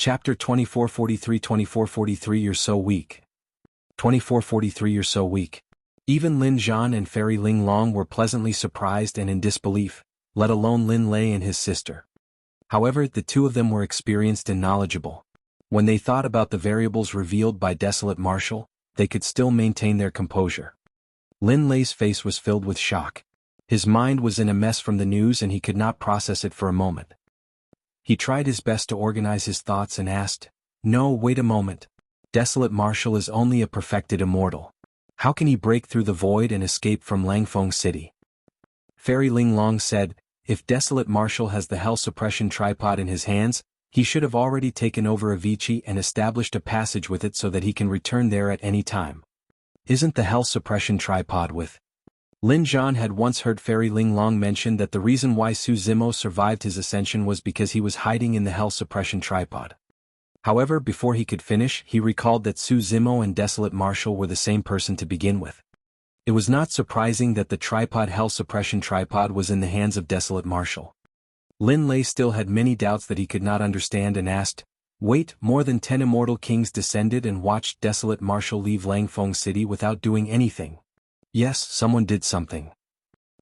Chapter 2443. You're so weak. 2443. You're so weak. Even Lin Zhan and Fairy Ling Long were pleasantly surprised and in disbelief, let alone Lin Lei and his sister. However, the two of them were experienced and knowledgeable. When they thought about the variables revealed by Desolate Marshal, they could still maintain their composure. Lin Lei's face was filled with shock. His mind was in a mess from the news and he could not process it for a moment. He tried his best to organize his thoughts and asked, "No, wait a moment. Desolate Marshal is only a perfected immortal. How can he break through the void and escape from Langfeng City?" Fairy Ling Long said, "If Desolate Marshal has the Hell Suppression Tripod in his hands, he should have already taken over Avicii and established a passage with it so that he can return there at any time. Isn't the Hell Suppression Tripod with?" Lin Zhan had once heard Fairy Ling Long mention that the reason why Su Zimo survived his ascension was because he was hiding in the Hell Suppression Tripod. However, before he could finish, he recalled that Su Zimo and Desolate Marshal were the same person to begin with. It was not surprising that the tripod Hell Suppression Tripod was in the hands of Desolate Marshal. Lin Lei still had many doubts that he could not understand and asked, "Wait, more than 10 immortal kings descended and watched Desolate Marshal leave Langfeng City without doing anything?" "Yes, someone did something."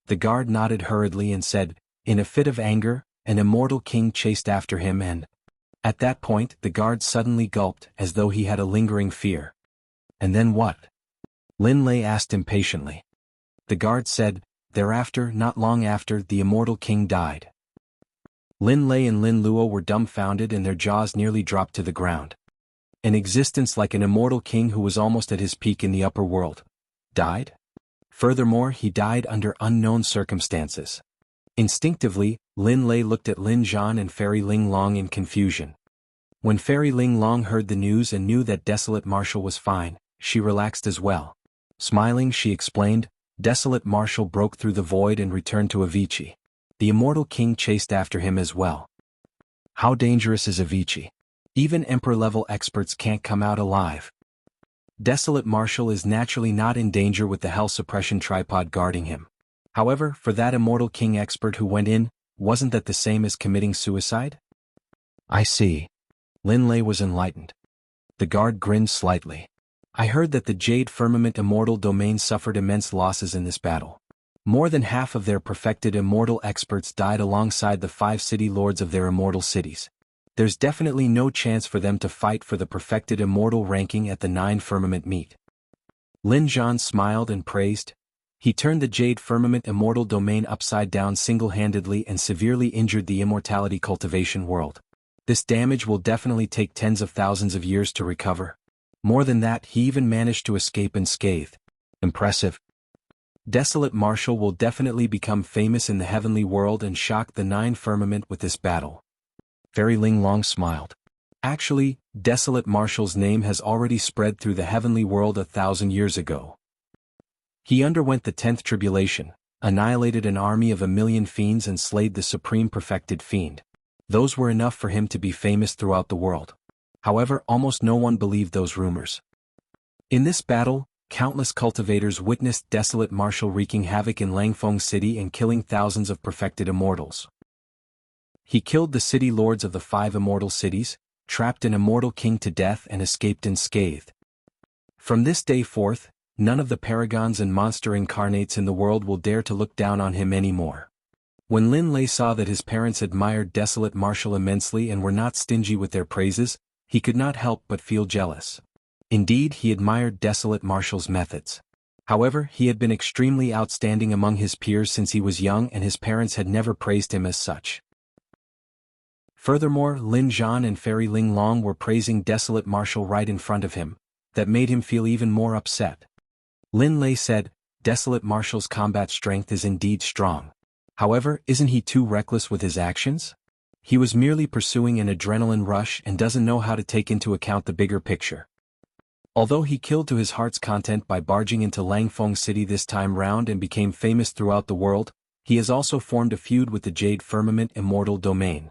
The guard nodded hurriedly and said, "In a fit of anger, an immortal king chased after him and—" At that point, the guard suddenly gulped as though he had a lingering fear. "And then what?" Lin Lei asked impatiently. The guard said, "Thereafter, not long after, the immortal king died." Lin Lei and Lin Luo were dumbfounded and their jaws nearly dropped to the ground. An existence like an immortal king who was almost at his peak in the upper world died? Furthermore, he died under unknown circumstances. Instinctively, Lin Lei looked at Lin Zhan and Fairy Ling Long in confusion. When Fairy Ling Long heard the news and knew that Desolate Marshal was fine, she relaxed as well. Smiling, she explained, "Desolate Marshal broke through the void and returned to Avicii. The immortal king chased after him as well." "How dangerous is Avicii? Even Emperor-level experts can't come out alive." "Desolate Marshal is naturally not in danger with the Hell Suppression Tripod guarding him. However, for that immortal king expert who went in, wasn't that the same as committing suicide?" "I see." Lin Lei was enlightened. The guard grinned slightly. "I heard that the Jade Firmament Immortal Domain suffered immense losses in this battle. More than half of their perfected immortal experts died alongside the 5 city lords of their immortal cities. There's definitely no chance for them to fight for the perfected immortal ranking at the 9 Firmament meet." Lin Zhan smiled and praised. He turned the Jade Firmament Immortal Domain upside down single-handedly and severely injured the Immortality cultivation world. This damage will definitely take tens of thousands of years to recover. More than that, he even managed to escape unscathed. Impressive. Desolate Marshal will definitely become famous in the heavenly world and shock the 9 Firmament with this battle. Fairy Ling Long smiled. Actually, Desolate Marshal's name has already spread through the heavenly world 1,000 years ago. He underwent the 10th tribulation, annihilated an army of 1,000,000 fiends and slayed the supreme perfected fiend. Those were enough for him to be famous throughout the world. However, almost no one believed those rumors. In this battle, countless cultivators witnessed Desolate Marshal wreaking havoc in Langfeng City and killing thousands of perfected immortals. He killed the city lords of the 5 immortal cities, trapped an immortal king to death and escaped unscathed. From this day forth, none of the paragons and monster incarnates in the world will dare to look down on him anymore. When Lin Lei saw that his parents admired Desolate Marshal immensely and were not stingy with their praises, he could not help but feel jealous. Indeed, he admired Desolate Marshal's methods. However, he had been extremely outstanding among his peers since he was young and his parents had never praised him as such. Furthermore, Lin Zhan and Fairy Ling Long were praising Desolate Marshal right in front of him. That made him feel even more upset. Lin Lei said, "Desolate Marshal's combat strength is indeed strong. However, isn't he too reckless with his actions? He was merely pursuing an adrenaline rush and doesn't know how to take into account the bigger picture." Although he killed to his heart's content by barging into Langfeng City this time round and became famous throughout the world, he has also formed a feud with the Jade Firmament Immortal Domain.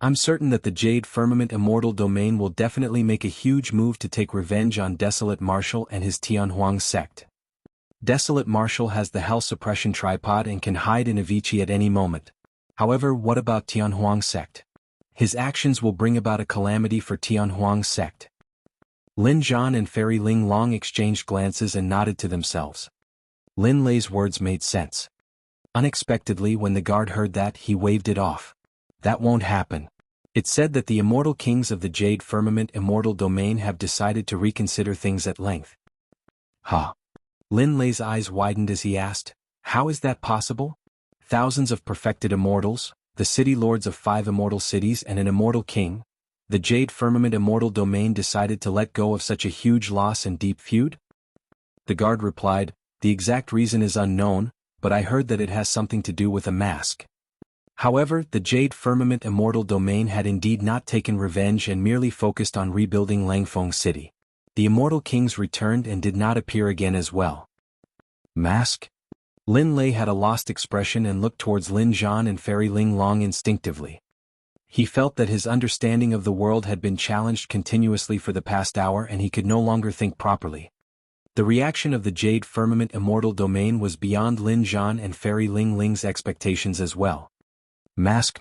I'm certain that the Jade Firmament Immortal Domain will definitely make a huge move to take revenge on Desolate Marshal and his Tianhuang sect. Desolate Marshal has the Hell Suppression Tripod and can hide in Avicii at any moment. However, what about Tianhuang sect? His actions will bring about a calamity for Tianhuang's sect. Lin Zhan and Fairy Ling Long exchanged glances and nodded to themselves. Lin Lei's words made sense. Unexpectedly, when the guard heard that, he waved it off. That won't happen. It said that the immortal kings of the Jade Firmament Immortal Domain have decided to reconsider things at length. Huh? Lin Lei's eyes widened as he asked, how is that possible? Thousands of perfected immortals, the city lords of 5 immortal cities and an immortal king, the Jade Firmament Immortal Domain decided to let go of such a huge loss and deep feud? The guard replied, the exact reason is unknown, but I heard that it has something to do with a mask. However, the Jade Firmament Immortal Domain had indeed not taken revenge and merely focused on rebuilding Langfeng City. The immortal kings returned and did not appear again as well. Mask? Lin Lei had a lost expression and looked towards Lin Zhan and Fairy Ling Long instinctively. He felt that his understanding of the world had been challenged continuously for the past hour and he could no longer think properly. The reaction of the Jade Firmament Immortal Domain was beyond Lin Zhan and Fairy Ling Ling's expectations as well. Mask.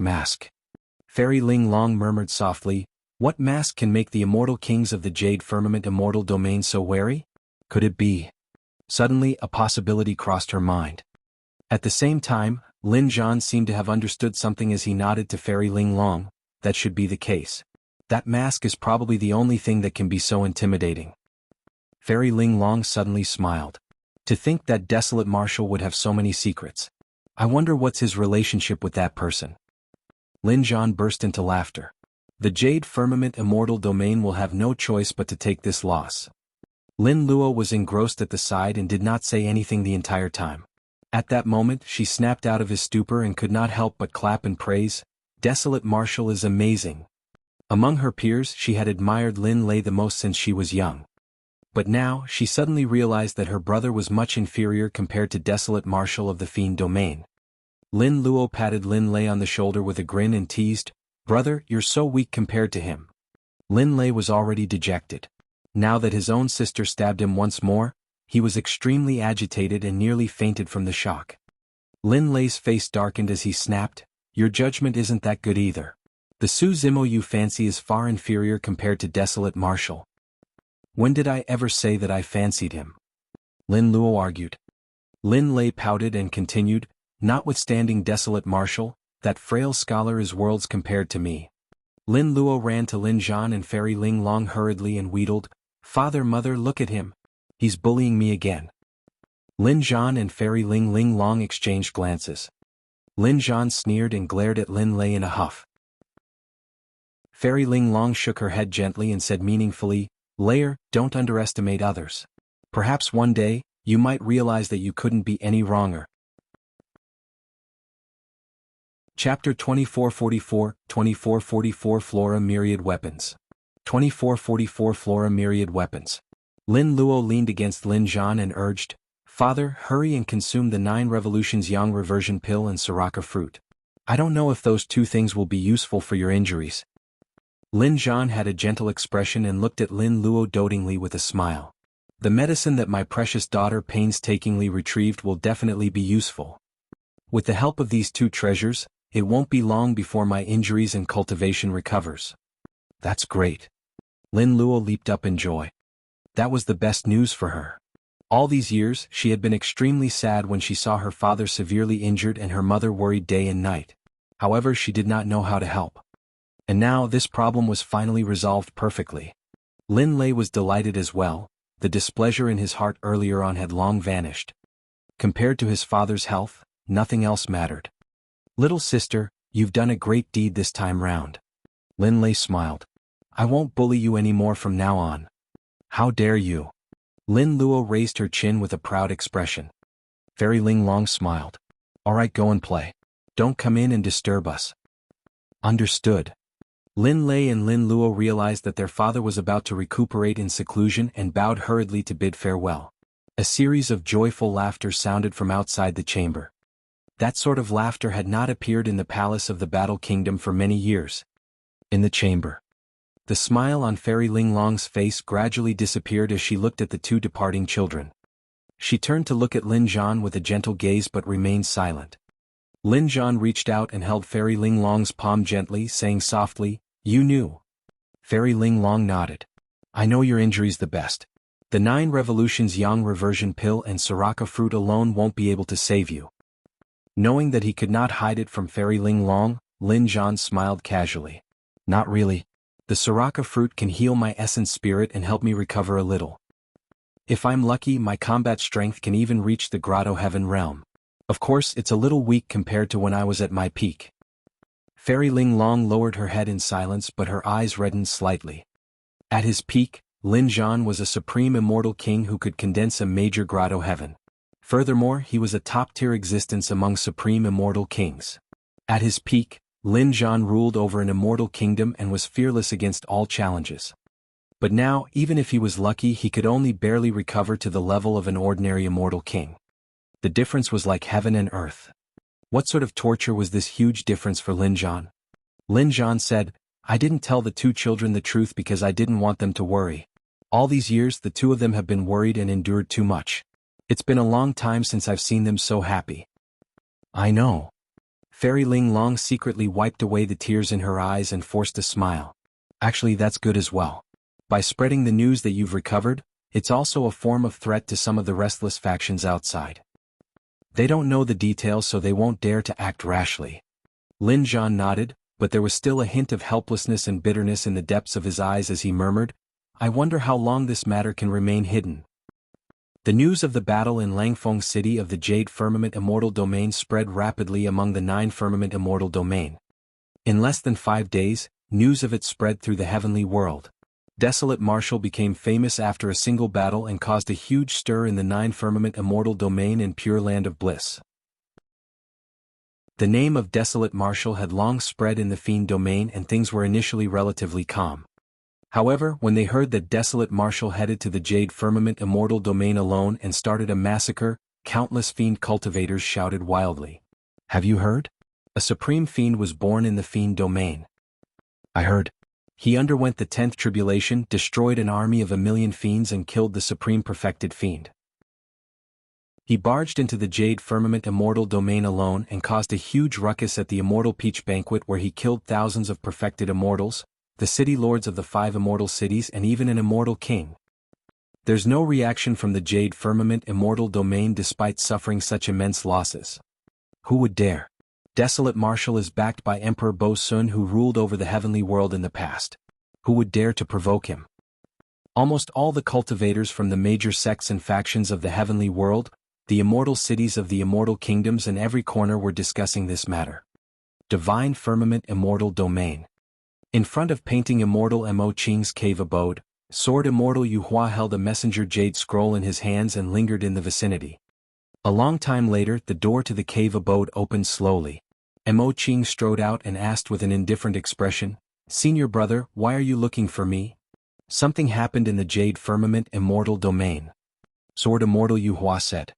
Fairy Ling Long murmured softly, what mask can make the immortal kings of the Jade Firmament Immortal Domain so wary? Could it be? Suddenly, a possibility crossed her mind. At the same time, Lin Zhan seemed to have understood something as he nodded to Fairy Ling Long. That should be the case. That mask is probably the only thing that can be so intimidating. Fairy Ling Long suddenly smiled. To think that desolate marshal would have so many secrets. I wonder what's his relationship with that person. Lin Zhan burst into laughter. The Jade Firmament Immortal Domain will have no choice but to take this loss. Lin Luo was engrossed at the side and did not say anything the entire time. At that moment, she snapped out of his stupor and could not help but clap and praise. Desolate Marshal is amazing. Among her peers, she had admired Lin Lei the most since she was young. But now, she suddenly realized that her brother was much inferior compared to Desolate Marshal of the Fiend Domain. Lin Luo patted Lin Lei on the shoulder with a grin and teased, brother, you're so weak compared to him. Lin Lei was already dejected. Now that his own sister stabbed him once more, he was extremely agitated and nearly fainted from the shock. Lin Lei's face darkened as he snapped, your judgment isn't that good either. The Su Zimo you fancy is far inferior compared to Desolate Marshal. When did I ever say that I fancied him? Lin Luo argued. Lin Lei pouted and continued, notwithstanding Desolate Marshal, that frail scholar is worlds compared to me. Lin Luo ran to Lin Zhan and Fairy Ling Long hurriedly and wheedled, Father, Mother, look at him. He's bullying me again. Lin Zhan and Fairy Ling Long exchanged glances. Lin Zhan sneered and glared at Lin Lei in a huff. Fairy Ling Long shook her head gently and said meaningfully, Lair, don't underestimate others. Perhaps one day, you might realize that you couldn't be any wronger. Chapter 2444 Flora Myriad Weapons. 2444 Flora Myriad Weapons. Lin Luo leaned against Lin Zhan and urged, Father, hurry and consume the 9 Revolutions Yang Reversion Pill and Sriracha Fruit. I don't know if those 2 things will be useful for your injuries. Lin Zhan had a gentle expression and looked at Lin Luo dotingly with a smile. The medicine that my precious daughter painstakingly retrieved will definitely be useful. With the help of these 2 treasures, it won't be long before my injuries and cultivation recovers. That's great. Lin Luo leaped up in joy. That was the best news for her. All these years, she had been extremely sad when she saw her father severely injured and her mother worried day and night. However, she did not know how to help. And now this problem was finally resolved perfectly. Lin Lei was delighted as well. The displeasure in his heart earlier on had long vanished. Compared to his father's health, nothing else mattered. Little sister, you've done a great deed this time round. Lin Lei smiled. I won't bully you anymore from now on. How dare you? Lin Luo raised her chin with a proud expression. Fairy Ling Long smiled. All right, go and play. Don't come in and disturb us. Understood. Lin Lei and Lin Luo realized that their father was about to recuperate in seclusion and bowed hurriedly to bid farewell. A series of joyful laughter sounded from outside the chamber. That sort of laughter had not appeared in the palace of the Battle Kingdom for many years. In the chamber, the smile on Fairy Ling Long's face gradually disappeared as she looked at the 2 departing children. She turned to look at Lin Zhan with a gentle gaze but remained silent. Lin Zhan reached out and held Fairy Ling Long's palm gently, saying softly, "You knew." Fairy Ling Long nodded. "I know your injury's the best. The 9 Revolutions Yang reversion pill and Sriracha fruit alone won't be able to save you." Knowing that he could not hide it from Fairy Ling Long, Lin Zhan smiled casually. "Not really. The Sriracha fruit can heal my essence spirit and help me recover a little. If I'm lucky, my combat strength can even reach the Grotto Heaven realm. Of course, it's a little weak compared to when I was at my peak." Fairy Ling Long lowered her head in silence, but her eyes reddened slightly. At his peak, Lin Zhan was a supreme immortal king who could condense a major Grotto Heaven. Furthermore, he was a top-tier existence among supreme immortal kings. At his peak, Lin Zhan ruled over an immortal kingdom and was fearless against all challenges. But now, even if he was lucky, he could only barely recover to the level of an ordinary immortal king. The difference was like heaven and earth. What sort of torture was this huge difference for Lin Zhan? Lin Zhan said, "I didn't tell the 2 children the truth because I didn't want them to worry. All these years the 2 of them have been worried and endured too much. It's been a long time since I've seen them so happy." "I know." Fairy Ling Long secretly wiped away the tears in her eyes and forced a smile. "Actually, that's good as well. By spreading the news that you've recovered, it's also a form of threat to some of the restless factions outside. They don't know the details, so they won't dare to act rashly." Lin Zhan nodded, but there was still a hint of helplessness and bitterness in the depths of his eyes as he murmured, "I wonder how long this matter can remain hidden." The news of the battle in Langfeng City of the Jade Firmament Immortal Domain spread rapidly among the 9 Firmament Immortal Domain. In less than 5 days, news of it spread through the heavenly world. Desolate Marshal became famous after a single battle and caused a huge stir in the 9 Firmament Immortal Domain and Pure Land of Bliss. The name of Desolate Marshal had long spread in the Fiend domain and things were initially relatively calm. However, when they heard that Desolate Marshal headed to the Jade Firmament Immortal Domain alone and started a massacre, countless Fiend cultivators shouted wildly. "Have you heard? A supreme Fiend was born in the Fiend domain." "I heard. He underwent the 10th tribulation, destroyed an army of 1,000,000 fiends and killed the supreme perfected fiend. He barged into the Jade Firmament Immortal Domain alone and caused a huge ruckus at the Immortal Peach Banquet where he killed thousands of perfected immortals, the city lords of the 5 immortal cities and even an immortal king. There's no reaction from the Jade Firmament Immortal Domain despite suffering such immense losses. Who would dare? Desolate Marshal is backed by Emperor Bo Sun who ruled over the heavenly world in the past. Who would dare to provoke him?" Almost all the cultivators from the major sects and factions of the heavenly world, the immortal cities of the immortal kingdoms and every corner were discussing this matter. Divine Firmament Immortal Domain. In front of painting Immortal Mo Qing's cave abode, Sword Immortal Yu Hua held a messenger jade scroll in his hands and lingered in the vicinity. A long time later, the door to the cave abode opened slowly. Mo Qing strode out and asked with an indifferent expression, "Senior brother, why are you looking for me?" "Something happened in the Jade Firmament Immortal Domain," Sword Immortal Yu Hua said.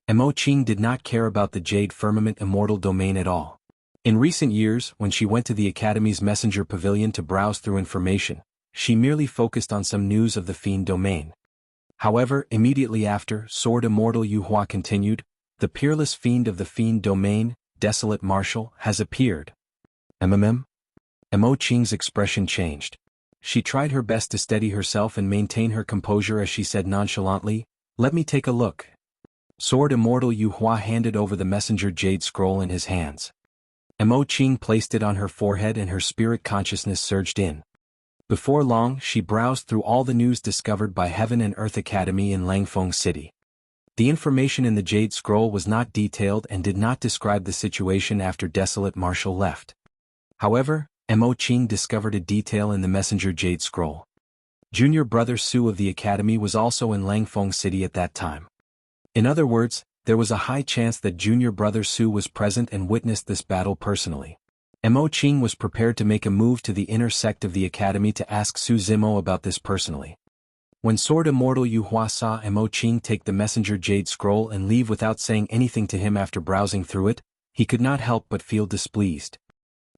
Mo Qing did not care about the Jade Firmament Immortal Domain at all. In recent years, when she went to the Academy's Messenger Pavilion to browse through information, she merely focused on some news of the Fiend domain. However, immediately after, Sword Immortal Yu Hua continued, "The peerless Fiend of the Fiend domain, Desolate Marshal, has appeared." "MMM?" Mo Qing's expression changed. She tried her best to steady herself and maintain her composure as she said nonchalantly, "Let me take a look." Sword Immortal Yu Hua handed over the messenger jade scroll in his hands. Mo Qing placed it on her forehead and her spirit consciousness surged in. Before long, she browsed through all the news discovered by Heaven and Earth Academy in Langfeng City. The information in the Jade Scroll was not detailed and did not describe the situation after Desolate Marshal left. However, Mo Qing discovered a detail in the Messenger Jade Scroll. Junior brother Su of the Academy was also in Langfeng City at that time. In other words, there was a high chance that junior brother Su was present and witnessed this battle personally. Mo Qing was prepared to make a move to the inner sect of the Academy to ask Su Zimo about this personally. When Sword Immortal Yu Hua saw Mo Qing take the Messenger Jade Scroll and leave without saying anything to him after browsing through it, he could not help but feel displeased.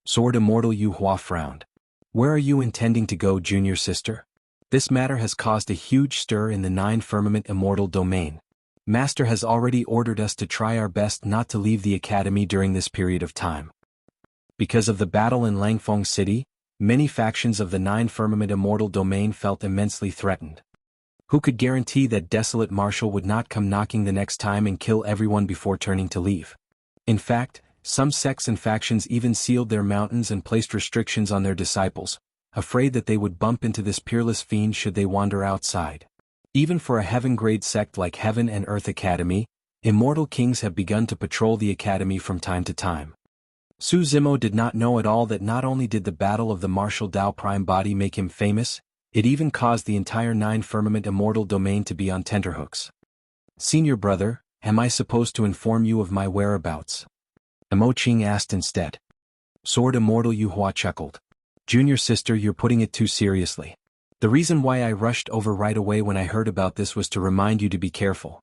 Sword Immortal Yu Hua frowned. "Where are you intending to go, junior sister? This matter has caused a huge stir in the 9 Firmament Immortal Domain. Master has already ordered us to try our best not to leave the academy during this period of time. Because of the battle in Langfeng City, many factions of the Nine Firmament Immortal Domain felt immensely threatened. Who could guarantee that Desolate Marshal would not come knocking the next time and kill everyone before turning to leave? In fact, some sects and factions even sealed their mountains and placed restrictions on their disciples, afraid that they would bump into this peerless fiend should they wander outside. Even for a heaven-grade sect like Heaven and Earth Academy, immortal kings have begun to patrol the academy from time to time. Su Zimo did not know at all that not only did the battle of the Martial Dao Prime Body make him famous, it even caused the entire Nine Firmament Immortal Domain to be on tenterhooks. Senior brother, am I supposed to inform you of my whereabouts? Emo Qing asked instead. Sword Immortal Yuhua chuckled. Junior sister, you're putting it too seriously. The reason why I rushed over right away when I heard about this was to remind you to be careful.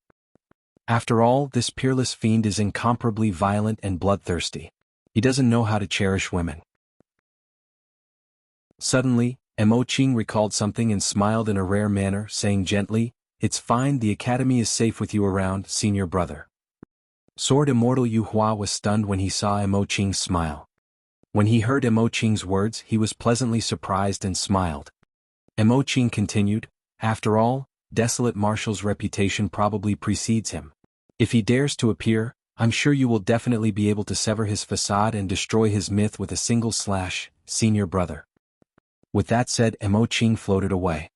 After all, this peerless fiend is incomparably violent and bloodthirsty. He doesn't know how to cherish women. Suddenly, Emo Qing recalled something and smiled in a rare manner, saying gently, "It's fine, the academy is safe with you around, senior brother." Sword Immortal Yuhua was stunned when he saw Emo Qing's smile. When he heard Emo Qing's words, he was pleasantly surprised and smiled. Emo Qing continued, "After all, Desolate Marshal's reputation probably precedes him. If he dares to appear, I'm sure you will definitely be able to sever his facade and destroy his myth with a single slash, senior brother." With that said, Emo Qing floated away.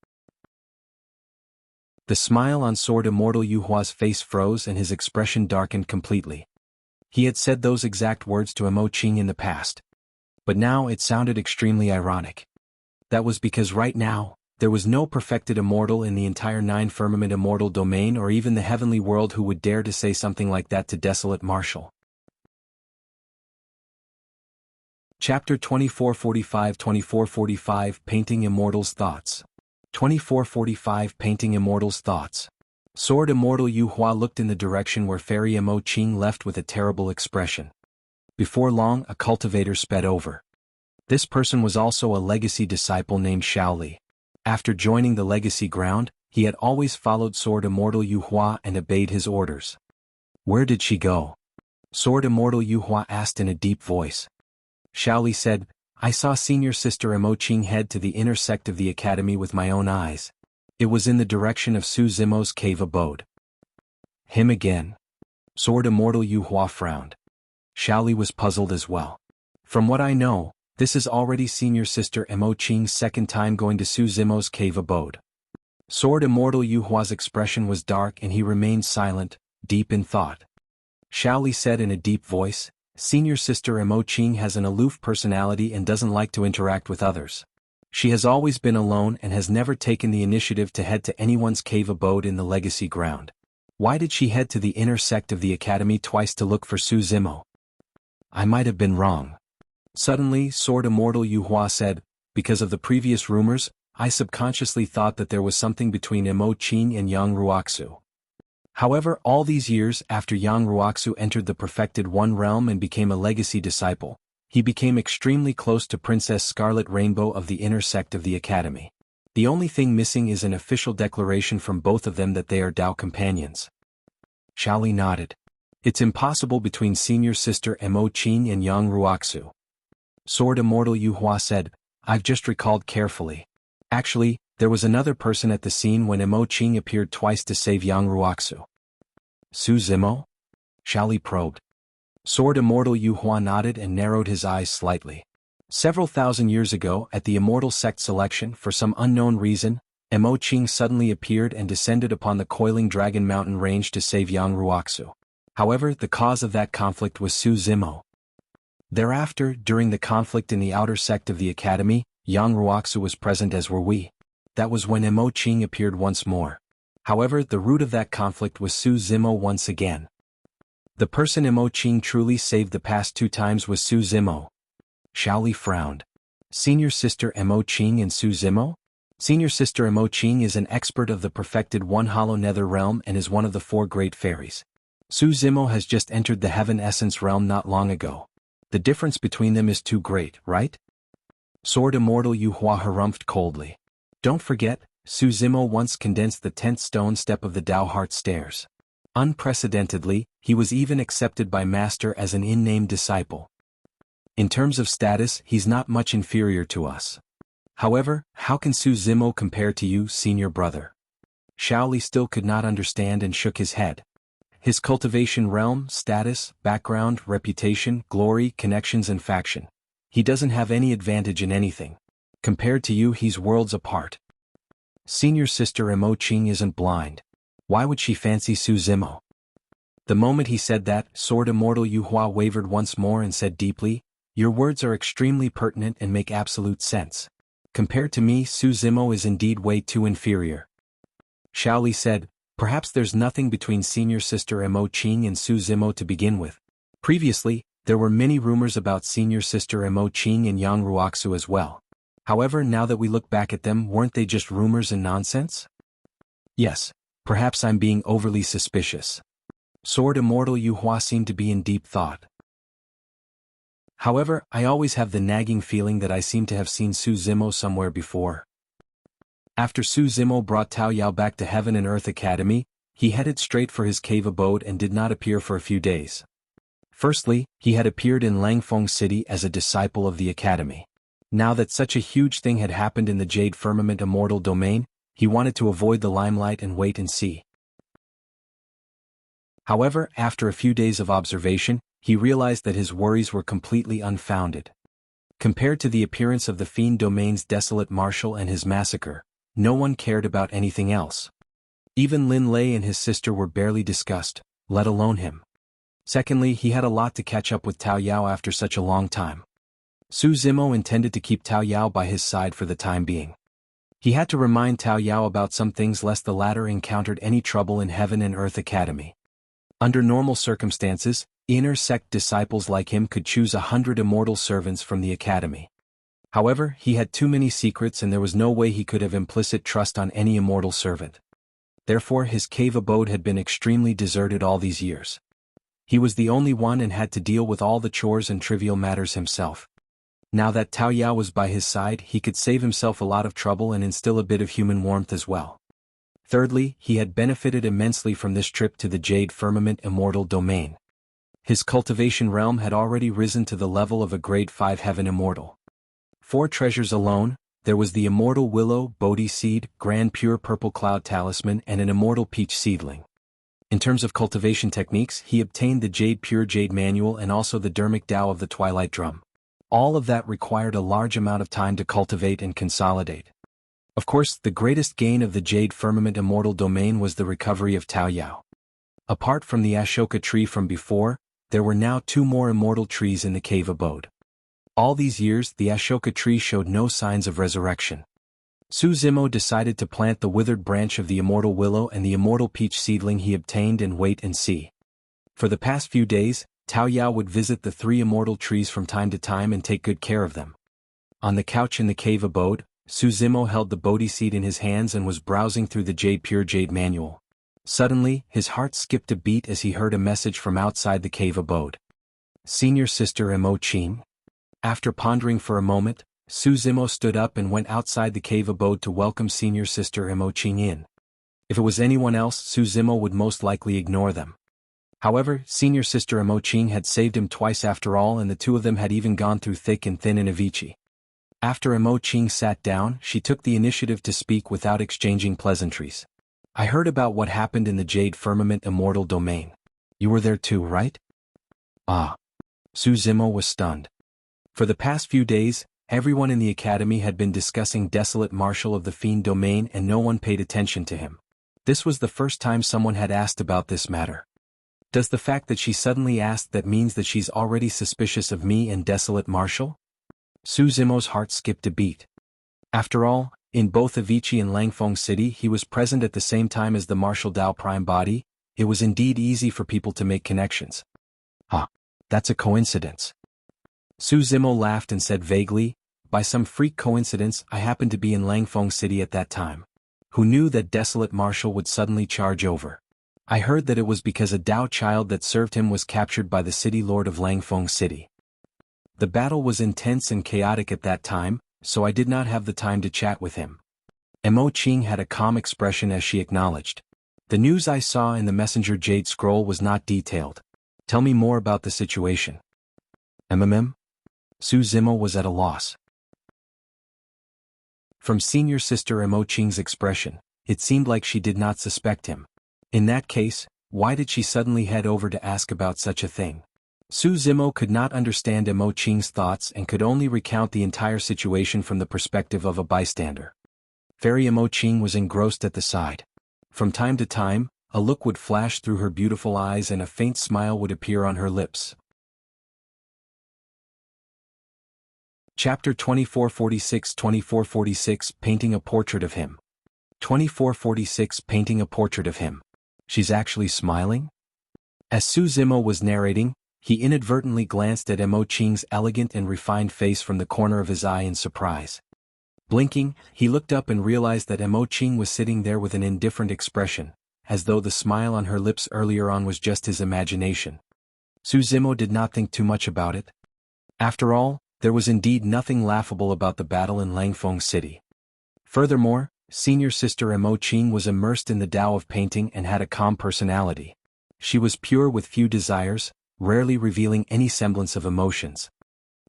The smile on Sword Immortal Yuhua's face froze and his expression darkened completely. He had said those exact words to Emo Qing in the past. But now it sounded extremely ironic. That was because right now, there was no perfected immortal in the entire Nine Firmament Immortal Domain or even the heavenly world who would dare to say something like that to Desolate Marshal. Chapter 2445 Painting Immortal's Thoughts. 2445 Painting Immortal's Thoughts. Sword Immortal Yuhua looked in the direction where Fairy Emo Qing left with a terrible expression. Before long, a cultivator sped over. This person was also a legacy disciple named Shaoli. After joining the legacy ground, he had always followed Sword Immortal Yuhua and obeyed his orders. Where did she go? Sword Immortal Yuhua asked in a deep voice. Shaoli said, I saw senior sister Emo Qing head to the inner sect of the academy with my own eyes. It was in the direction of Su Zimo's cave abode. Him again. Sword Immortal Yuhua frowned. Shaoli was puzzled as well. From what I know, this is already senior sister Emo Qing's second time going to Su Zimo's cave abode. Sword Immortal Yuhua's expression was dark and he remained silent, deep in thought. Shaoli said in a deep voice, Senior sister Emo Qing has an aloof personality and doesn't like to interact with others. She has always been alone and has never taken the initiative to head to anyone's cave abode in the legacy ground. Why did she head to the inner sect of the academy twice to look for Su Zimo? I might have been wrong. Suddenly, Sword Immortal Yuhua said, because of the previous rumors, I subconsciously thought that there was something between Emo Qing and Yang Ruoxu. However, all these years after Yang Ruoxu entered the Perfected One realm and became a legacy disciple, he became extremely close to Princess Scarlet Rainbow of the inner sect of the academy. The only thing missing is an official declaration from both of them that they are Dao companions. Shaoli nodded. It's impossible between senior sister Emo Qing and Yang Ruoxu. Sword Immortal Yuhua said, I've just recalled carefully. Actually, there was another person at the scene when Emo Qing appeared twice to save Yang Ruoxu. Su Zimo? Shaoli probed. Sword Immortal Yuhua nodded and narrowed his eyes slightly. Several thousand years ago, at the Immortal Sect selection, for some unknown reason, Emo Qing suddenly appeared and descended upon the Coiling Dragon Mountain range to save Yang Ruoxu. However, the cause of that conflict was Su Zimo. Thereafter, during the conflict in the outer sect of the academy, Yang Ruoxu was present as were we. That was when Emo Qing appeared once more. However, the root of that conflict was Su Zimo once again. The person Emo Qing truly saved the past 2 times was Su Zimo. Shaoli frowned. Senior sister Emo Qing and Su Zimo? Senior sister Emo Qing is an expert of the Perfected One Hollow Nether realm and is one of the 4 great fairies. Su Zimo has just entered the Heaven Essence realm not long ago. The difference between them is too great, right? Sword Immortal Yuhua harumphed coldly. Don't forget, Su Zimo once condensed the 10th stone step of the Dao Heart Stairs. Unprecedentedly, he was even accepted by Master as an in-name disciple. In terms of status, he's not much inferior to us. However, how can Su Zimo compare to you, senior brother? Shaoli still could not understand and shook his head. His cultivation realm, status, background, reputation, glory, connections and faction. He doesn't have any advantage in anything. Compared to you, he's worlds apart. Senior sister Imo Qing isn't blind. Why would she fancy Su Zimo? The moment he said that, Sword Immortal Yu Hua wavered once more and said deeply, "Your words are extremely pertinent and make absolute sense. Compared to me, Su Zimo is indeed way too inferior." Shaoli said, "Perhaps there's nothing between senior sister Imo Qing and Su Zimo to begin with. Previously, there were many rumors about senior sister Imo Qing and Yang Ruoxu as well. However, now that we look back at them, weren't they just rumors and nonsense?" "Yes, perhaps I'm being overly suspicious." Sword Immortal Yu Hua seemed to be in deep thought. "However, I always have the nagging feeling that I seem to have seen Su Zimo somewhere before." After Su Zimo brought Tao Yao back to Heaven and Earth Academy, he headed straight for his cave abode and did not appear for a few days. Firstly, he had appeared in Langfeng City as a disciple of the Academy. Now that such a huge thing had happened in the Jade Firmament Immortal domain, he wanted to avoid the limelight and wait and see. However, after a few days of observation, he realized that his worries were completely unfounded. Compared to the appearance of the Fiend domain's desolate marshal and his massacre, no one cared about anything else. Even Lin Lei and his sister were barely discussed, let alone him. Secondly, he had a lot to catch up with Tao Yao after such a long time. Su Zimo intended to keep Tao Yao by his side for the time being. He had to remind Tao Yao about some things lest the latter encountered any trouble in Heaven and Earth Academy. Under normal circumstances, inner sect disciples like him could choose 100 immortal servants from the Academy. However, he had too many secrets and there was no way he could have implicit trust on any immortal servant. Therefore, his cave abode had been extremely deserted all these years. He was the only one and had to deal with all the chores and trivial matters himself. Now that Tao Yao was by his side, he could save himself a lot of trouble and instill a bit of human warmth as well. Thirdly, he had benefited immensely from this trip to the Jade Firmament Immortal domain. His cultivation realm had already risen to the level of a grade 5 Heaven Immortal. 4 treasures alone, there was the Immortal Willow, Bodhi Seed, Grand Pure Purple Cloud Talisman and an Immortal Peach Seedling. In terms of cultivation techniques, he obtained the Jade Pure Jade Manual and also the Dermic Tao of the Twilight Drum. All of that required a large amount of time to cultivate and consolidate. Of course, the greatest gain of the Jade Firmament Immortal domain was the recovery of Tao Yao. Apart from the Ashoka tree from before, there were now 2 more immortal trees in the cave abode. All these years, the Ashoka tree showed no signs of resurrection. Su Zimo decided to plant the withered branch of the Immortal Willow and the Immortal Peach seedling he obtained and wait and see. For the past few days, Tao Yao would visit the 3 immortal trees from time to time and take good care of them. On the couch in the cave abode, Su Zimo held the Bodhi seed in his hands and was browsing through the Jade Pure Jade Manual. Suddenly, his heart skipped a beat as he heard a message from outside the cave abode. "Senior sister Imo Qing?" After pondering for a moment, Su Zimo stood up and went outside the cave abode to welcome senior sister Imo Qing in. If it was anyone else, Su Zimo would most likely ignore them. However, senior sister Imo Qing had saved him twice after all, and the two of them had even gone through thick and thin in Avicii. After Imo Qing sat down, she took the initiative to speak without exchanging pleasantries. "I heard about what happened in the Jade Firmament Immortal domain. You were there too, right?" "Ah." Su Zimo was stunned. For the past few days, everyone in the academy had been discussing Desolate Marshal of the Fiend domain and no one paid attention to him. This was the first time someone had asked about this matter. Does the fact that she suddenly asked that means that she's already suspicious of me and Desolate Marshal? Su Zimo's heart skipped a beat. After all, in both Avicii and Langfeng City he was present at the same time as the Martial Dao Prime Body. It was indeed easy for people to make connections. "Ah, that's a coincidence." Su Zimo laughed and said vaguely, "By some freak coincidence I happened to be in Langfeng City at that time. Who knew that Desolate Marshal would suddenly charge over? I heard that it was because a Dao child that served him was captured by the city lord of Langfeng City. The battle was intense and chaotic at that time, so I did not have the time to chat with him." Imo Qing had a calm expression as she acknowledged. The news I saw in the messenger jade scroll was not detailed. Tell me more about the situation. Su Zimo was at a loss. From senior sister Emo Qing's expression, it seemed like she did not suspect him. In that case, why did she suddenly head over to ask about such a thing? Su Zimo could not understand Emo Qing's thoughts and could only recount the entire situation from the perspective of a bystander. Fairy Emo Qing was engrossed at the side. From time to time, a look would flash through her beautiful eyes and a faint smile would appear on her lips. Chapter 2446 Painting a Portrait of Him. 2446 Painting a Portrait of Him. She's actually smiling? As Su Zimo was narrating, he inadvertently glanced at Emo Qing's elegant and refined face from the corner of his eye in surprise. Blinking, he looked up and realized that Emo Qing was sitting there with an indifferent expression, as though the smile on her lips earlier on was just his imagination. Su Zimo did not think too much about it. After all, there was indeed nothing laughable about the battle in Langfeng City. Furthermore, senior sister Emo Qing was immersed in the Tao of painting and had a calm personality. She was pure with few desires, rarely revealing any semblance of emotions.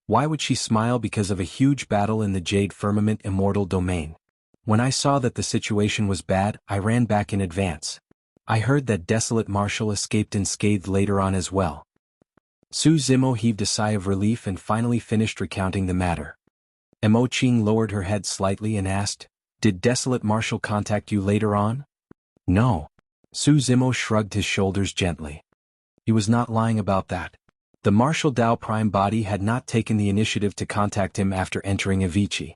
Why would she smile because of a huge battle in the Jade Firmament Immortal domain? When I saw that the situation was bad, I ran back in advance. I heard that Desolate Marshal escaped unscathed later on as well. Su Zimo heaved a sigh of relief and finally finished recounting the matter. Emo Qing lowered her head slightly and asked, "Did Desolate Marshal contact you later on?" "No." Su Zimo shrugged his shoulders gently. He was not lying about that. The Martial Dao Prime Body had not taken the initiative to contact him after entering Avicii.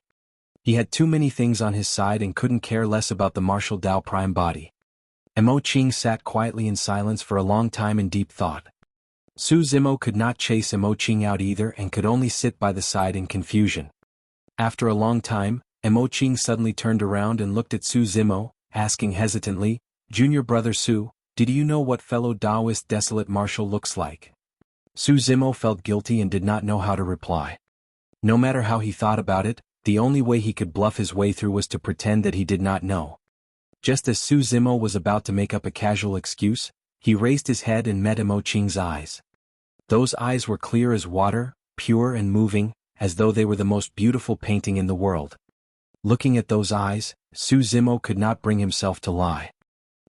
He had too many things on his side and couldn't care less about the Martial Dao Prime Body. Emo Qing sat quietly in silence for a long time in deep thought. Su Zimo could not chase Emo Qing out either and could only sit by the side in confusion. After a long time, Emo Qing suddenly turned around and looked at Su Zimo, asking hesitantly, "Junior brother Su, did you know what fellow Taoist Desolate Marshal looks like?" Su Zimo felt guilty and did not know how to reply. No matter how he thought about it, the only way he could bluff his way through was to pretend that he did not know. Just as Su Zimo was about to make up a casual excuse, he raised his head and met Emo Qing's eyes. Those eyes were clear as water, pure and moving, as though they were the most beautiful painting in the world. Looking at those eyes, Su Zimo could not bring himself to lie.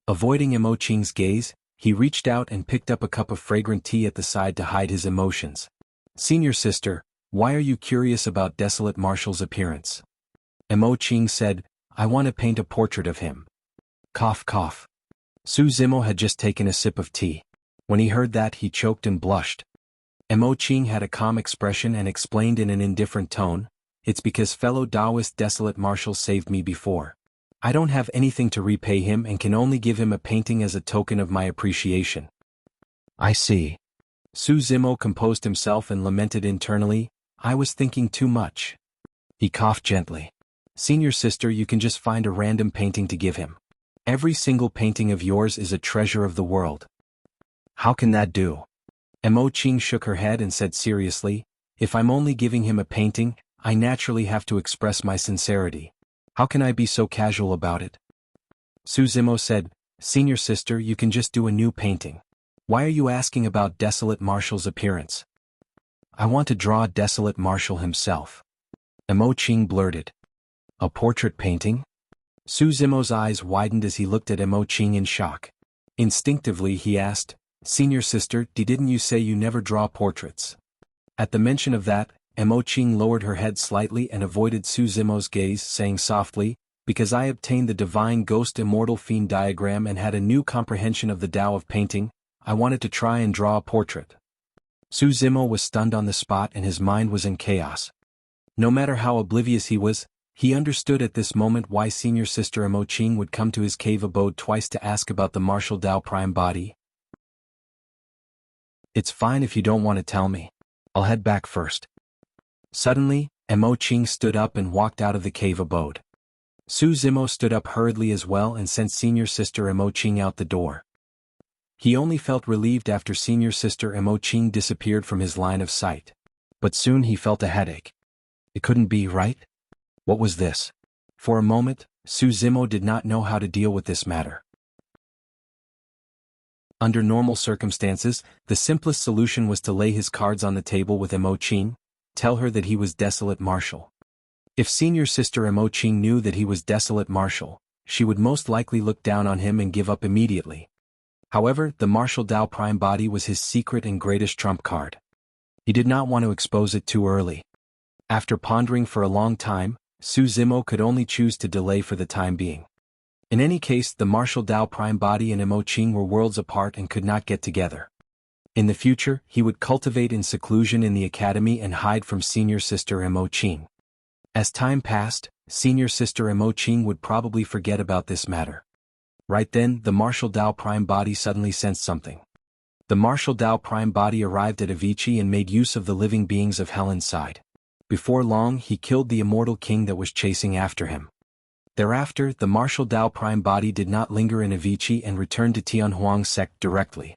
Avoiding Emo Qing's gaze, he reached out and picked up a cup of fragrant tea at the side to hide his emotions. "Senior sister, why are you curious about Desolate Marshal's appearance?" Emo Qing said, "I want to paint a portrait of him." Cough cough. Su Zimo had just taken a sip of tea. When he heard that, he choked and blushed. Emo Qing had a calm expression and explained in an indifferent tone, "It's because fellow Taoist Desolate Marshal saved me before. I don't have anything to repay him and can only give him a painting as a token of my appreciation." "I see." Su Zimo composed himself and lamented internally, "I was thinking too much." He coughed gently. "Senior sister, you can just find a random painting to give him. Every single painting of yours is a treasure of the world." "How can that do?" Emo Qing shook her head and said seriously, "If I'm only giving him a painting, I naturally have to express my sincerity. How can I be so casual about it?" Su Zimo said, "Senior sister, you can just do a new painting. Why are you asking about Desolate Marshal's appearance?" "I want to draw Desolate Marshal himself." Emo Qing blurted. "A portrait painting?" Su Zimo's eyes widened as he looked at Emo Qing in shock. Instinctively he asked, "Senior sister, didn't you say you never draw portraits?" At the mention of that, Emo Qing lowered her head slightly and avoided Su Zimo's gaze, saying softly, "Because I obtained the Divine Ghost Immortal Fiend diagram and had a new comprehension of the Tao of painting, I wanted to try and draw a portrait." Su Zimo was stunned on the spot and his mind was in chaos. No matter how oblivious he was, he understood at this moment why senior sister Emo Qing would come to his cave abode twice to ask about the Martial Tao Prime Body. "It's fine if you don't want to tell me. I'll head back first." Suddenly, Emo Qing stood up and walked out of the cave abode. Su Zimo stood up hurriedly as well and sent senior sister Emo Qing out the door. He only felt relieved after senior sister Emo Qing disappeared from his line of sight. But soon he felt a headache. It couldn't be right? What was this? For a moment, Su Zimo did not know how to deal with this matter. Under normal circumstances, the simplest solution was to lay his cards on the table with Imoqing, tell her that he was desolate marshal. If senior sister Imoqing knew that he was desolate marshal, she would most likely look down on him and give up immediately. However, the martial Dao prime body was his secret and greatest trump card. He did not want to expose it too early. After pondering for a long time, Su Zimo could only choose to delay for the time being. In any case, the martial Dao prime body and Imoqing were worlds apart and could not get together. In the future, he would cultivate in seclusion in the academy and hide from senior sister Imoqing. As time passed, senior sister Imoqing would probably forget about this matter. Right then, the martial Dao prime body suddenly sensed something. The martial Dao prime body arrived at Avicii and made use of the living beings of hell inside. Before long, he killed the immortal king that was chasing after him. Thereafter, the martial Dao prime body did not linger in Avicii and returned to Tianhuang sect directly.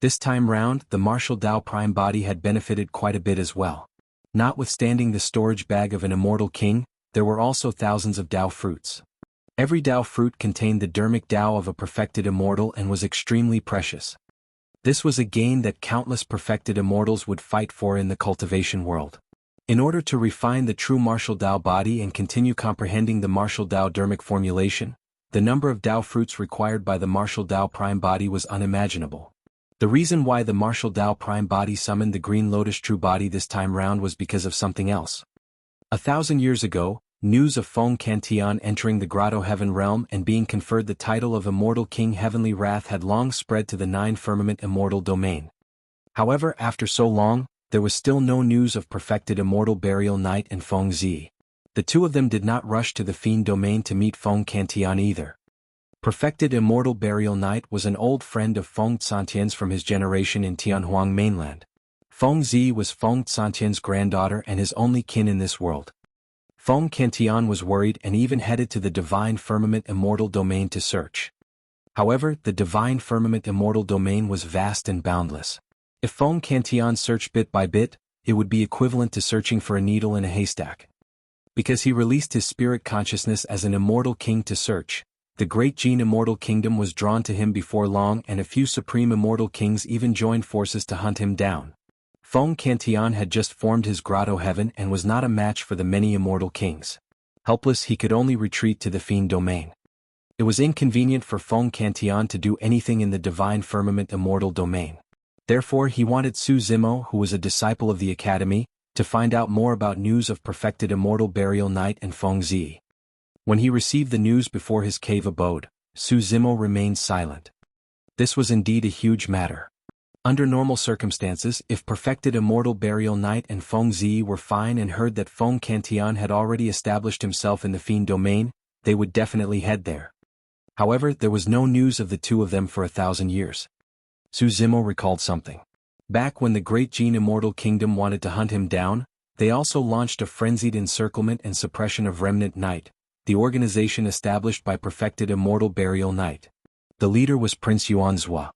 This time round, the martial Dao prime body had benefited quite a bit as well. Notwithstanding the storage bag of an immortal king, there were also thousands of Dao fruits. Every Dao fruit contained the dermic Dao of a perfected immortal and was extremely precious. This was a gain that countless perfected immortals would fight for in the cultivation world. In order to refine the true martial Dao body and continue comprehending the martial Dao dermic formulation, the number of Dao fruits required by the martial Dao prime body was unimaginable. The reason why the martial Dao prime body summoned the green lotus true body this time round was because of something else. 1,000 years ago, news of Feng Cantian entering the Grotto Heaven realm and being conferred the title of Immortal King Heavenly Wrath had long spread to the 9 firmament immortal domain. However, after so long, there was still no news of perfected immortal burial knight and Feng Ziyi. The two of them did not rush to the Fiend domain to meet Feng Cantian either. Perfected Immortal Burial Knight was an old friend of Feng Tsantian's from his generation in Tianhuang mainland. Feng Ziyi was Feng Tsantian's granddaughter and his only kin in this world. Feng Cantian was worried and even headed to the Divine Firmament Immortal Domain to search. However, the Divine Firmament Immortal Domain was vast and boundless. If Feng Cantian searched bit by bit, it would be equivalent to searching for a needle in a haystack. Because he released his spirit consciousness as an immortal king to search, the great Jin immortal kingdom was drawn to him before long and a few supreme immortal kings even joined forces to hunt him down. Feng Cantian had just formed his grotto heaven and was not a match for the many immortal kings. Helpless, he could only retreat to the Fiend domain. It was inconvenient for Feng Cantian to do anything in the Divine Firmament Immortal domain. Therefore he wanted Su Zimo, who was a disciple of the academy, to find out more about news of perfected immortal burial knight and Feng Ziyi. When he received the news before his cave abode, Su Zimo remained silent. This was indeed a huge matter. Under normal circumstances, if perfected immortal burial knight and Feng Ziyi were fine and heard that Feng Cantian had already established himself in the Fiend domain, they would definitely head there. However, there was no news of the two of them for 1,000 years. Su Zimo recalled something. Back when the great Jin immortal kingdom wanted to hunt him down, they also launched a frenzied encirclement and suppression of Remnant Knight, the organization established by perfected immortal burial knight. The leader was Prince Yuanzhua.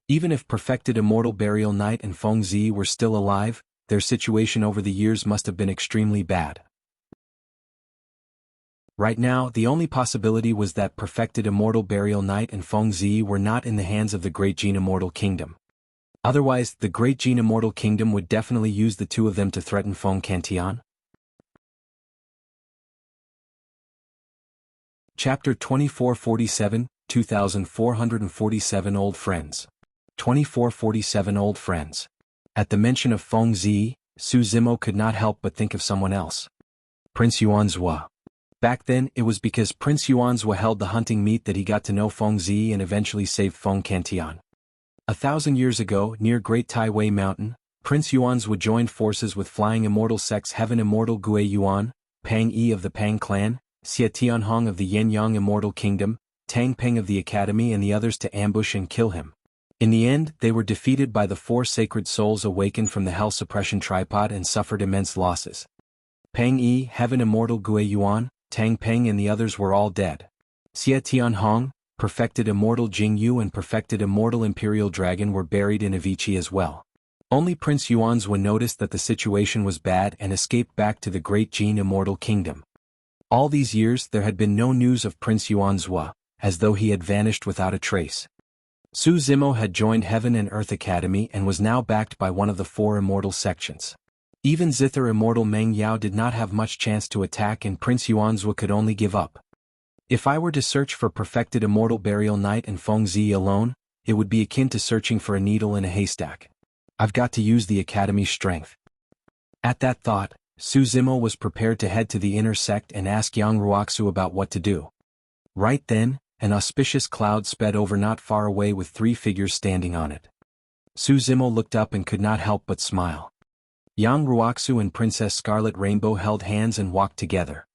Even if perfected immortal burial knight and Feng Ziyi were still alive, their situation over the years must have been extremely bad. Right now, the only possibility was that perfected immortal burial knight and Feng Ziyi were not in the hands of the great Jin immortal kingdom. Otherwise, the great Jin immortal kingdom would definitely use the two of them to threaten Feng Cantian. Chapter 2447, 2447 Old Friends. 2447 Old Friends. At the mention of Feng Ziyi, Su Zimo could not help but think of someone else. Prince Yuanzhua. Back then, it was because Prince Yuanzhua held the hunting meet that he got to know Feng Ziyi and eventually saved Feng Cantian. 1,000 years ago, near Great Tai Wei Mountain, Prince Yuanzhua joined forces with Flying Immortal Sects Heaven Immortal Jue Yuan, Pang Yi of the Pang clan, Xia Tianhong of the Yen-Yang Immortal Kingdom, Tang Peng of the Academy and the others to ambush and kill him. In the end, they were defeated by the 4 sacred souls awakened from the Hell Suppression Tripod and suffered immense losses. Pang Yi, Heaven Immortal Jue Yuan, Tang Peng and the others were all dead. Xia Tianhong, Perfected Immortal Jianghu and Perfected Immortal Imperial Dragon were buried in Avicii as well. Only Prince Yuanzhua noticed that the situation was bad and escaped back to the great Jin Immortal Kingdom. All these years there had been no news of Prince Yuanzhua, as though he had vanished without a trace. Su Zimo had joined Heaven and Earth Academy and was now backed by one of the 4 immortal sections. Even Zither Immortal Meng Yao did not have much chance to attack, and Prince Yuanzhou could only give up. If I were to search for perfected Immortal Burial Knight and Feng Ziyi alone, it would be akin to searching for a needle in a haystack. I've got to use the Academy's strength. At that thought, Su Zimo was prepared to head to the inner sect and ask Yang Ruoxu about what to do. Right then, an auspicious cloud sped over not far away with 3 figures standing on it. Su Zimo looked up and could not help but smile. Yang Ruoxu and Princess Scarlet Rainbow held hands and walked together.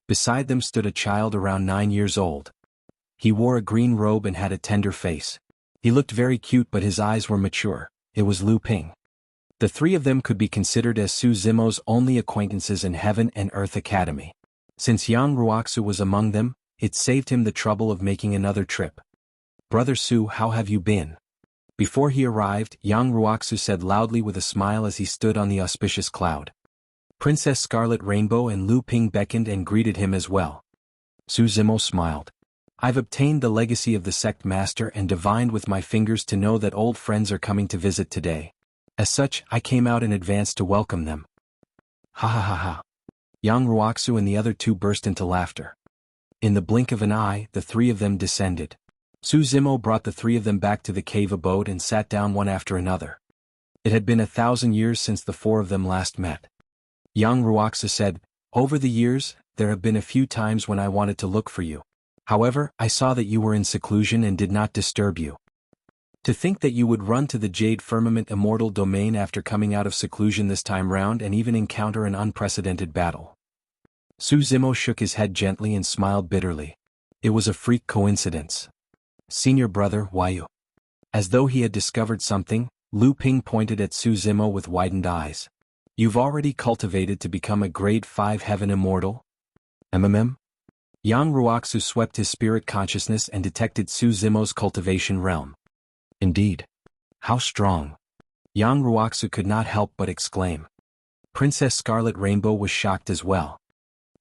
Beside them stood a child around 9 years old. He wore a green robe and had a tender face. He looked very cute, but his eyes were mature. It was Lu Ping. The 3 of them could be considered as Su Zimo's only acquaintances in Heaven and Earth Academy. Since Yang Ruoxu was among them, it saved him the trouble of making another trip. "Brother Su, how have you been?" Before he arrived, Yang Ruoxu said loudly with a smile as he stood on the auspicious cloud. Princess Scarlet Rainbow and Lu Ping beckoned and greeted him as well. Su Zimo smiled. "I've obtained the legacy of the sect master and divined with my fingers to know that old friends are coming to visit today. As such, I came out in advance to welcome them." Ha ha ha ha. Yang Ruoxu and the other 2 burst into laughter. In the blink of an eye, the 3 of them descended. Su Zimo brought the 3 of them back to the cave abode and sat down one after another. It had been 1,000 years since the 4 of them last met. Yang Ruoxu said, "Over the years, there have been a few times when I wanted to look for you. However, I saw that you were in seclusion and did not disturb you. To think that you would run to the Jade Firmament Immortal Domain after coming out of seclusion this time round and even encounter an unprecedented battle." Su Zimo shook his head gently and smiled bitterly. It was a freak coincidence. "Senior brother, why?" As though he had discovered something, Lu Ping pointed at Su Zimo with widened eyes. "You've already cultivated to become a grade 5 Heaven Immortal?" "MMM?" Yang Ruoxu swept his spirit consciousness and detected Su Zimo's cultivation realm. "Indeed. How strong?" Yang Ruoxu could not help but exclaim. Princess Scarlet Rainbow was shocked as well.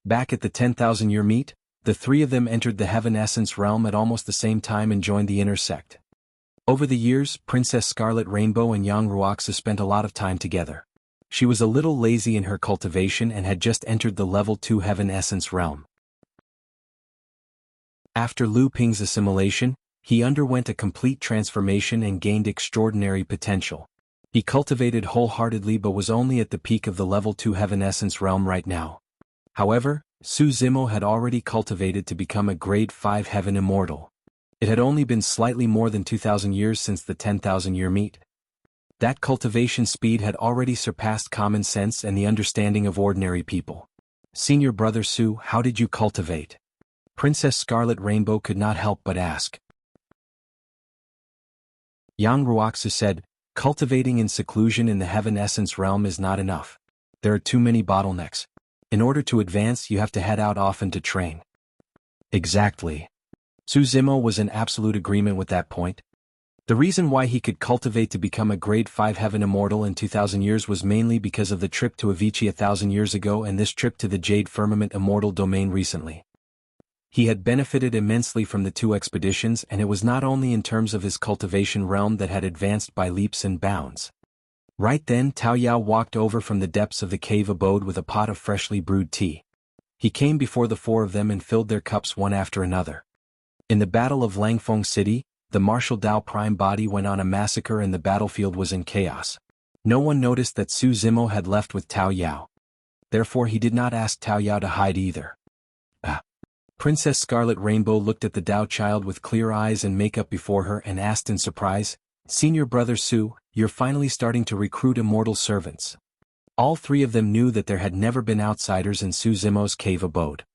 Back at the 10,000-year meet, the 3 of them entered the Heaven Essence realm at almost the same time and joined the inner sect. Over the years, Princess Scarlet Rainbow and Yang Ruoxu spent a lot of time together. She was a little lazy in her cultivation and had just entered the level 2 Heaven Essence realm. After Lu Ping's assimilation, he underwent a complete transformation and gained extraordinary potential. He cultivated wholeheartedly but was only at the peak of the level 2 Heaven Essence realm right now. However, Su Zimo had already cultivated to become a grade 5 Heaven Immortal. It had only been slightly more than 2,000 years since the 10,000-year meet. That cultivation speed had already surpassed common sense and the understanding of ordinary people. "Senior brother Su, how did you cultivate?" Princess Scarlet Rainbow could not help but ask. Yang Ruoxu said, "Cultivating in seclusion in the Heaven Essence realm is not enough. There are too many bottlenecks. In order to advance, you have to head out often to train." Exactly. Su Zimo was in absolute agreement with that point. The reason why he could cultivate to become a grade 5 Heaven Immortal in 2,000 years was mainly because of the trip to Avicii 1,000 years ago and this trip to the Jade Firmament Immortal Domain recently. He had benefited immensely from the 2 expeditions, and it was not only in terms of his cultivation realm that had advanced by leaps and bounds. Right then Tao Yao walked over from the depths of the cave abode with a pot of freshly brewed tea. He came before the 4 of them and filled their cups one after another. In the Battle of Langfeng City, the martial Dao Prime body went on a massacre and the battlefield was in chaos. No one noticed that Su Zimo had left with Tao Yao. Therefore he did not ask Tao Yao to hide either. Princess Scarlet Rainbow looked at the Dao child with clear eyes and makeup before her and asked in surprise, "Senior brother Su, you're finally starting to recruit immortal servants." All 3 of them knew that there had never been outsiders in Su Zimo's cave abode.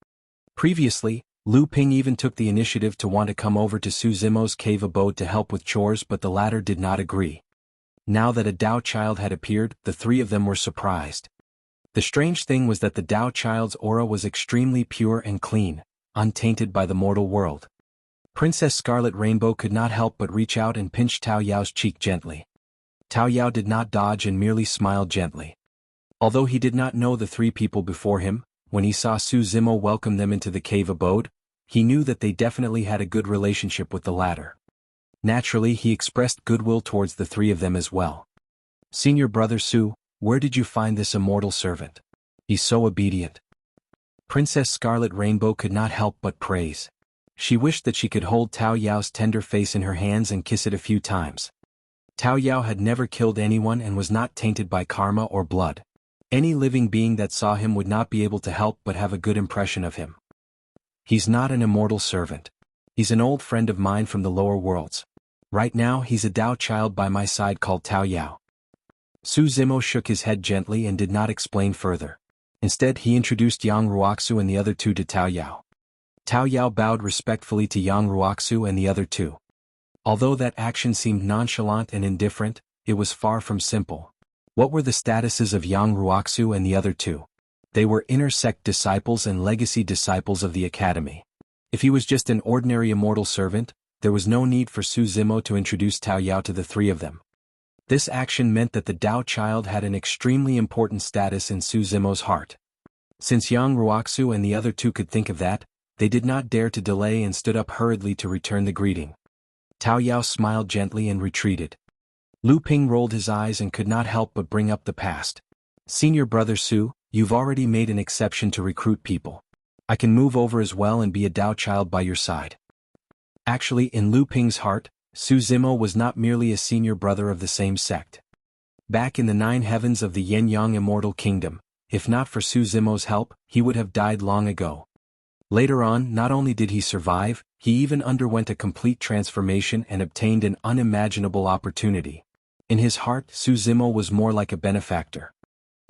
Previously, Lu Ping even took the initiative to want to come over to Su Zimo's cave abode to help with chores, but the latter did not agree. Now that a Dao child had appeared, the 3 of them were surprised. The strange thing was that the Dao child's aura was extremely pure and clean, untainted by the mortal world. Princess Scarlet Rainbow could not help but reach out and pinch Tao Yao's cheek gently. Tao Yao did not dodge and merely smiled gently. Although he did not know the 3 people before him, when he saw Su Zimo welcome them into the cave abode, he knew that they definitely had a good relationship with the latter. Naturally, he expressed goodwill towards the three of them as well. "Senior brother Su, where did you find this immortal servant? He's so obedient." Princess Scarlet Rainbow could not help but praise. She wished that she could hold Tao Yao's tender face in her hands and kiss it a few times. Tao Yao had never killed anyone and was not tainted by karma or blood. Any living being that saw him would not be able to help but have a good impression of him. "He's not an immortal servant. He's an old friend of mine from the lower worlds. Right now he's a Dao child by my side called Tao Yao." Su Zimo shook his head gently and did not explain further. Instead he introduced Yang Ruoxu and the other two to Tao Yao. Tao Yao bowed respectfully to Yang Ruoxu and the other two. Although that action seemed nonchalant and indifferent, it was far from simple. What were the statuses of Yang Ruoxu and the other two? They were inner sect disciples and legacy disciples of the academy. If he was just an ordinary immortal servant, there was no need for Su Zimo to introduce Tao Yao to the three of them. This action meant that the Dao child had an extremely important status in Su Zimo's heart. Since Yang Ruoxu and the other two could think of that, they did not dare to delay and stood up hurriedly to return the greeting. Tao Yao smiled gently and retreated. Lu Ping rolled his eyes and could not help but bring up the past. "Senior brother Su, you've already made an exception to recruit people. I can move over as well and be a Dao child by your side." Actually, in Lu Ping's heart, Su Zimo was not merely a senior brother of the same sect. Back in the 9 heavens of the Yin-Yang Immortal Kingdom, if not for Su Zimo's help, he would have died long ago. Later on, not only did he survive, he even underwent a complete transformation and obtained an unimaginable opportunity. In his heart, Su Zimo was more like a benefactor.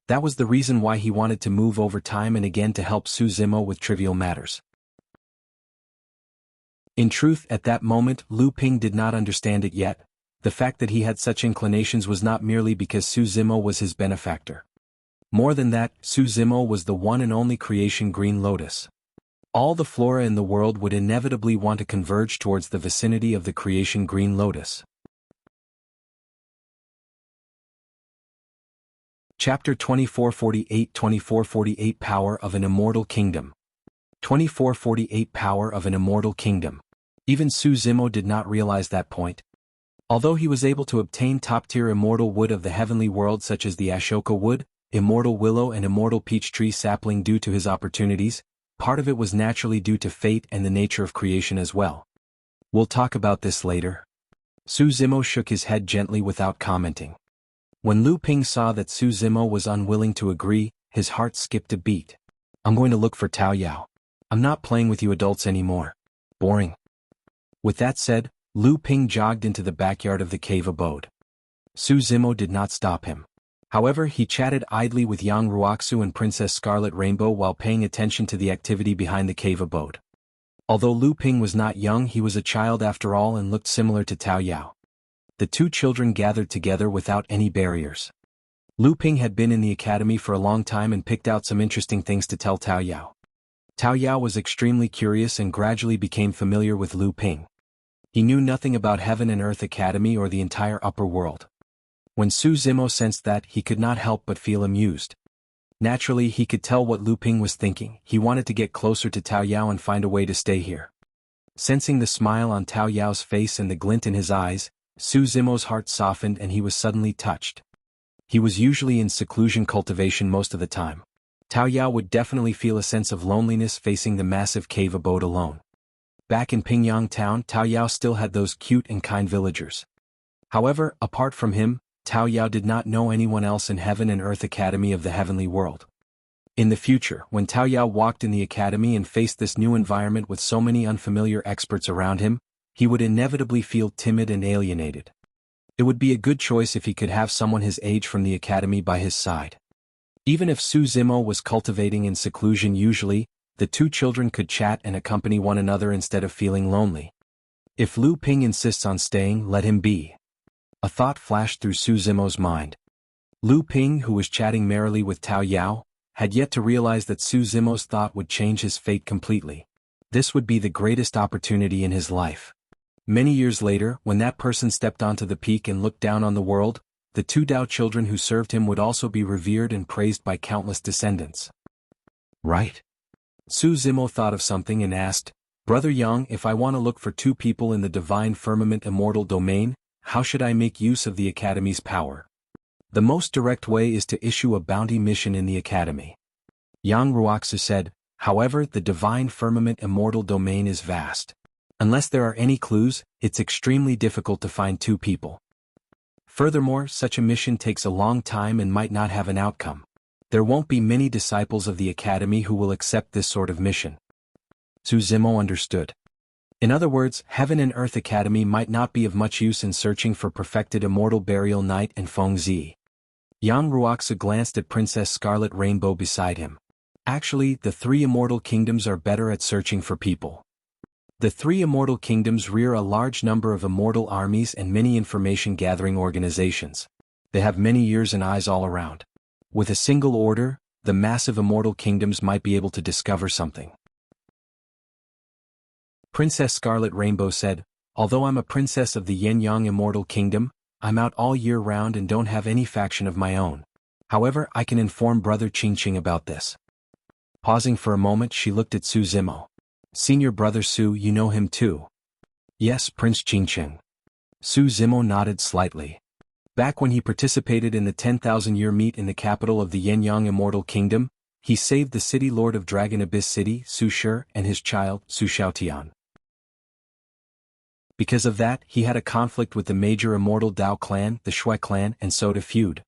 That was the reason why he wanted to move over time and again to help Su Zimo with trivial matters. In truth, at that moment, Lu Ping did not understand it yet. The fact that he had such inclinations was not merely because Su Zimo was his benefactor. More than that, Su Zimo was the one and only creation Green Lotus. All the flora in the world would inevitably want to converge towards the vicinity of the creation Green Lotus. Chapter 2448 Power of an Immortal Kingdom. 2448 Power of an Immortal Kingdom. Even Su Zimo did not realize that point. Although he was able to obtain top-tier immortal wood of the heavenly world such as the Ashoka wood, immortal willow and immortal peach tree sapling due to his opportunities, part of it was naturally due to fate and the nature of creation as well. "We'll talk about this later." Su Zimo shook his head gently without commenting. When Lu Ping saw that Su Zimo was unwilling to agree, his heart skipped a beat. "I'm going to look for Tao Yao. I'm not playing with you adults anymore. Boring." With that said, Lu Ping jogged into the backyard of the cave abode. Su Zimo did not stop him. However, he chatted idly with Yang Ruoxu and Princess Scarlet Rainbow while paying attention to the activity behind the cave abode. Although Lu Ping was not young, he was a child after all and looked similar to Tao Yao. The two children gathered together without any barriers. Lu Ping had been in the academy for a long time and picked out some interesting things to tell Tao Yao. Tao Yao was extremely curious and gradually became familiar with Lu Ping. He knew nothing about Heaven and Earth Academy or the entire upper world. When Su Zimo sensed that, he could not help but feel amused. Naturally, he could tell what Lu Ping was thinking. He wanted to get closer to Tao Yao and find a way to stay here. Sensing the smile on Tao Yao's face and the glint in his eyes, Su Zimo's heart softened and he was suddenly touched. He was usually in seclusion cultivation most of the time. Tao Yao would definitely feel a sense of loneliness facing the massive cave abode alone. Back in Pingyang town, Tao Yao still had those cute and kind villagers. However, apart from him, Tao Yao did not know anyone else in Heaven and Earth Academy of the Heavenly World. In the future, when Tao Yao walked in the academy and faced this new environment with so many unfamiliar experts around him, he would inevitably feel timid and alienated. It would be a good choice if he could have someone his age from the academy by his side. Even if Su Zimo was cultivating in seclusion usually, the two children could chat and accompany one another instead of feeling lonely. If Lu Ping insists on staying, let him be. A thought flashed through Su Zimo's mind. Lu Ping, who was chatting merrily with Tao Yao, had yet to realize that Su Zimo's thought would change his fate completely. This would be the greatest opportunity in his life. Many years later, when that person stepped onto the peak and looked down on the world, the two Dao children who served him would also be revered and praised by countless descendants. Right? Su Zimo thought of something and asked, Brother Yang, if I want to look for 2 people in the divine firmament immortal domain, how should I make use of the Academy's power? The most direct way is to issue a bounty mission in the Academy. Yang Ruoxu said, however, the divine firmament immortal domain is vast. Unless there are any clues, it's extremely difficult to find 2 people. Furthermore, such a mission takes a long time and might not have an outcome. There won't be many disciples of the Academy who will accept this sort of mission. Su Zimo understood. In other words, Heaven and Earth Academy might not be of much use in searching for perfected immortal burial knight and Feng Ziyi. Yang Ruoxu glanced at Princess Scarlet Rainbow beside him. Actually, the 3 immortal kingdoms are better at searching for people. The 3 immortal kingdoms rear a large number of immortal armies and many information-gathering organizations. They have many ears and eyes all around. With a single order, the massive immortal kingdoms might be able to discover something. Princess Scarlet Rainbow said, although I'm a princess of the Yin-Yang Immortal Kingdom, I'm out all year round and don't have any faction of my own. However, I can inform Brother Qingqing about this. Pausing for a moment, she looked at Su Zimo. Senior Brother Su, you know him too? Yes, Prince Qingqing. Su Zimo nodded slightly. Back when he participated in the 10,000-year meet in the capital of the Yin-Yang Immortal Kingdom, he saved the city lord of Dragon Abyss City, Su Shi, and his child, Su Xiaotian. Because of that, he had a conflict with the major immortal Dao clan, the Shui clan, and so to feud.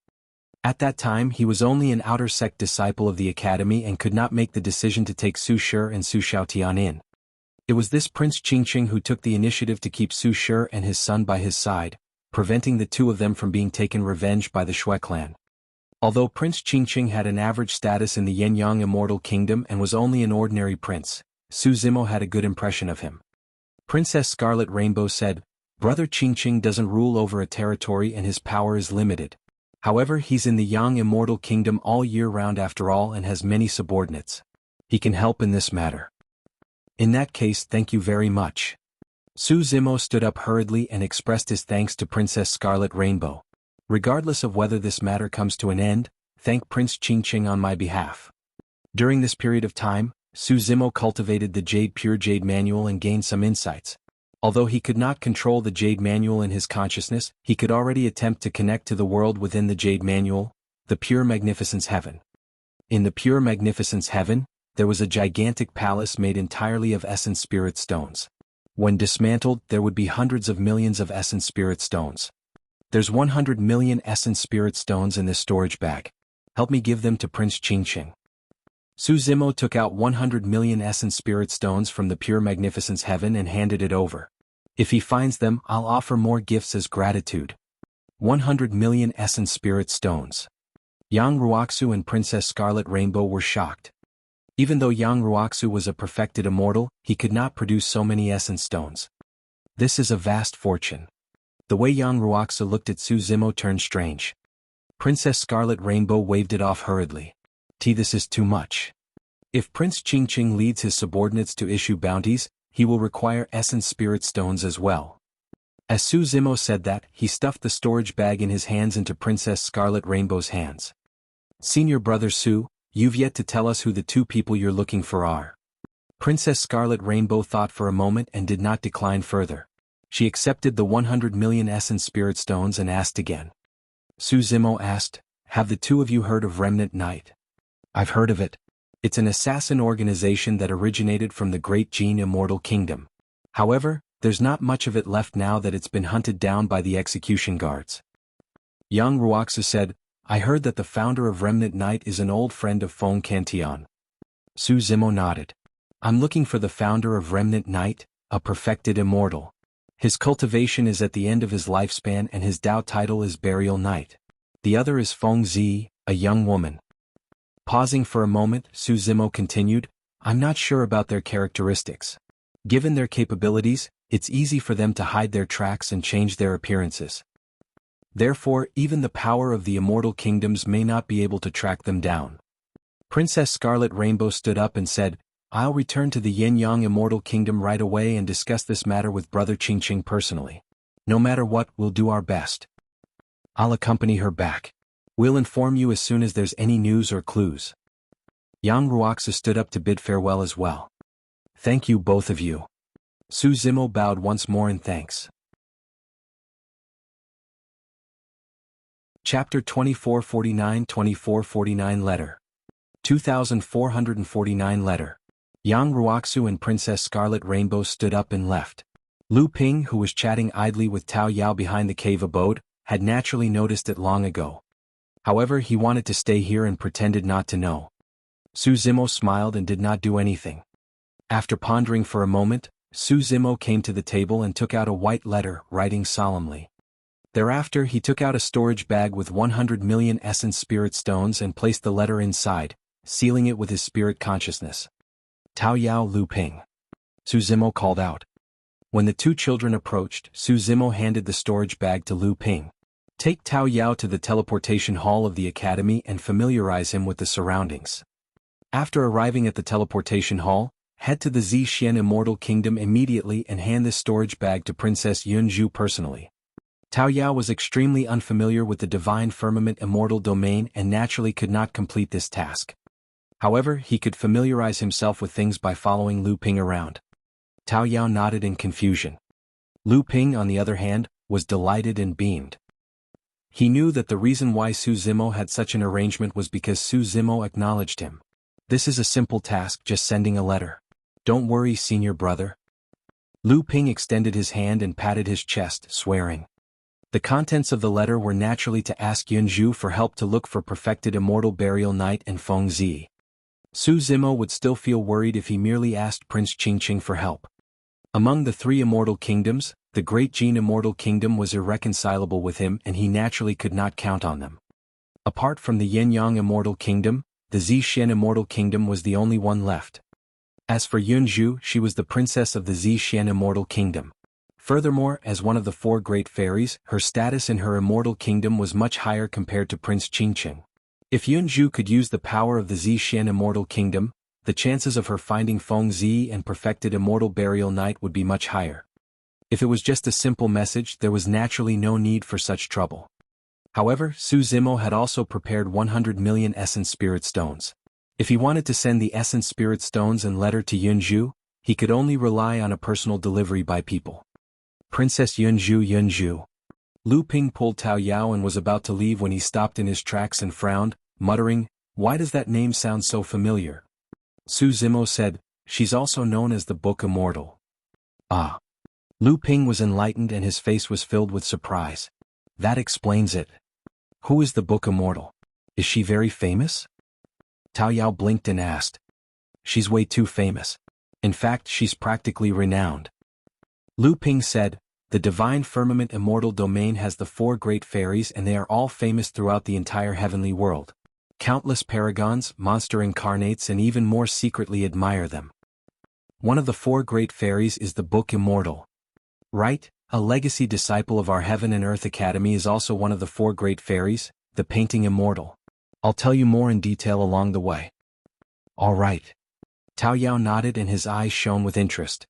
At that time, he was only an outer sect disciple of the Academy and could not make the decision to take Su Shi and Su Xiaotian in. It was this Prince Qingqing who took the initiative to keep Su Shi and his son by his side, preventing the 2 of them from being taken revenge by the Shui clan. Although Prince Qingqing had an average status in the Yin-Yang Immortal Kingdom and was only an ordinary prince, Su Zimo had a good impression of him. Princess Scarlet Rainbow said, Brother Qingqing doesn't rule over a territory and his power is limited. However, he's in the Yang Immortal Kingdom all year round after all and has many subordinates. He can help in this matter. In that case, thank you very much. Su Zimo stood up hurriedly and expressed his thanks to Princess Scarlet Rainbow. Regardless of whether this matter comes to an end, thank Prince Qingqing on my behalf. During this period of time, Su Zimo cultivated the Pure Jade Manual and gained some insights. Although he could not control the Jade Manual in his consciousness, he could already attempt to connect to the world within the Jade Manual, the Pure Magnificence Heaven. In the Pure Magnificence Heaven, there was a gigantic palace made entirely of Essence Spirit Stones. When dismantled, there would be hundreds of millions of Essence Spirit Stones. There's 100 million Essence Spirit Stones in this storage bag. Help me give them to Prince Qingqing. Su Zimo took out 100 million Essence Spirit Stones from the Pure Magnificence Heaven and handed it over. If he finds them, I'll offer more gifts as gratitude. 100 million Essence Spirit Stones. Yang Ruoxu and Princess Scarlet Rainbow were shocked. Even though Yang Ruoxu was a perfected immortal, he could not produce so many Essence Stones. This is a vast fortune. The way Yang Ruoxu looked at Su Zimo turned strange. Princess Scarlet Rainbow waved it off hurriedly. This is too much. If Prince Qingqing leads his subordinates to issue bounties, he will require Essence Spirit Stones as well. As Su Zimo said that, he stuffed the storage bag in his hands into Princess Scarlet Rainbow's hands. Senior Brother Su, you've yet to tell us who the 2 people you're looking for are. Princess Scarlet Rainbow thought for a moment and did not decline further. She accepted the 100 million Essence Spirit Stones and asked again. Su Zimo asked, have the 2 of you heard of Remnant Knight? I've heard of it. It's an assassin organization that originated from the Great Jin Immortal Kingdom. However, there's not much of it left now that it's been hunted down by the execution guards. Yang Ruoxu said, I heard that the founder of Remnant Knight is an old friend of Feng Cantian. Su Zimo nodded. I'm looking for the founder of Remnant Knight, a perfected immortal. His cultivation is at the end of his lifespan and his Dao title is Burial Knight. The other is Feng Ziyi, a young woman. Pausing for a moment, Su Zimo continued, I'm not sure about their characteristics. Given their capabilities, it's easy for them to hide their tracks and change their appearances. Therefore, even the power of the immortal kingdoms may not be able to track them down. Princess Scarlet Rainbow stood up and said, I'll return to the Yin-Yang Immortal Kingdom right away and discuss this matter with Brother Qingqing personally. No matter what, we'll do our best. I'll accompany her back. We'll inform you as soon as there's any news or clues. Yang Ruoxu stood up to bid farewell as well. Thank you both of you. Su Zimo bowed once more in thanks. Chapter 2449 Letter. 2449 Letter. Yang Ruoxu and Princess Scarlet Rainbow stood up and left. Lu Ping, who was chatting idly with Tao Yao behind the cave abode, had naturally noticed it long ago. However, he wanted to stay here and pretended not to know. Su Zimo smiled and did not do anything. After pondering for a moment, Su Zimo came to the table and took out a white letter, writing solemnly. Thereafter he took out a storage bag with 100 million essence spirit stones and placed the letter inside, sealing it with his spirit consciousness. Tao Yao, Lu Ping. Su Zimo called out. When the two children approached, Su Zimo handed the storage bag to Lu Ping. Take Tao Yao to the teleportation hall of the academy and familiarize him with the surroundings. After arriving at the teleportation hall, head to the Ziyi Immortal Kingdom immediately and hand this storage bag to Princess Jianghu personally. Tao Yao was extremely unfamiliar with the divine firmament immortal domain and naturally could not complete this task. However, he could familiarize himself with things by following Lu Ping around. Tao Yao nodded in confusion. Lu Ping, on the other hand, was delighted and beamed. He knew that the reason why Su Zimo had such an arrangement was because Su Zimo acknowledged him. This is a simple task, just sending a letter. Don't worry, senior brother. Lu Ping extended his hand and patted his chest, swearing. The contents of the letter were naturally to ask Jianghu for help to look for perfected immortal burial knight and Feng Ziyi. Su Zimo would still feel worried if he merely asked Prince Qingqing for help. Among the three immortal kingdoms, the Great Jin Immortal Kingdom was irreconcilable with him and he naturally could not count on them. Apart from the Yin-Yang Immortal Kingdom, the Ziyi Immortal Kingdom was the only one left. As for Jianghu, she was the princess of the Ziyi Immortal Kingdom. Furthermore, as one of the four great fairies, her status in her immortal kingdom was much higher compared to Prince Qingqing. If Jianghu could use the power of the Ziyi Immortal Kingdom, the chances of her finding Feng Ziyi and perfected immortal burial knight would be much higher. If it was just a simple message, there was naturally no need for such trouble. However, Su Zimo had also prepared 100 million essence spirit stones. If he wanted to send the essence spirit stones and letter to Jianghu, he could only rely on a personal delivery by people. Princess Jianghu. Lu Ping pulled Tao Yao and was about to leave when he stopped in his tracks and frowned, muttering, "Why does that name sound so familiar?" Su Zimo said, "She's also known as the Book Immortal." Ah. Lu Ping was enlightened and his face was filled with surprise. That explains it. Who is the Book Immortal? Is she very famous? Tao Yao blinked and asked. She's way too famous. In fact, she's practically renowned. Lu Ping said, the divine firmament immortal domain has the four great fairies and they are all famous throughout the entire heavenly world. Countless paragons, monster incarnates and even more secretly admire them. One of the four great fairies is the Book Immortal. Right, a legacy disciple of our Heaven and Earth Academy is also one of the four great fairies, the Painting Immortal. I'll tell you more in detail along the way. All right. Tao Yao nodded and his eyes shone with interest.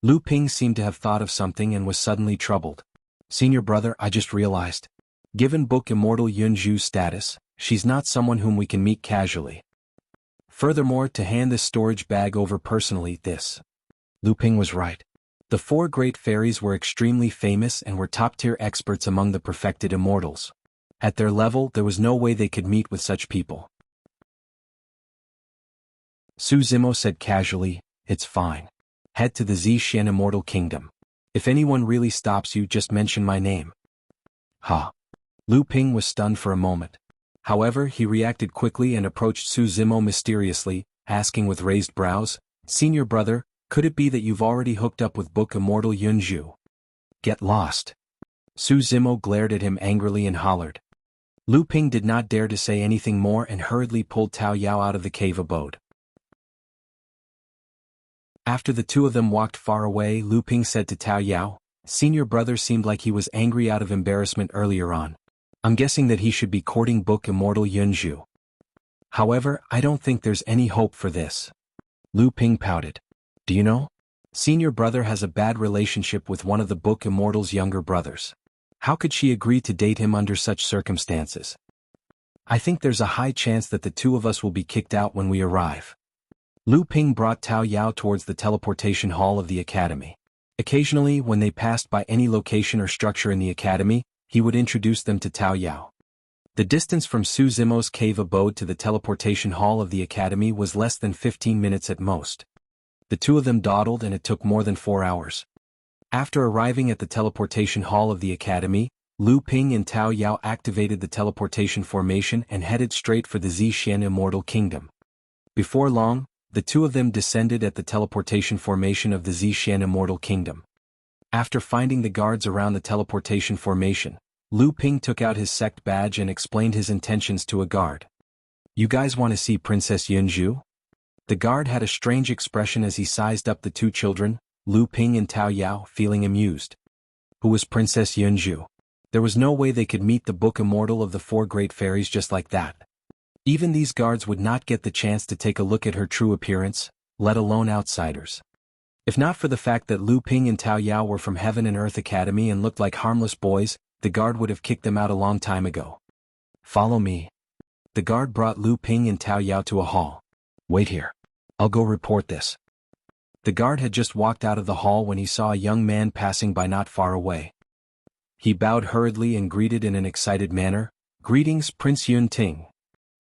Lu Ping seemed to have thought of something and was suddenly troubled. Senior brother, I just realized. Given Book Immortal Jianghu's status, she's not someone whom we can meet casually. Furthermore, to hand this storage bag over personally, Lu Ping was right. The four great fairies were extremely famous and were top-tier experts among the perfected immortals. At their level, there was no way they could meet with such people. Su Zimo said casually, it's fine. Head to the Ziyi Immortal Kingdom. If anyone really stops you, just mention my name. Ha. Lu Ping was stunned for a moment. However, he reacted quickly and approached Su Zimo mysteriously, asking with raised brows, Senior brother, could it be that you've already hooked up with Book Immortal Jianghu? Get lost. Su Zimo glared at him angrily and hollered. Lu Ping did not dare to say anything more and hurriedly pulled Tao Yao out of the cave abode. After the two of them walked far away, Lu Ping said to Tao Yao, Senior brother seemed like he was angry out of embarrassment earlier on. I'm guessing that he should be courting Book Immortal Jianghu. However, I don't think there's any hope for this. Lu Ping pouted. Do you know? Senior brother has a bad relationship with one of the Book Immortal's younger brothers. How could she agree to date him under such circumstances? I think there's a high chance that the two of us will be kicked out when we arrive. Lu Ping brought Tao Yao towards the teleportation hall of the academy. Occasionally, when they passed by any location or structure in the academy, he would introduce them to Tao Yao. The distance from Su Zimo's cave abode to the teleportation hall of the academy was less than 15 minutes at most. The two of them dawdled and it took more than 4 hours. After arriving at the teleportation hall of the academy, Lu Ping and Tao Yao activated the teleportation formation and headed straight for the Ziyi Immortal Kingdom. Before long, the two of them descended at the teleportation formation of the Ziyi Immortal Kingdom. After finding the guards around the teleportation formation, Lu Ping took out his sect badge and explained his intentions to a guard. "You guys want to see Princess Jianghu?" The guard had a strange expression as he sized up the two children, Lu Ping and Tao Yao, feeling amused. Who was Princess Jianghu? There was no way they could meet the book Immortal of the Four Great Fairies just like that. Even these guards would not get the chance to take a look at her true appearance, let alone outsiders. If not for the fact that Lu Ping and Tao Yao were from Heaven and Earth Academy and looked like harmless boys, the guard would have kicked them out a long time ago. "Follow me." The guard brought Lu Ping and Tao Yao to a hall. "Wait here. I'll go report this." The guard had just walked out of the hall when he saw a young man passing by not far away. He bowed hurriedly and greeted in an excited manner, "Greetings, Prince Yun Ting."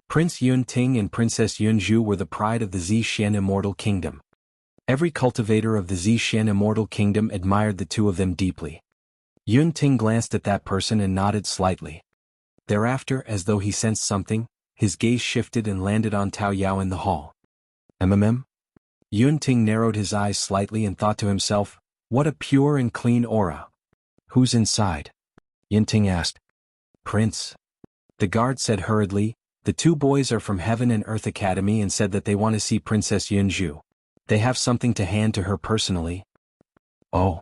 Prince Yun Ting and Princess Jianghu were the pride of the Ziyi Immortal Kingdom. Every cultivator of the Ziyi Immortal Kingdom admired the two of them deeply. Yun Ting glanced at that person and nodded slightly. Thereafter, as though he sensed something, his gaze shifted and landed on Tao Yao in the hall. Yun Ting narrowed his eyes slightly and thought to himself, "What a pure and clean aura." "Who's inside?" Yun Ting asked. "Prince." The guard said hurriedly, "The two boys are from Heaven and Earth Academy and said that they want to see Princess Jianghu. They have something to hand to her personally." "Oh."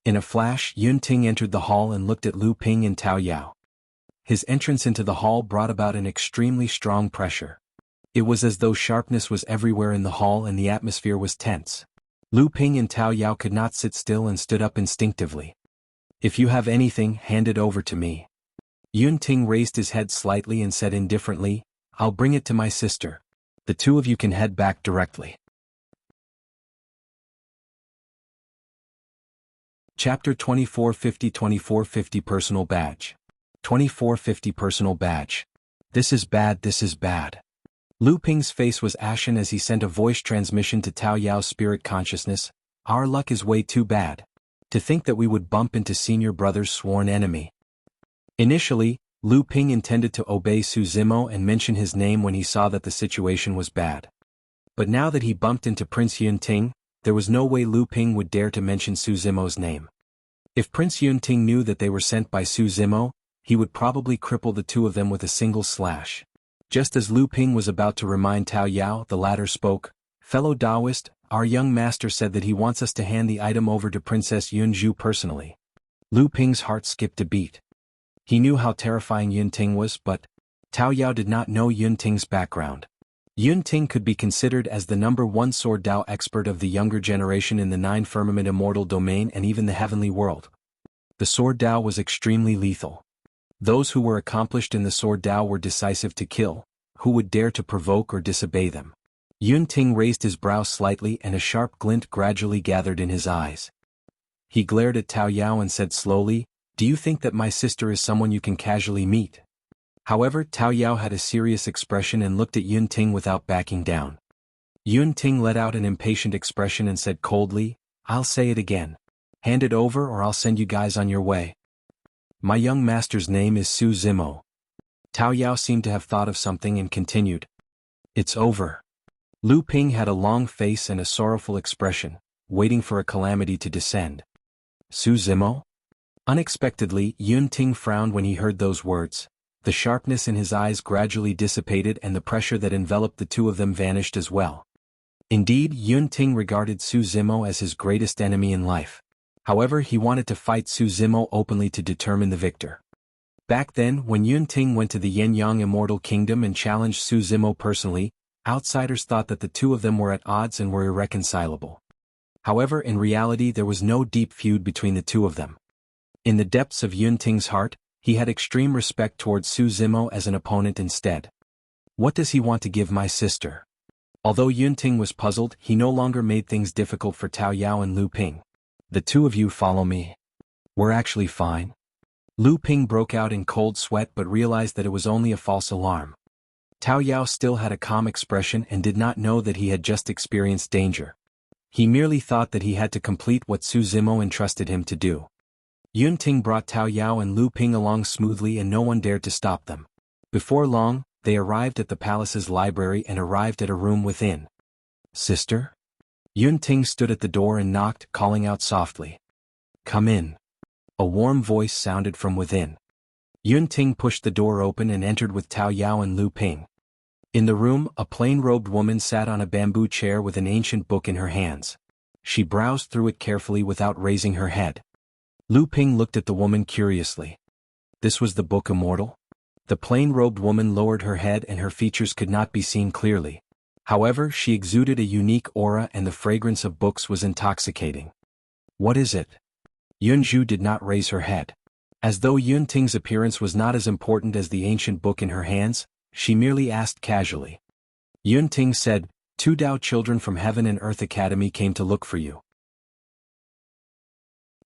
In a flash, Yun Ting entered the hall and looked at Lu Ping and Tao Yao. His entrance into the hall brought about an extremely strong pressure. It was as though sharpness was everywhere in the hall and the atmosphere was tense. Lu Ping and Tao Yao could not sit still and stood up instinctively. "If you have anything, hand it over to me." Yun Ting raised his head slightly and said indifferently, "I'll bring it to my sister. The two of you can head back directly." Chapter 2450 Personal Badge. 2450 Personal Badge. This is bad, this is bad. Lu Ping's face was ashen as he sent a voice transmission to Tao Yao's spirit consciousness. "Our luck is way too bad. To think that we would bump into senior brother's sworn enemy." Initially, Lu Ping intended to obey Su Zimo and mention his name when he saw that the situation was bad. But now that he bumped into Prince Yun Ting, there was no way Lu Ping would dare to mention Su Zimo's name. If Prince Yun Ting knew that they were sent by Su Zimo, he would probably cripple the two of them with a single slash. Just as Lu Ping was about to remind Tao Yao, the latter spoke, "Fellow Taoist, our young master said that he wants us to hand the item over to Princess Jianghu personally." Lu Ping's heart skipped a beat. He knew how terrifying Yun Ting was, but Tao Yao did not know Yun Ting's background. Yun Ting could be considered as the #1 Sword Dao expert of the younger generation in the 9 Firmament Immortal domain and even the heavenly world. The Sword Dao was extremely lethal. Those who were accomplished in the Sword Dao were decisive to kill. Who would dare to provoke or disobey them? Yun Ting raised his brow slightly and a sharp glint gradually gathered in his eyes. He glared at Tao Yao and said slowly, "Do you think that my sister is someone you can casually meet?" However, Tao Yao had a serious expression and looked at Yun Ting without backing down. Yun Ting let out an impatient expression and said coldly, "I'll say it again. Hand it over or I'll send you guys on your way. My young master's name is Su Zimo." Tao Yao seemed to have thought of something and continued, "It's over." Lu Ping had a long face and a sorrowful expression, waiting for a calamity to descend. "Su Zimo?" Unexpectedly, Yun Ting frowned when he heard those words. The sharpness in his eyes gradually dissipated and the pressure that enveloped the two of them vanished as well. Indeed, Yun Ting regarded Su Zimo as his greatest enemy in life. However, he wanted to fight Su Zimo openly to determine the victor. Back then, when Yun Ting went to the Yenyang Immortal Kingdom and challenged Su Zimo personally, outsiders thought that the two of them were at odds and were irreconcilable. However, in reality there was no deep feud between the two of them. In the depths of Yun Ting's heart, he had extreme respect towards Su Zimo as an opponent instead. "What does he want to give my sister?" Although Yunting was puzzled, he no longer made things difficult for Tao Yao and Lu Ping. The two of you follow me. We're actually fine. Lu Ping broke out in cold sweat but realized that it was only a false alarm. Tao Yao still had a calm expression and did not know that he had just experienced danger. He merely thought that he had to complete what Su Zimo entrusted him to do. Yunting brought Tao Yao and Lu Ping along smoothly and no one dared to stop them. Before long, they arrived at the palace's library and arrived at a room within. Sister? Yunting stood at the door and knocked, calling out softly. Come in. A warm voice sounded from within. Yunting pushed the door open and entered with Tao Yao and Lu Ping. In the room, a plain-robed woman sat on a bamboo chair with an ancient book in her hands. She browsed through it carefully without raising her head. Lu Ping looked at the woman curiously. This was the book Immortal? The plain-robed woman lowered her head and her features could not be seen clearly. However, she exuded a unique aura and the fragrance of books was intoxicating. What is it? Yunju did not raise her head. As though Yunting's appearance was not as important as the ancient book in her hands, she merely asked casually. Yunting said, 2 Dao children from Heaven and Earth Academy came to look for you.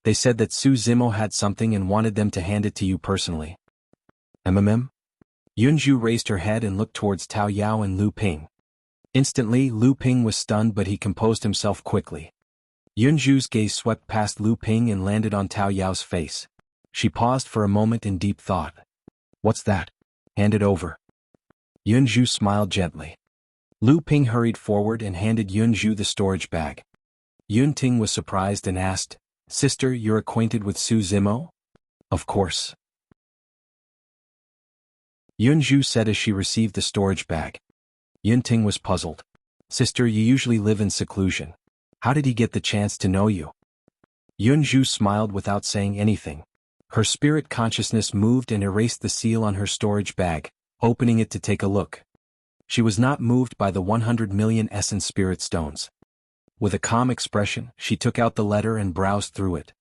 They said that Su Zimo had something and wanted them to hand it to you personally. Yunju raised her head and looked towards Tao Yao and Lu Ping. Instantly, Lu Ping was stunned but he composed himself quickly. Yunju's gaze swept past Lu Ping and landed on Tao Yao's face. She paused for a moment in deep thought. What's that? Hand it over. Yunju smiled gently. Lu Ping hurried forward and handed Yunju the storage bag. Yunting was surprised and asked, Sister, you're acquainted with Su Zimo? Of course. Yunju said as she received the storage bag. Yunting was puzzled. Sister, you usually live in seclusion. How did he get the chance to know you? Yunju smiled without saying anything. Her spirit consciousness moved and erased the seal on her storage bag, opening it to take a look. She was not moved by the 100 million essence spirit stones. With a calm expression, she took out the letter and browsed through it.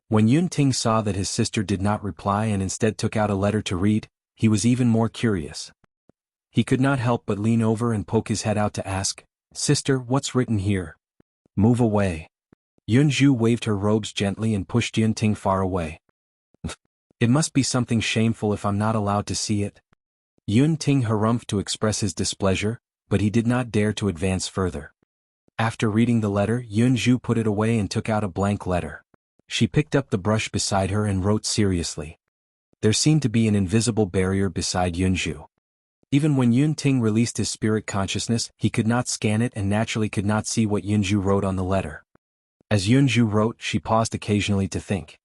When Yunting saw that his sister did not reply and instead took out a letter to read, he was even more curious. He could not help but lean over and poke his head out to ask, Sister, what's written here? Move away. Yunju waved her robes gently and pushed Yunting far away. It must be something shameful if I'm not allowed to see it. Yunting harumphed to express his displeasure, but he did not dare to advance further. After reading the letter, Yunju put it away and took out a blank letter. She picked up the brush beside her and wrote seriously. There seemed to be an invisible barrier beside Yunju. Even when Yunting released his spirit consciousness, he could not scan it and naturally could not see what Yunju wrote on the letter. As Yunju wrote, she paused occasionally to think.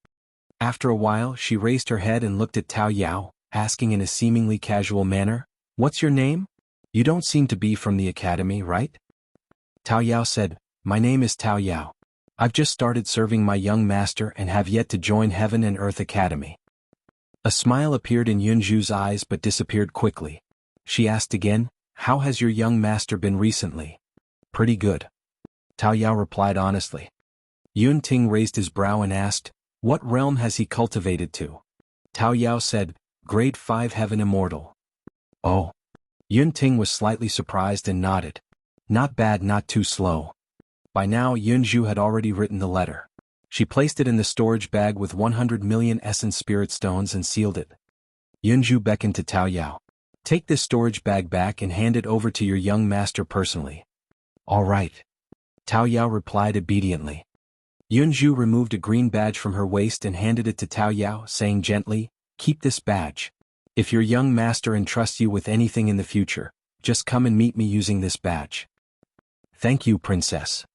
After a while, she raised her head and looked at Tao Yao, asking in a seemingly casual manner, What's your name? You don't seem to be from the academy, right? Tao Yao said, My name is Tao Yao. I've just started serving my young master and have yet to join Heaven and Earth Academy. A smile appeared in Yunju's eyes but disappeared quickly. She asked again, How has your young master been recently? Pretty good. Tao Yao replied honestly. Yunting raised his brow and asked, What realm has he cultivated to? Tao Yao said, Grade 5 Heaven Immortal. Oh. Yunting was slightly surprised and nodded. Not bad, not too slow. By now Yunju had already written the letter. She placed it in the storage bag with 100 million essence spirit stones and sealed it. Yunju beckoned to Tao Yao. Take this storage bag back and hand it over to your young master personally. All right. Tao Yao replied obediently. Yunju removed a green badge from her waist and handed it to Tao Yao, saying gently, Keep this badge. If your young master entrusts you with anything in the future, just come and meet me using this badge. Thank you, Princess.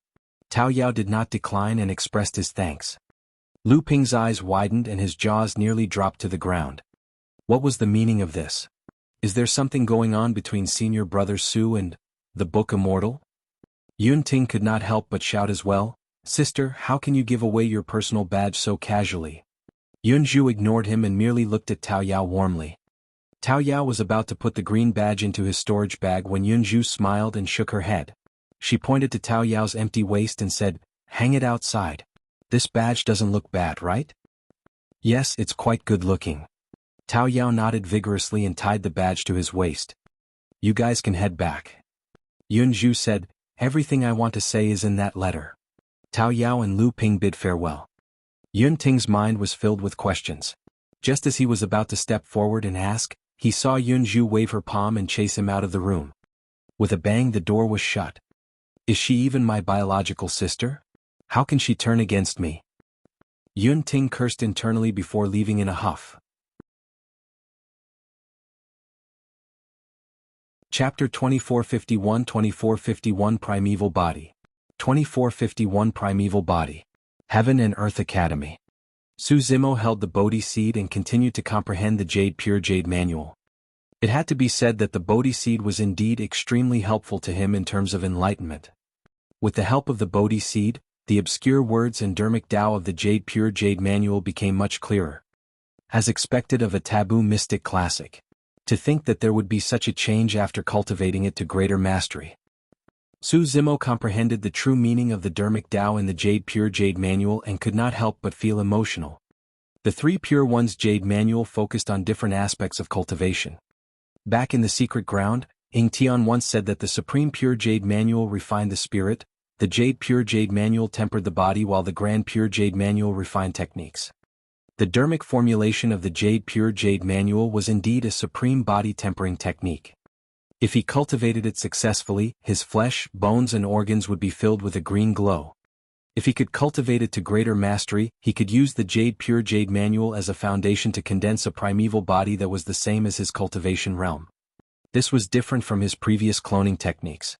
Tao Yao did not decline and expressed his thanks. Lu Ping's eyes widened and his jaws nearly dropped to the ground. What was the meaning of this? Is there something going on between senior brother Su and the book Immortal? Yunting could not help but shout as well, Sister, how can you give away your personal badge so casually? Yunju ignored him and merely looked at Tao Yao warmly. Tao Yao was about to put the green badge into his storage bag when Yunju smiled and shook her head. She pointed to Tao Yao's empty waist and said, Hang it outside. This badge doesn't look bad, right? Yes, it's quite good looking. Tao Yao nodded vigorously and tied the badge to his waist. You guys can head back. Yunju said, "Everything I want to say is in that letter." Tao Yao and Lu Ping bid farewell. Yun Ting's mind was filled with questions. Just as he was about to step forward and ask, he saw Yunju wave her palm and chase him out of the room. With a bang, the door was shut. Is she even my biological sister? How can she turn against me? Yun Ting cursed internally before leaving in a huff. Chapter 2451 Primeval Body. 2451 Primeval Body. Heaven and Earth Academy. Su Zimo held the Bodhi seed and continued to comprehend the Pure Jade Manual. It had to be said that the Bodhi seed was indeed extremely helpful to him in terms of enlightenment. With the help of the Bodhi seed, the obscure words and Dharmic Tao of the Pure Jade Manual became much clearer. As expected of a taboo mystic classic. To think that there would be such a change after cultivating it to greater mastery. Su Zimo comprehended the true meaning of the Dharmic Tao in the Pure Jade Manual and could not help but feel emotional. The Three Pure Ones Jade Manual focused on different aspects of cultivation. Back in the secret ground, Ying Tian once said that the Supreme Pure Jade Manual refined the spirit, the Pure Jade Manual tempered the body, while the Grand Pure Jade Manual refined techniques. The Dharmic formulation of the Pure Jade Manual was indeed a supreme body tempering technique. If he cultivated it successfully, his flesh, bones and organs would be filled with a green glow. If he could cultivate it to greater mastery, he could use the Pure Jade Manual as a foundation to condense a primeval body that was the same as his cultivation realm. This was different from his previous cloning techniques.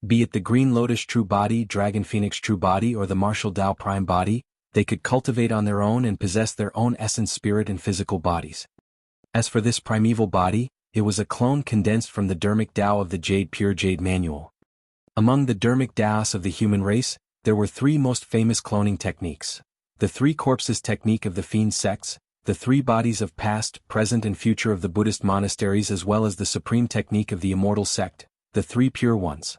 Be it the Green Lotus True Body, Dragon Phoenix True Body or the Martial Tao Prime Body, they could cultivate on their own and possess their own essence, spirit and physical bodies. As for this primeval body, it was a clone condensed from the Dharmic Tao of the Pure Jade Manual. Among the Dharmic Taos of the human race, there were three most famous cloning techniques. The Three Corpses technique of the Fiend sects, the Three Bodies of past, present and future of the Buddhist monasteries, as well as the supreme technique of the Immortal sect, the Three Pure Ones.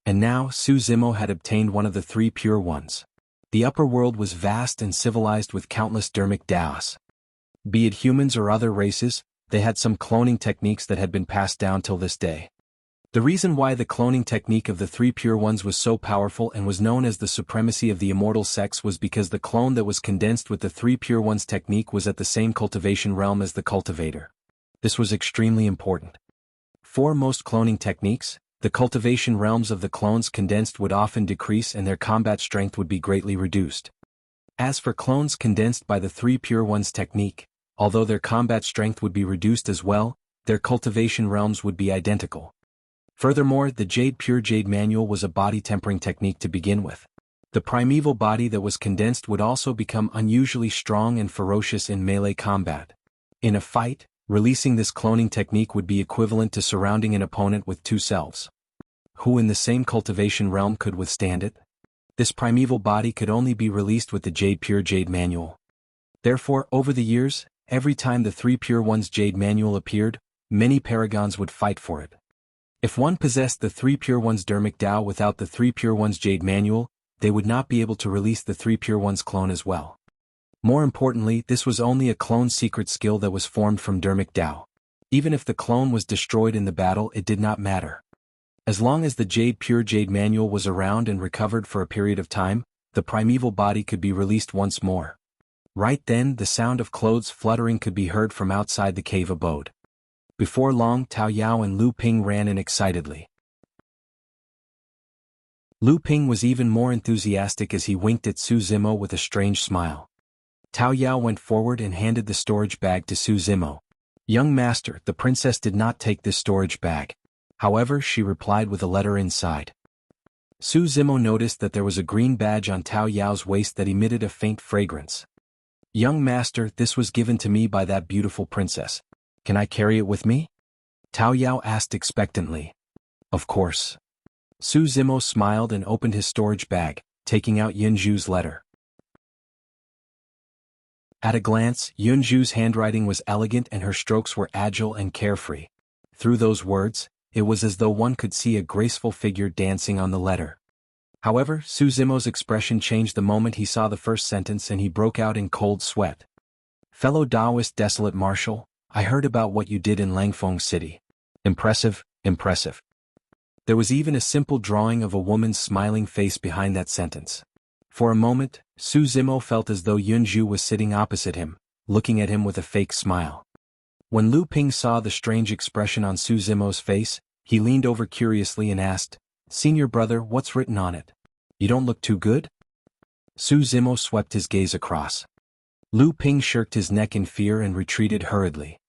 And now Su Zimo had obtained one of the Three Pure Ones. The upper world was vast and civilized with countless Dharmic Taos. Be it humans or other races, they had some cloning techniques that had been passed down till this day. The reason why the cloning technique of the Three Pure Ones was so powerful and was known as the supremacy of the Immortal sects was because the clone that was condensed with the Three Pure Ones technique was at the same cultivation realm as the cultivator. This was extremely important. For most cloning techniques, the cultivation realms of the clones condensed would often decrease and their combat strength would be greatly reduced. As for clones condensed by the Three Pure Ones technique, although their combat strength would be reduced as well, their cultivation realms would be identical. Furthermore, the Pure Jade Manual was a body tempering technique to begin with. The primeval body that was condensed would also become unusually strong and ferocious in melee combat. In a fight, releasing this cloning technique would be equivalent to surrounding an opponent with two selves. Who in the same cultivation realm could withstand it? This primeval body could only be released with the Pure Jade Manual. Therefore, over the years, every time the Three Pure Ones Jade Manual appeared, many paragons would fight for it. If one possessed the Three Pure Ones Dharmic Tao without the Three Pure Ones Jade Manual, they would not be able to release the Three Pure Ones clone as well. More importantly, this was only a clone secret skill that was formed from Dharmic Tao. Even if the clone was destroyed in the battle, it did not matter. As long as the Pure Jade Manual was around and recovered for a period of time, the primeval body could be released once more. Right then, the sound of clothes fluttering could be heard from outside the cave abode. Before long, Tao Yao and Lu Ping ran in excitedly. Lu Ping was even more enthusiastic as he winked at Su Zimo with a strange smile. Tao Yao went forward and handed the storage bag to Su Zimo. "Young master, the princess did not take this storage bag. However, she replied with a letter inside." Su Zimo noticed that there was a green badge on Tao Yao's waist that emitted a faint fragrance. "Young master, this was given to me by that beautiful princess. Can I carry it with me?" Tao Yao asked expectantly. "Of course." Su Zimo smiled and opened his storage bag, taking out Yunju's letter. At a glance, Yunju's handwriting was elegant and her strokes were agile and carefree. Through those words, it was as though one could see a graceful figure dancing on the letter. However, Su Zimo's expression changed the moment he saw the first sentence and he broke out in cold sweat. "Fellow Taoist Desolate Marshal, I heard about what you did in Langfeng City. Impressive, impressive." There was even a simple drawing of a woman's smiling face behind that sentence. For a moment, Su Zimo felt as though Yunju was sitting opposite him, looking at him with a fake smile. When Lu Ping saw the strange expression on Su Zimo's face, he leaned over curiously and asked, "Senior brother, what's written on it? You don't look too good?" Su Zimo swept his gaze across. Lu Ping shirked his neck in fear and retreated hurriedly.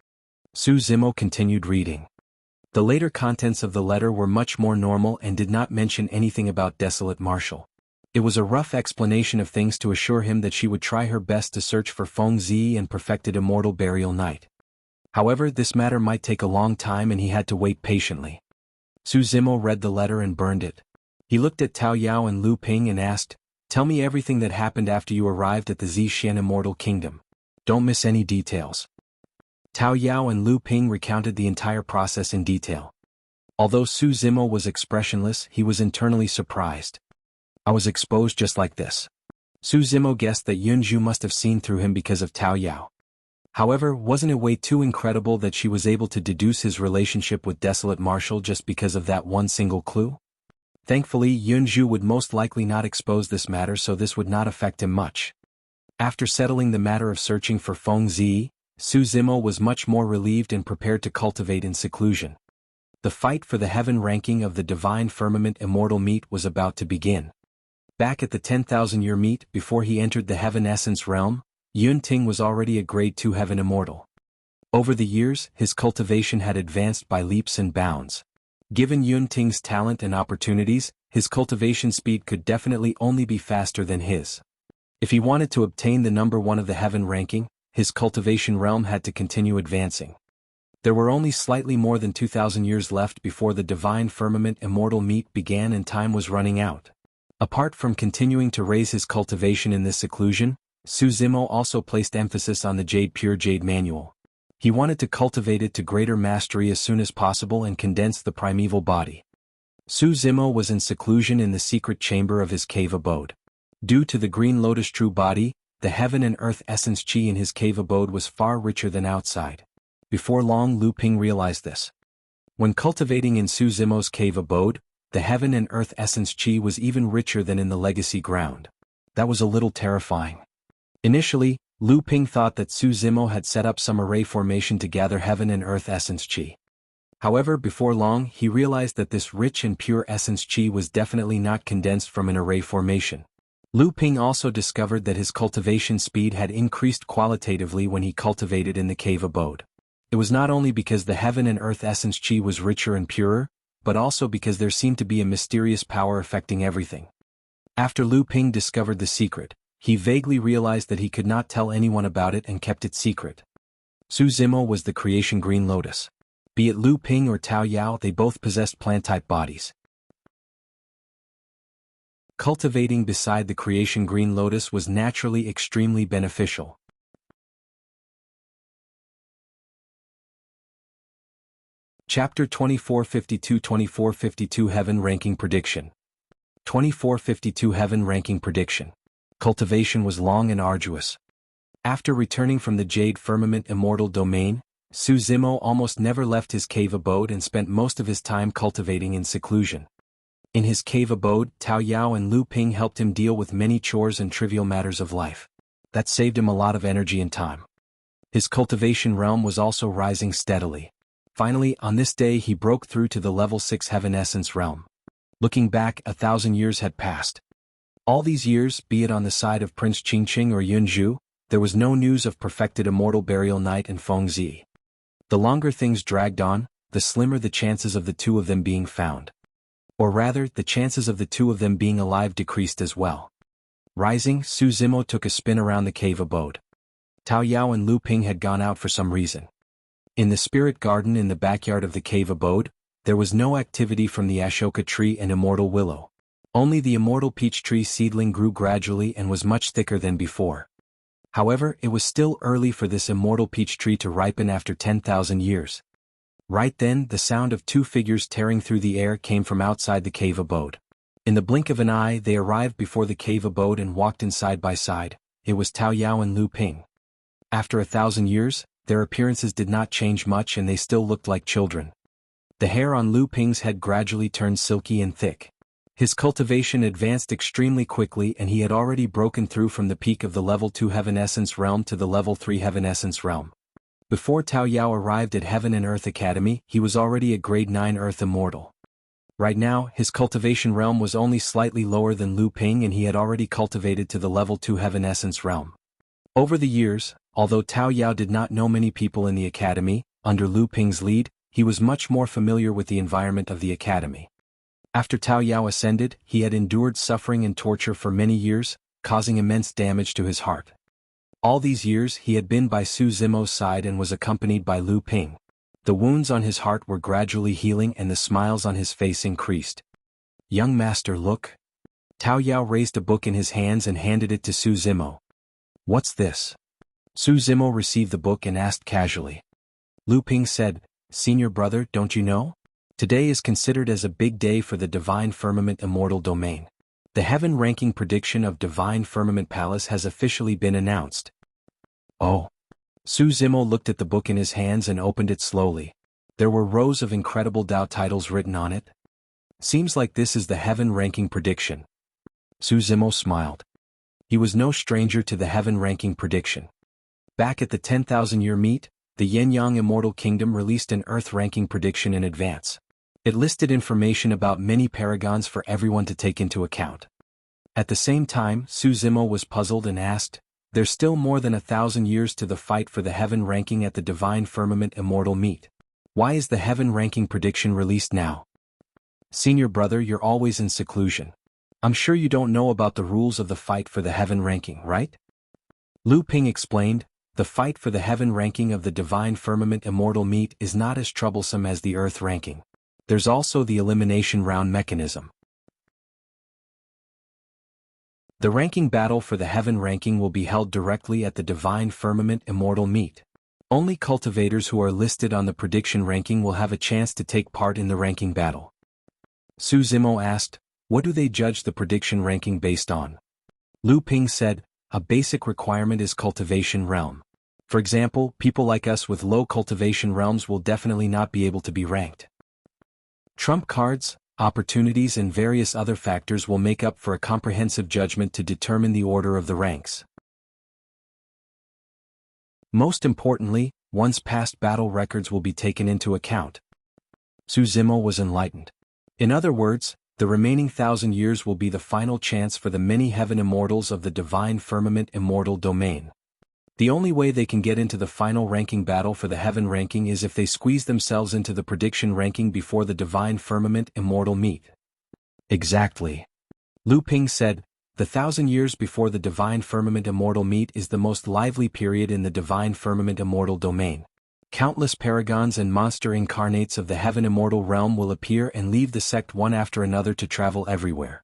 Su Zimo continued reading. The later contents of the letter were much more normal and did not mention anything about Desolate Marshal. It was a rough explanation of things to assure him that she would try her best to search for Feng Ziyi and perfected Immortal Burial Night. However, this matter might take a long time and he had to wait patiently. Su Zimo read the letter and burned it. He looked at Tao Yao and Lu Ping and asked, "Tell me everything that happened after you arrived at the Zixian Immortal Kingdom. Don't miss any details." Tao Yao and Lu Ping recounted the entire process in detail. Although Su Zimo was expressionless, he was internally surprised. "I was exposed just like this." Su Zimo guessed that Yunju must have seen through him because of Tao Yao. However, wasn't it way too incredible that she was able to deduce his relationship with Desolate Marshal just because of that one single clue? Thankfully, Yunju would most likely not expose this matter, so this would not affect him much. After settling the matter of searching for Feng Ziyi, Su Zimo was much more relieved and prepared to cultivate in seclusion. The fight for the heaven ranking of the Divine Firmament Immortal meet was about to begin. Back at the 10,000-year meet, before he entered the Heaven Essence realm, Yun Ting was already a Grade 2 Heaven Immortal. Over the years, his cultivation had advanced by leaps and bounds. Given Yun Ting's talent and opportunities, his cultivation speed could definitely only be faster than his. If he wanted to obtain the number 1 of the Heaven ranking, his cultivation realm had to continue advancing. There were only slightly more than 2,000 years left before the Divine Firmament Immortal meet began and time was running out. Apart from continuing to raise his cultivation in this seclusion, Su Zimo also placed emphasis on the Pure Jade Manual. He wanted to cultivate it to greater mastery as soon as possible and condense the primeval body. Su Zimo was in seclusion in the secret chamber of his cave abode. Due to the Green Lotus true body, the heaven and earth essence chi in his cave abode was far richer than outside. Before long, Lu Ping realized this. When cultivating in Su Zimo's cave abode, the heaven and earth essence chi was even richer than in the legacy ground. That was a little terrifying. Initially, Lu Ping thought that Su Zimo had set up some array formation to gather heaven and earth essence chi. However, before long, he realized that this rich and pure essence chi was definitely not condensed from an array formation. Lu Ping also discovered that his cultivation speed had increased qualitatively when he cultivated in the cave abode. It was not only because the heaven and earth essence chi was richer and purer, but also because there seemed to be a mysterious power affecting everything. After Lu Ping discovered the secret, he vaguely realized that he could not tell anyone about it and kept it secret. Su Zimo was the creation Green Lotus. Be it Lu Ping or Tao Yao, they both possessed plant-type bodies. Cultivating beside the creation Green Lotus was naturally extremely beneficial. Chapter 2452 Heaven Ranking Prediction. 2452 Heaven Ranking Prediction. Cultivation was long and arduous. After returning from the Jade Firmament Immortal Domain, Su Zimo almost never left his cave abode and spent most of his time cultivating in seclusion. In his cave abode, Tao Yao and Lu Ping helped him deal with many chores and trivial matters of life. That saved him a lot of energy and time. His cultivation realm was also rising steadily. Finally, on this day he broke through to the level 6 Heaven Essence realm. Looking back, 1,000 years had passed. All these years, be it on the side of Prince Qingqing or Yunju, there was no news of perfected Immortal Burial Night and Feng Ziyi. The longer things dragged on, the slimmer the chances of the two of them being found. Or rather, the chances of the two of them being alive decreased as well. Rising, Su Zimo took a spin around the cave abode. Tao Yao and Lu Ping had gone out for some reason. In the spirit garden in the backyard of the cave abode, there was no activity from the Ashoka tree and Immortal Willow. Only the Immortal Peach tree seedling grew gradually and was much thicker than before. However, it was still early for this Immortal Peach tree to ripen after 10,000 years. Right then, the sound of two figures tearing through the air came from outside the cave abode. In the blink of an eye, they arrived before the cave abode and walked in side by side. It was Tao Yao and Lu Ping. After 1,000 years, their appearances did not change much and they still looked like children. The hair on Lu Ping's head gradually turned silky and thick. His cultivation advanced extremely quickly and he had already broken through from the peak of the level 2 Heaven Essence realm to the level 3 Heaven Essence realm. Before Tao Yao arrived at Heaven and Earth Academy, he was already a grade 9 Earth Immortal. Right now, his cultivation realm was only slightly lower than Lu Ping and he had already cultivated to the level 2 Heaven Essence realm. Over the years, although Tao Yao did not know many people in the academy, under Lu Ping's lead, he was much more familiar with the environment of the academy. After Tao Yao ascended, he had endured suffering and torture for many years, causing immense damage to his heart. All these years he had been by Su Zimo's side and was accompanied by Lu Ping. The wounds on his heart were gradually healing and the smiles on his face increased. "Young master, look." Tao Yao raised a book in his hands and handed it to Su Zimo. "What's this?" Su Zimo received the book and asked casually. Lu Ping said, "Senior brother, don't you know? Today is considered as a big day for the Divine Firmament Immortal Domain. The Heaven ranking prediction of Divine Firmament Palace has officially been announced." "Oh." Su Zimo looked at the book in his hands and opened it slowly. There were rows of incredible Dao titles written on it. "Seems like this is the Heaven ranking prediction." Su Zimo smiled. He was no stranger to the Heaven ranking prediction. Back at the 10,000-year meet, the Yin-Yang Immortal Kingdom released an Earth ranking prediction in advance. It listed information about many paragons for everyone to take into account. At the same time, Su Zimo was puzzled and asked, "There's still more than 1,000 years to the fight for the Heaven ranking at the Divine Firmament Immortal meet. Why is the Heaven ranking prediction released now?" "Senior brother, you're always in seclusion. I'm sure you don't know about the rules of the fight for the Heaven ranking, right?" Lu Ping explained, "The fight for the Heaven ranking of the Divine Firmament Immortal meet is not as troublesome as the Earth ranking. There's also the elimination round mechanism. The ranking battle for the Heaven ranking will be held directly at the Divine Firmament Immortal meet. Only cultivators who are listed on the prediction ranking will have a chance to take part in the ranking battle." Su Zimo asked, "What do they judge the prediction ranking based on?" Lu Ping said, "A basic requirement is cultivation realm. For example, people like us with low cultivation realms will definitely not be able to be ranked. Trump cards, opportunities and various other factors will make up for a comprehensive judgment to determine the order of the ranks. Most importantly, one's past battle records will be taken into account." Su Zimo was enlightened. In other words, the remaining 1,000 years will be the final chance for the many Heaven Immortals of the Divine Firmament Immortal Domain. The only way they can get into the final ranking battle for the Heaven ranking is if they squeeze themselves into the prediction ranking before the Divine Firmament Immortal meet. "Exactly." Lu Ping said, "The 1,000 years before the Divine Firmament Immortal meet is the most lively period in the Divine Firmament Immortal Domain. Countless paragons and monster incarnates of the Heaven Immortal realm will appear and leave the sect one after another to travel everywhere.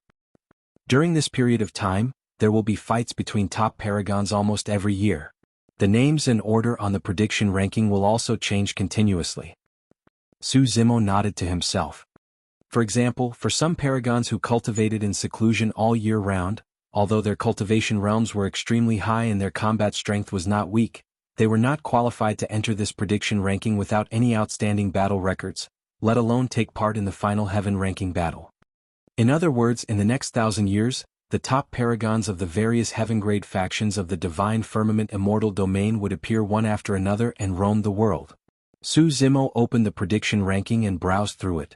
During this period of time, there will be fights between top paragons almost every year. The names and order on the prediction ranking will also change continuously." Su Zimo nodded to himself. For example, for some paragons who cultivated in seclusion all year round, although their cultivation realms were extremely high and their combat strength was not weak, they were not qualified to enter this prediction ranking without any outstanding battle records, let alone take part in the final Heaven ranking battle. In other words, in the next 1,000 years, the top paragons of the various heaven-grade factions of the Divine Firmament Immortal Domain would appear one after another and roam the world. Su Zimo opened the prediction ranking and browsed through it.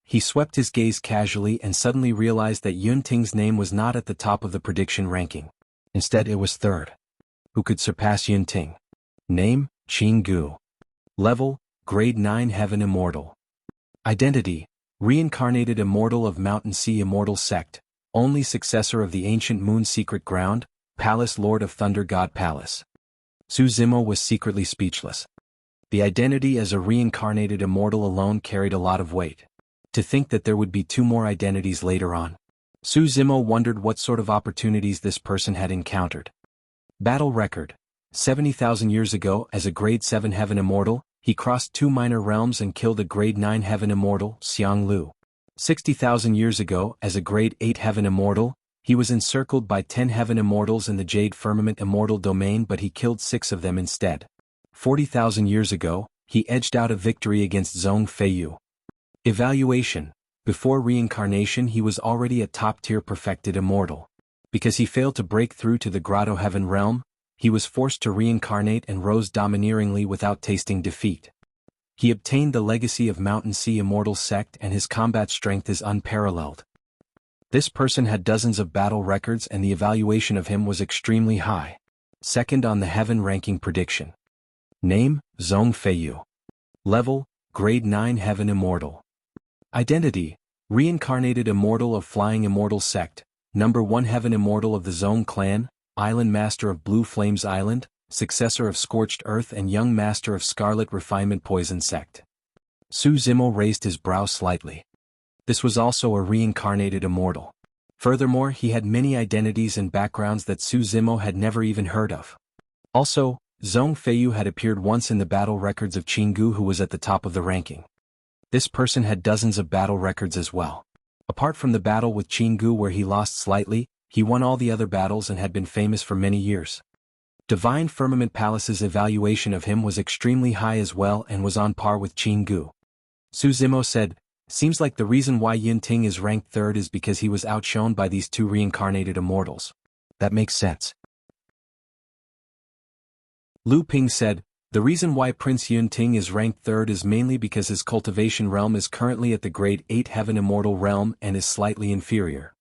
He swept his gaze casually and suddenly realized that Yun Ting's name was not at the top of the prediction ranking. Instead it was third. Who could surpass Yun Ting? Name, Jianghu. Level, Grade 9 Heaven Immortal. Identity, Reincarnated Immortal of Mountain Sea Immortal Sect, only successor of the ancient Moon Secret Ground, Palace Lord of Thunder God Palace. Su Zimo was secretly speechless. The identity as a reincarnated immortal alone carried a lot of weight. To think that there would be 2 more identities later on. Su Zimo wondered what sort of opportunities this person had encountered. Battle record. 70,000 years ago, as a Grade 7 Heaven Immortal, he crossed 2 minor realms and killed a Grade 9 Heaven Immortal, Xianglu. 60,000 years ago, as a Grade 8 Heaven Immortal, he was encircled by 10 Heaven Immortals in the Jade Firmament Immortal Domain but he killed 6 of them instead. 40,000 years ago, he edged out a victory against Zhong Feiyu. Evaluation. Before reincarnation he was already a top-tier perfected immortal. Because he failed to break through to the Grotto Heaven realm, he was forced to reincarnate and rose domineeringly without tasting defeat. He obtained the legacy of Mountain Sea Immortal Sect and his combat strength is unparalleled. This person had dozens of battle records and the evaluation of him was extremely high. Second on the Heaven ranking prediction. Name, Zhong Feiyu. Level, Grade 9 Heaven Immortal. Identity, Reincarnated Immortal of Flying Immortal Sect, Number 1 Heaven Immortal of the Zhong Clan, Island Master of Blue Flames Island, Successor of Scorched Earth and Young Master of Scarlet Refinement Poison Sect. Su Zimo raised his brow slightly. This was also a reincarnated immortal. Furthermore, he had many identities and backgrounds that Su Zimo had never even heard of. Also, Zhong Feiyu had appeared once in the battle records of Jianghu, who was at the top of the ranking. This person had dozens of battle records as well. Apart from the battle with Jianghu where he lost slightly, he won all the other battles and had been famous for many years. Divine Firmament Palace's evaluation of him was extremely high as well and was on par with Jianghu. Su Zimo said, "Seems like the reason why Yunting is ranked third is because he was outshone by these two reincarnated immortals. That makes sense." Lu Ping said, "The reason why Prince Yunting is ranked third is mainly because his cultivation realm is currently at the grade 8 Heaven Immortal realm and is slightly inferior.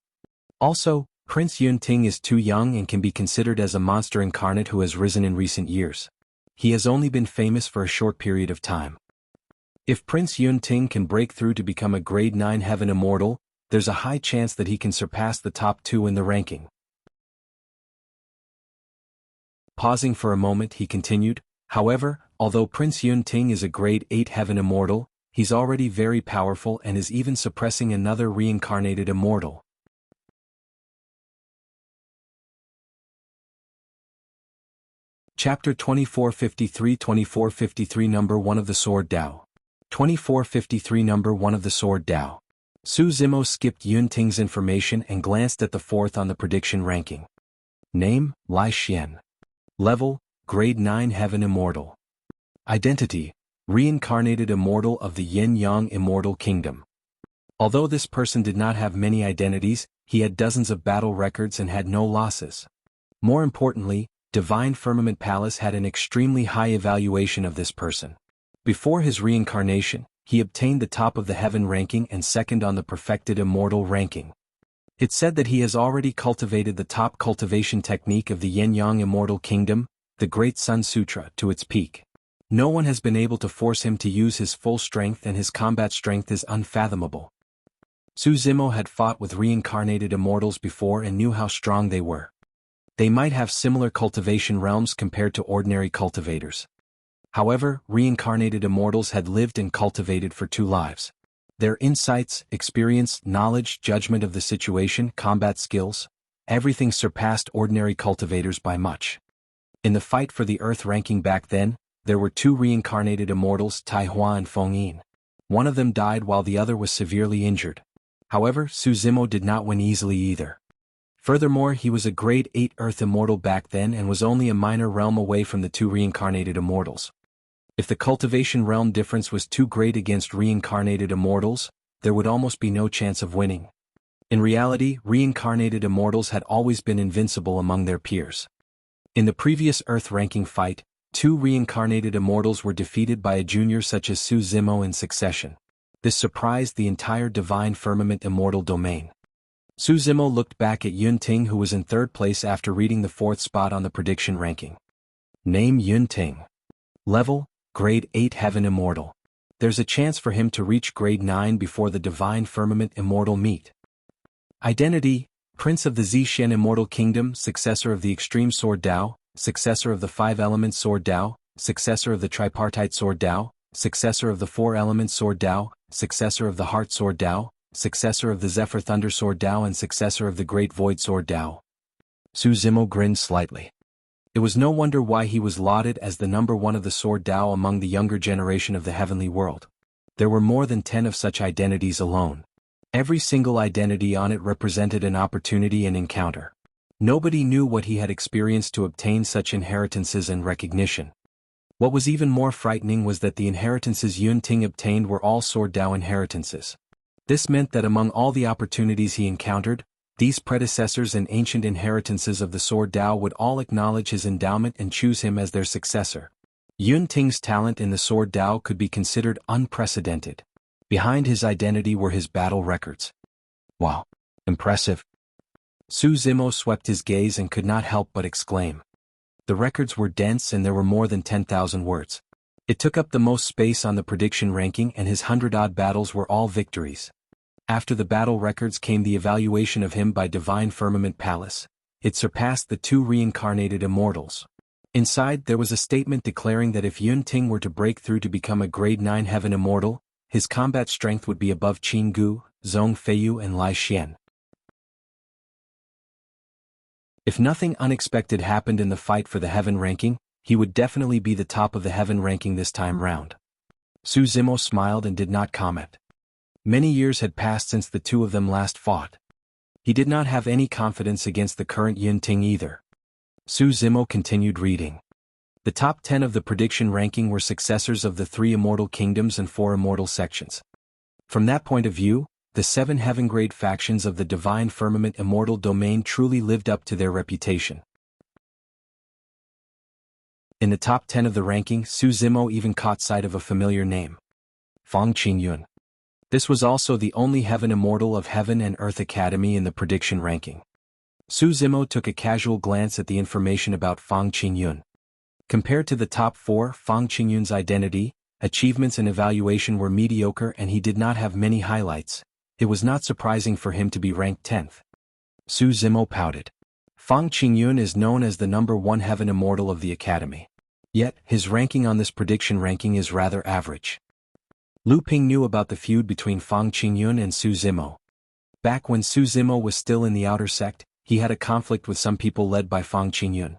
Also, Prince Yunting is too young and can be considered as a monster incarnate who has risen in recent years. He has only been famous for a short period of time. If Prince Yunting can break through to become a grade 9 Heaven Immortal, there's a high chance that he can surpass the top 2 in the ranking." Pausing for a moment he continued, "However, although Prince Yunting is a grade 8 Heaven Immortal, he's already very powerful and is even suppressing another reincarnated immortal." Chapter 2453 Number 1 of the Sword Dao. 2453 Number 1 of the Sword Dao. Su Zimo skipped Yunting's information and glanced at the fourth on the prediction ranking. Name, Lai Xian. Level, Grade 9 Heaven Immortal. Identity, Reincarnated Immortal of the Yin-Yang Immortal Kingdom. Although this person did not have many identities, he had dozens of battle records and had no losses. More importantly, Divine Firmament Palace had an extremely high evaluation of this person. Before his reincarnation, he obtained the top of the Heaven ranking and second on the Perfected Immortal ranking. It's said that he has already cultivated the top cultivation technique of the Yin-Yang Immortal Kingdom, the Great Sun Sutra, to its peak. No one has been able to force him to use his full strength and his combat strength is unfathomable. Su Zimo had fought with reincarnated immortals before and knew how strong they were. They might have similar cultivation realms compared to ordinary cultivators. However, reincarnated immortals had lived and cultivated for 2 lives. Their insights, experience, knowledge, judgment of the situation, combat skills, everything surpassed ordinary cultivators by much. In the fight for the Earth ranking back then, there were 2 reincarnated immortals, Tai Hua and Feng. One of them died while the other was severely injured. However, Su Zimo did not win easily either. Furthermore, he was a grade 8 Earth Immortal back then and was only a minor realm away from the 2 reincarnated immortals. If the cultivation realm difference was too great against reincarnated immortals, there would almost be no chance of winning. In reality, reincarnated immortals had always been invincible among their peers. In the previous Earth ranking fight, 2 reincarnated immortals were defeated by a junior such as Su Zimo in succession. This surprised the entire Divine Firmament Immortal domain. Su Zimo looked back at Yunting, who was in 3rd place after reading the 4th spot on the prediction ranking. Name Yunting. Level, Grade 8 Heaven Immortal. There's a chance for him to reach Grade 9 before the Divine Firmament Immortal meet. Identity, Prince of the Zixuan Immortal Kingdom, Successor of the Extreme Sword Dao, Successor of the 5 Elements Sword Dao, Successor of the Tripartite Sword Dao, Successor of the 4 Elements Sword Dao, Successor of the Heart Sword Dao, Successor of the Zephyr Thunder Sword Dao and Successor of the Great Void Sword Dao. Su Zimo grinned slightly. It was no wonder why he was lauded as the number 1 of the Sword Dao among the younger generation of the heavenly world. There were more than 10 of such identities alone. Every single identity on it represented an opportunity and encounter. Nobody knew what he had experienced to obtain such inheritances and recognition. What was even more frightening was that the inheritances Yunting obtained were all Sword Dao inheritances. This meant that among all the opportunities he encountered, these predecessors and ancient inheritances of the Sword Dao would all acknowledge his endowment and choose him as their successor. Yunting's talent in the Sword Dao could be considered unprecedented. Behind his identity were his battle records. Wow. Impressive. Su Zimo swept his gaze and could not help but exclaim. The records were dense and there were more than 10,000 words. It took up the most space on the prediction ranking, and his 100-odd battles were all victories. After the battle records came the evaluation of him by Divine Firmament Palace. It surpassed the 2 reincarnated immortals. Inside there was a statement declaring that if Yunting were to break through to become a grade 9 heaven immortal, his combat strength would be above Jianghu, Zhong Feiyu and Lai Xian. If nothing unexpected happened in the fight for the heaven ranking, he would definitely be the top of the heaven ranking this time round. Su Zimo smiled and did not comment. Many years had passed since the two of them last fought. He did not have any confidence against the current Yunting either. Su Zimo continued reading. The top 10 of the prediction ranking were successors of the 3 immortal kingdoms and 4 immortal sections. From that point of view, the 7 heaven-grade factions of the Divine Firmament Immortal Domain truly lived up to their reputation. In the top 10 of the ranking, Su Zimo even caught sight of a familiar name. Feng Qingyun. This was also the only heaven immortal of Heaven and Earth Academy in the prediction ranking. Su Zimo took a casual glance at the information about Feng Qingyun. Compared to the top 4, Feng Qingyun's identity, achievements and evaluation were mediocre and he did not have many highlights. It was not surprising for him to be ranked 10th. Su Zimo pouted. Feng Qingyun is known as the number 1 heaven immortal of the Academy. Yet, his ranking on this prediction ranking is rather average. Lu Ping knew about the feud between Feng Qingyun and Su Zimo. Back when Su Zimo was still in the outer sect, he had a conflict with some people led by Feng Qingyun.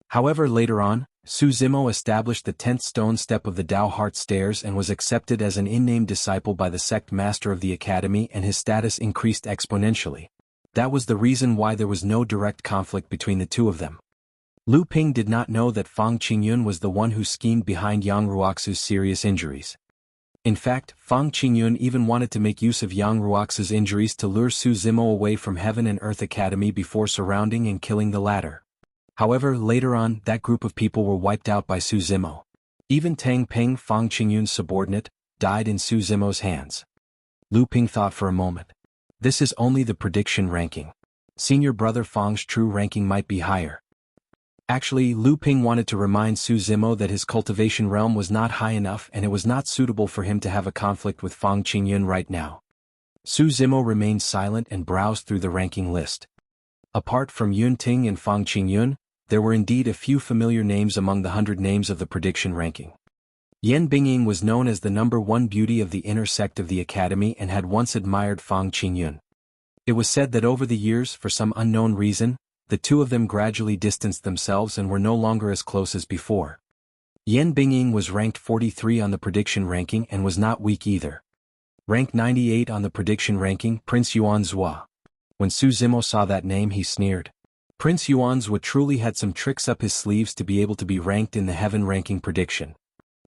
However, later on, Su Zimo established the 10th stone step of the Dao Heart Stairs and was accepted as an in-name disciple by the sect master of the Academy, and his status increased exponentially. That was the reason why there was no direct conflict between the two of them. Lu Ping did not know that Feng Qingyun was the one who schemed behind Yang Ruoxu's serious injuries. In fact, Feng Qingyun even wanted to make use of Yang Ruoxu's injuries to lure Su Zimo away from Heaven and Earth Academy before surrounding and killing the latter. However, later on, that group of people were wiped out by Su Zimo. Even Tang Ping, Feng Qingyun's subordinate, died in Su Zimo's hands. Lu Ping thought for a moment. This is only the prediction ranking. Senior brother Feng's true ranking might be higher. Actually, Lu Ping wanted to remind Su Zimo that his cultivation realm was not high enough and it was not suitable for him to have a conflict with Feng Qingyun right now. Su Zimo remained silent and browsed through the ranking list. Apart from Yunting and Feng Qingyun, there were indeed a few familiar names among the 100 names of the prediction ranking. Yan Bingying was known as the number 1 beauty of the inner sect of the Academy and had once admired Feng Qingyun. It was said that over the years, for some unknown reason, the two of them gradually distanced themselves and were no longer as close as before. Yan Bingying was ranked 43 on the prediction ranking and was not weak either. Ranked 98 on the prediction ranking, Prince Yuanzhua. When Su Zimo saw that name, he sneered. Prince Yuanzhua truly had some tricks up his sleeves to be able to be ranked in the heaven ranking prediction.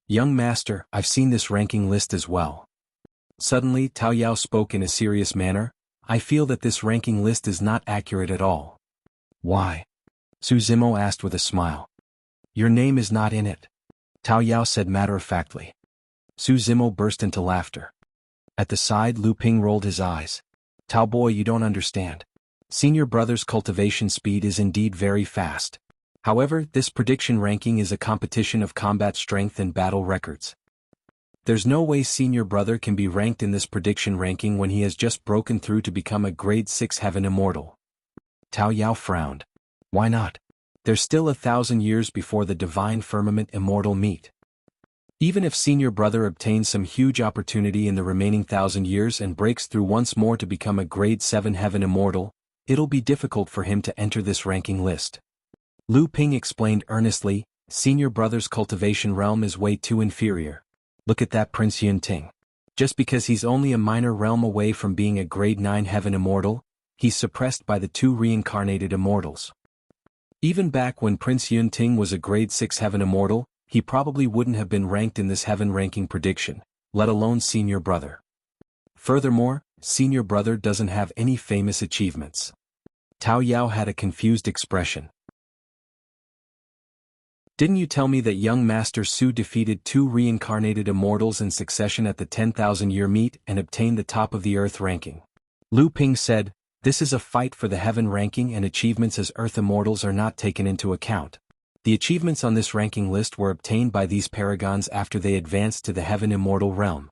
Young master, I've seen this ranking list as well. Suddenly, Tao Yao spoke in a serious manner. I feel that this ranking list is not accurate at all. Why? Su Zimo asked with a smile. Your name is not in it. Tao Yao said matter-of-factly. Su Zimo burst into laughter. At the side, Lu Ping rolled his eyes. Tao boy, you don't understand. Senior brother's cultivation speed is indeed very fast. However, this prediction ranking is a competition of combat strength and battle records. There's no way senior brother can be ranked in this prediction ranking when he has just broken through to become a grade 6 heaven immortal. Tao Yao frowned. Why not? There's still 1,000 years before the Divine Firmament Immortal meet. Even if senior brother obtains some huge opportunity in the remaining 1,000 years and breaks through once more to become a grade 7 heaven immortal, it'll be difficult for him to enter this ranking list. Lu Ping explained earnestly, senior brother's cultivation realm is way too inferior. Look at that Prince Yunting. Just because he's only a minor realm away from being a grade 9 heaven immortal, he's suppressed by the 2 reincarnated immortals. Even back when Prince Yunting was a grade 6 heaven immortal, he probably wouldn't have been ranked in this heaven ranking prediction, let alone senior brother. Furthermore, senior brother doesn't have any famous achievements. Tao Yao had a confused expression. Didn't you tell me that young Master Su defeated 2 reincarnated immortals in succession at the 10,000-year meet and obtained the top of the Earth ranking? Lu Ping said, this is a fight for the heaven ranking, and achievements as Earth immortals are not taken into account. The achievements on this ranking list were obtained by these paragons after they advanced to the heaven immortal realm.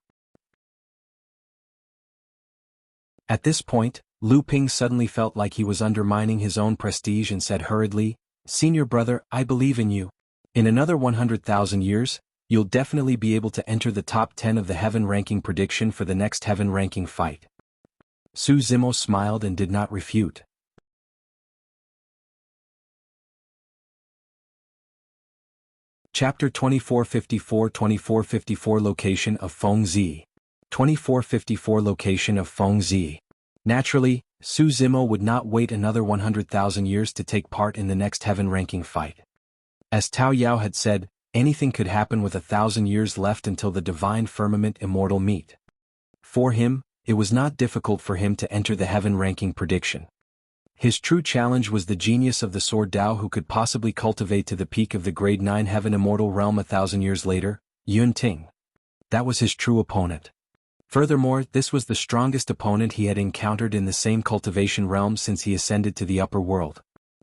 At this point, Lu Ping suddenly felt like he was undermining his own prestige and said hurriedly, Senior brother, I believe in you. In another 100,000 years, you'll definitely be able to enter the top 10 of the heaven ranking prediction for the next heaven ranking fight. Su Zimo smiled and did not refute. Chapter 2454 Location of Feng Ziyi. 2454 Location of Feng Ziyi. Naturally, Su Zimo would not wait another 100,000 years to take part in the next heaven ranking fight. As Tao Yao had said, anything could happen with 1,000 years left until the divine firmament immortal meet. For him, it was not difficult for him to enter the heaven ranking prediction. His true challenge was the genius of the sword Dao, who could possibly cultivate to the peak of the grade 9 heaven immortal realm 1,000 years later, Yun Ting. That was his true opponent. Furthermore, this was the strongest opponent he had encountered in the same cultivation realm since he ascended to the upper world.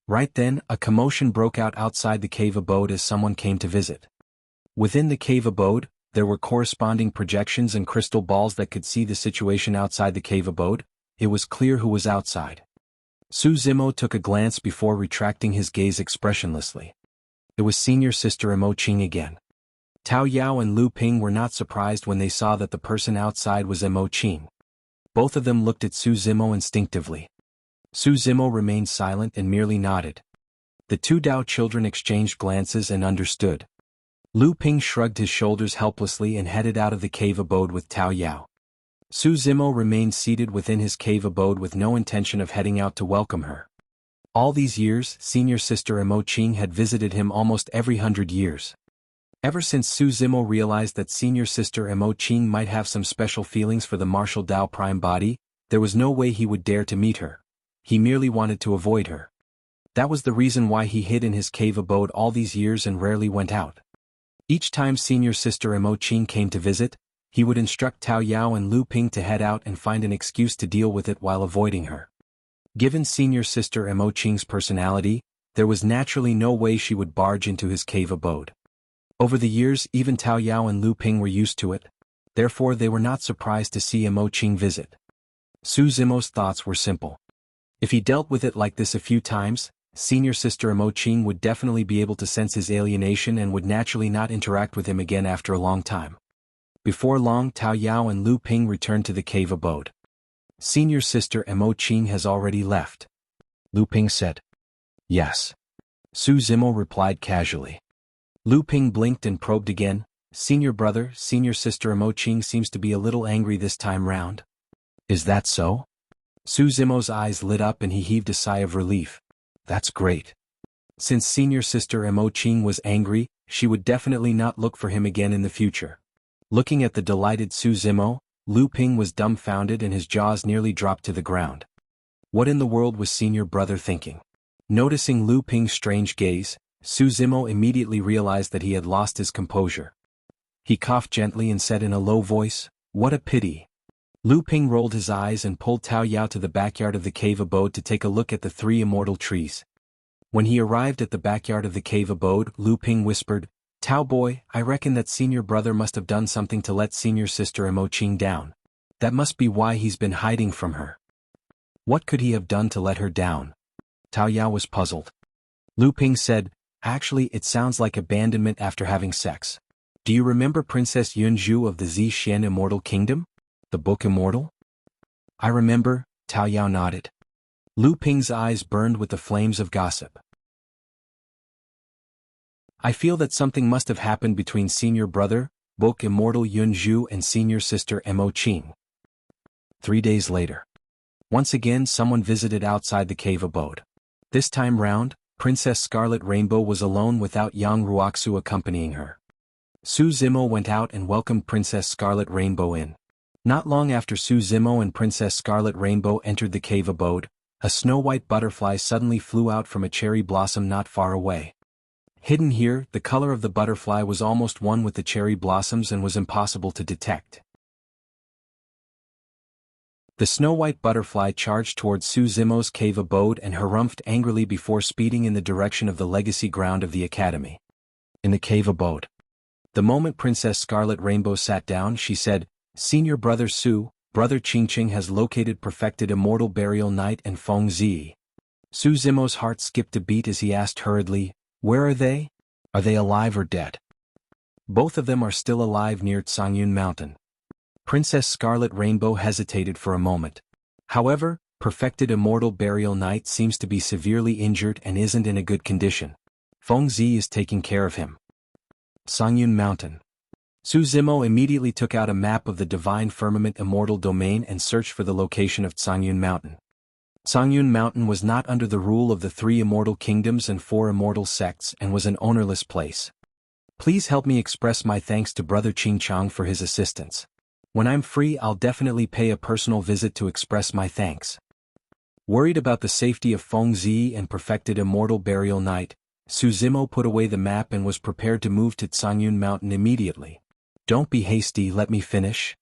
Right then, a commotion broke out outside the cave abode as someone came to visit. Within the cave abode, there were corresponding projections and crystal balls that could see the situation outside the cave abode. It was clear who was outside. Su Zimo took a glance before retracting his gaze expressionlessly. It was senior sister Imo Qing again. Tao Yao and Lu Ping were not surprised when they saw that the person outside was Imo Qing. Both of them looked at Su Zimo instinctively. Su Zimo remained silent and merely nodded. The 2 Dao children exchanged glances and understood. Lu Ping shrugged his shoulders helplessly and headed out of the cave abode with Tao Yao. Su Zimo remained seated within his cave abode with no intention of heading out to welcome her. All these years, senior sister Imo Qing had visited him almost every 100 years. Ever since Su Zimo realized that senior sister Imo Qing might have some special feelings for the martial Dao prime body, there was no way he would dare to meet her. He merely wanted to avoid her. That was the reason why he hid in his cave abode all these years and rarely went out. Each time senior sister Imo Qing came to visit, he would instruct Tao Yao and Lu Ping to head out and find an excuse to deal with it while avoiding her. Given senior sister Imo Qing's personality, there was naturally no way she would barge into his cave abode. Over the years, even Tao Yao and Lu Ping were used to it. Therefore, they were not surprised to see Imo Qing visit. Su Zimo's thoughts were simple. If he dealt with it like this a few times, senior sister Imo Qing would definitely be able to sense his alienation and would naturally not interact with him again after a long time. Before long, Tao Yao and Lu Ping returned to the cave abode. Senior sister Imo Qing has already left. Lu Ping said. Yes. Su Zimo replied casually. Lu Ping blinked and probed again. Senior brother, senior sister Imo Qing seems to be a little angry this time round. Is that so? Su Zimo's eyes lit up and he heaved a sigh of relief. That's great. Since senior sister Imo Qing was angry, she would definitely not look for him again in the future. Looking at the delighted Su Zimo, Lu Ping was dumbfounded and his jaws nearly dropped to the ground. What in the world was senior brother thinking? Noticing Lu Ping's strange gaze, Su Zimo immediately realized that he had lost his composure. He coughed gently and said in a low voice, "What a pity." Lu Ping rolled his eyes and pulled Tao Yao to the backyard of the cave abode to take a look at the 3 immortal trees. When he arrived at the backyard of the cave abode, Lu Ping whispered, "Tao boy, I reckon that senior brother must have done something to let senior sister Imo Qing down. That must be why he's been hiding from her." What could he have done to let her down? Tao Yao was puzzled. Lu Ping said, "Actually, it sounds like abandonment after having sex. Do you remember Princess Yunzhu of the Ziyi Immortal Kingdom? The book Immortal?" "I remember," Tao Yao nodded. Lu Ping's eyes burned with the flames of gossip. "I feel that something must have happened between senior brother, book Immortal Yunzhu and senior sister Imo Qing." 3 days later. Once again someone visited outside the cave abode. This time round, Princess Scarlet Rainbow was alone without Yang Ruoxu accompanying her. Su Zimo went out and welcomed Princess Scarlet Rainbow in. Not long after Su Zimo and Princess Scarlet Rainbow entered the cave abode, a snow-white butterfly suddenly flew out from a cherry blossom not far away. Hidden here, the color of the butterfly was almost one with the cherry blossoms and was impossible to detect. The snow-white butterfly charged towards Su Zimo's cave abode and harumphed angrily before speeding in the direction of the legacy ground of the academy. In the cave abode. The moment Princess Scarlet Rainbow sat down, she said, "Senior brother Su, brother Qingqing has located perfected immortal burial night and Feng Ziyi." Su Zimo's heart skipped a beat as he asked hurriedly, "Where are they? Are they alive or dead?" "Both of them are still alive near Changyun Mountain." Princess Scarlet Rainbow hesitated for a moment. "However, perfected immortal burial night seems to be severely injured and isn't in a good condition. Feng Ziyi is taking care of him." Changyun Mountain. Su Zimo immediately took out a map of the Divine Firmament Immortal Domain and searched for the location of Changyun Mountain. Changyun Mountain was not under the rule of the 3 immortal kingdoms and 4 immortal sects and was an ownerless place. "Please help me express my thanks to Brother Qingchang for his assistance. When I'm free, I'll definitely pay a personal visit to express my thanks." Worried about the safety of Feng Ziyi and perfected immortal burial night, Su Zimo put away the map and was prepared to move to Changyun Mountain immediately. "Don't be hasty, let me finish."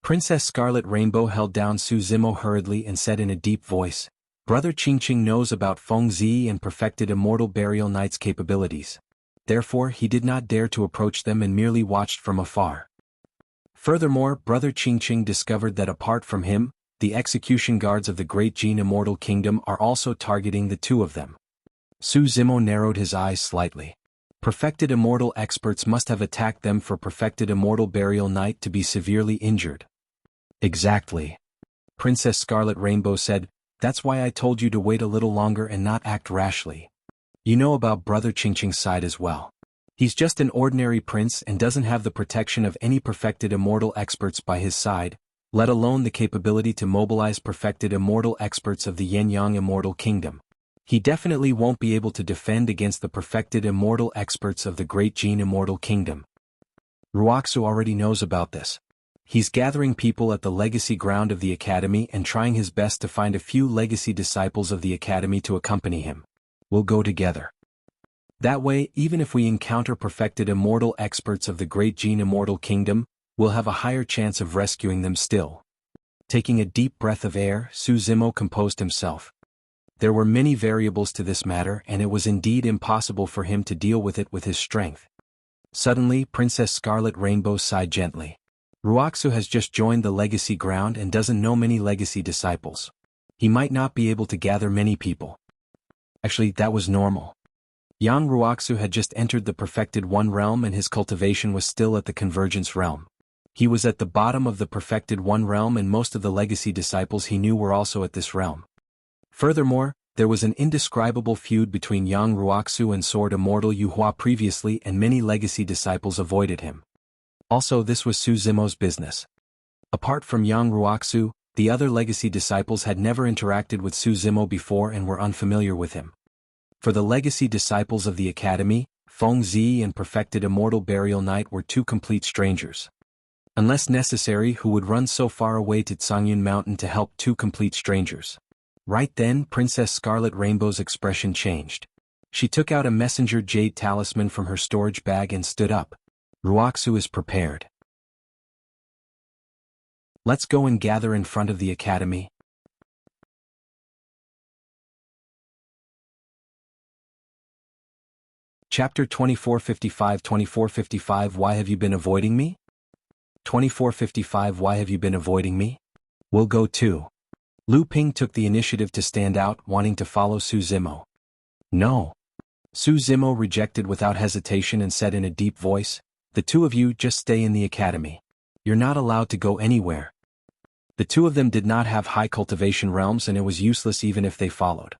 Princess Scarlet Rainbow held down Su Zimo hurriedly and said in a deep voice, "Brother Qingqing knows about Feng Ziyi and perfected immortal burial night's capabilities. Therefore he did not dare to approach them and merely watched from afar. Furthermore, Brother Qingqing discovered that apart from him, the execution guards of the Great Jin Immortal Kingdom are also targeting the 2 of them." Su Zimo narrowed his eyes slightly. Perfected immortal experts must have attacked them for perfected immortal burial night to be severely injured. "Exactly." Princess Scarlet Rainbow said, "That's why I told you to wait a little longer and not act rashly. You know about Brother Qingqing's side as well. He's just an ordinary prince and doesn't have the protection of any perfected immortal experts by his side, let alone the capability to mobilize perfected immortal experts of the Yenyang Immortal Kingdom. He definitely won't be able to defend against the perfected immortal experts of the Great Jin Immortal Kingdom. Ruoxu already knows about this. He's gathering people at the legacy ground of the academy and trying his best to find a few legacy disciples of the academy to accompany him. We'll go together. That way, even if we encounter perfected immortal experts of the Great Jin Immortal Kingdom, we'll have a higher chance of rescuing them still." Taking a deep breath of air, Su Zimo composed himself. There were many variables to this matter and it was indeed impossible for him to deal with it with his strength. Suddenly, Princess Scarlet Rainbow sighed gently. "Ruoxu has just joined the legacy ground and doesn't know many legacy disciples. He might not be able to gather many people." Actually, that was normal. Yang Ruoxu had just entered the Perfected One realm and his cultivation was still at the Convergence realm. He was at the bottom of the Perfected One realm and most of the legacy disciples he knew were also at this realm. Furthermore, there was an indescribable feud between Yang Ruoxu and Sword Immortal Yuhua previously and many legacy disciples avoided him. Also, this was Su Zimo's business. Apart from Yang Ruoxu, the other legacy disciples had never interacted with Su Zimo before and were unfamiliar with him. For the legacy disciples of the academy, Feng Ziyi and perfected immortal burial night were 2 complete strangers. Unless necessary, who would run so far away to Changyun Mountain to help 2 complete strangers? Right then, Princess Scarlet Rainbow's expression changed. She took out a messenger jade talisman from her storage bag and stood up. "Ruoxu is prepared. Let's go and gather in front of the academy." Chapter 2455 Why have you been avoiding me? 2455 Why have you been avoiding me? We'll go too. Lu Ping took the initiative to stand out, wanting to follow Su Zimo. "No." Su Zimo rejected without hesitation and said in a deep voice, "The 2 of you just stay in the academy. You're not allowed to go anywhere." The 2 of them did not have high cultivation realms and it was useless even if they followed.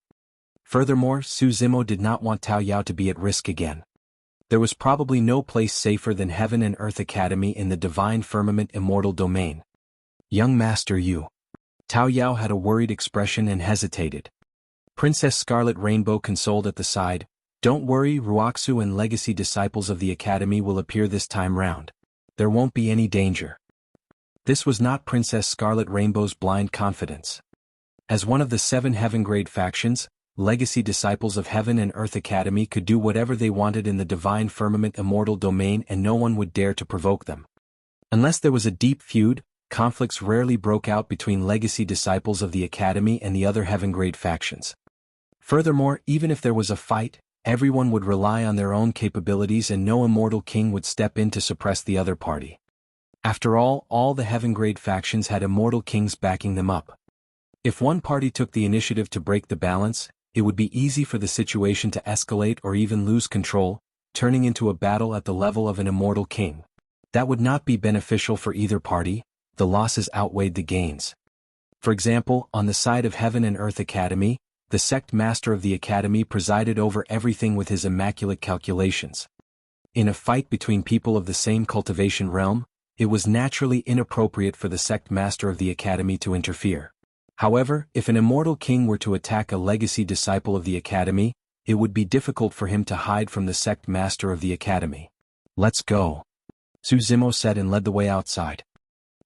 Furthermore, Su Zimo did not want Tao Yao to be at risk again. There was probably no place safer than Heaven and Earth Academy in the Divine Firmament Immortal Domain. "Young Master Yu." Tao Yao had a worried expression and hesitated. Princess Scarlet Rainbow consoled at the side, Don't worry, Ruoxu and legacy disciples of the academy will appear this time round. There won't be any danger. This was not Princess Scarlet Rainbow's blind confidence. As one of the 7 heaven-grade factions, legacy disciples of Heaven and Earth Academy could do whatever they wanted in the divine firmament immortal domain and no one would dare to provoke them. Unless there was a deep feud, conflicts rarely broke out between legacy disciples of the academy and the other heaven-grade factions. Furthermore, even if there was a fight, everyone would rely on their own capabilities and no immortal king would step in to suppress the other party. After all the heaven-grade factions had immortal kings backing them up. If one party took the initiative to break the balance, it would be easy for the situation to escalate or even lose control, turning into a battle at the level of an immortal king. That would not be beneficial for either party, the losses outweighed the gains. For example, on the side of Heaven and Earth Academy, the sect master of the academy presided over everything with his immaculate calculations. In a fight between people of the same cultivation realm, it was naturally inappropriate for the sect master of the academy to interfere. However, if an immortal king were to attack a legacy disciple of the academy, it would be difficult for him to hide from the sect master of the academy. Let's go, Su Zimo said and led the way outside.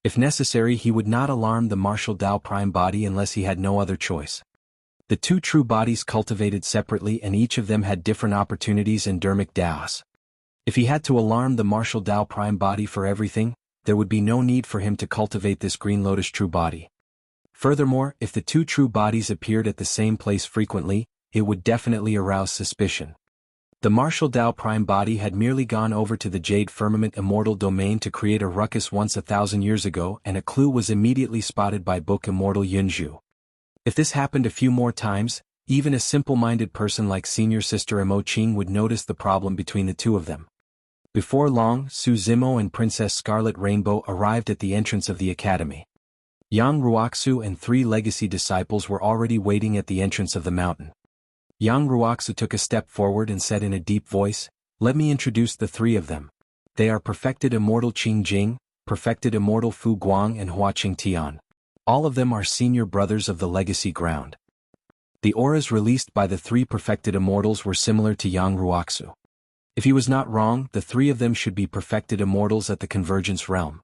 If necessary, he would not alarm the martial Dao prime body unless he had no other choice. The 2 true bodies cultivated separately and each of them had different opportunities and dermic Daos. If he had to alarm the martial Dao prime body for everything, there would be no need for him to cultivate this Green Lotus true body. Furthermore, if the 2 true bodies appeared at the same place frequently, it would definitely arouse suspicion. The martial Dao prime body had merely gone over to the Jade Firmament Immortal Domain to create a ruckus once 1,000 years ago and a clue was immediately spotted by Book Immortal Yunzhu. If this happened a few more times, even a simple-minded person like Senior Sister Mo Qing would notice the problem between the 2 of them. Before long, Su Zimo and Princess Scarlet Rainbow arrived at the entrance of the academy. Yang Ruoxu and 3 legacy disciples were already waiting at the entrance of the mountain. Yang Ruoxu took a step forward and said in a deep voice, "Let me introduce the 3 of them. They are Perfected Immortal Qing Jing, Perfected Immortal Fu Guang and Hua Qing Tian. All of them are senior brothers of the legacy ground." The auras released by the 3 perfected immortals were similar to Yang Ruoxu. If he was not wrong, the 3 of them should be perfected immortals at the Convergence realm.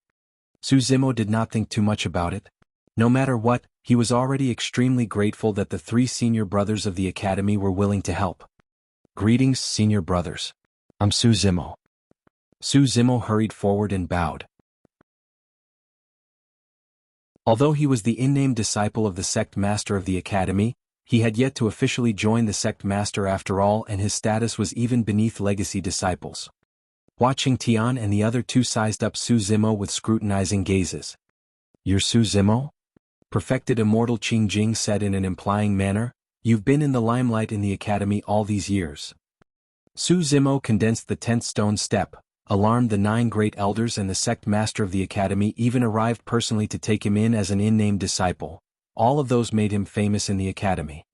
Su Zimo did not think too much about it. No matter what, he was already extremely grateful that the 3 senior brothers of the academy were willing to help. "Greetings, senior brothers. I'm Su Zimo." Su Zimo hurried forward and bowed. Although he was the in-name disciple of the sect master of the academy, he had yet to officially join the sect master after all and his status was even beneath legacy disciples. Hua Qing Tian and the other 2 sized up Su Zimo with scrutinizing gazes. "You're Su Zimo?" Perfected Immortal Qing Jing said in an implying manner, "You've been in the limelight in the academy all these years." Su Zimo condensed the 10th stone step, alarmed the 9 great elders and the sect master of the academy even arrived personally to take him in as an in-name disciple. All of those made him famous in the academy.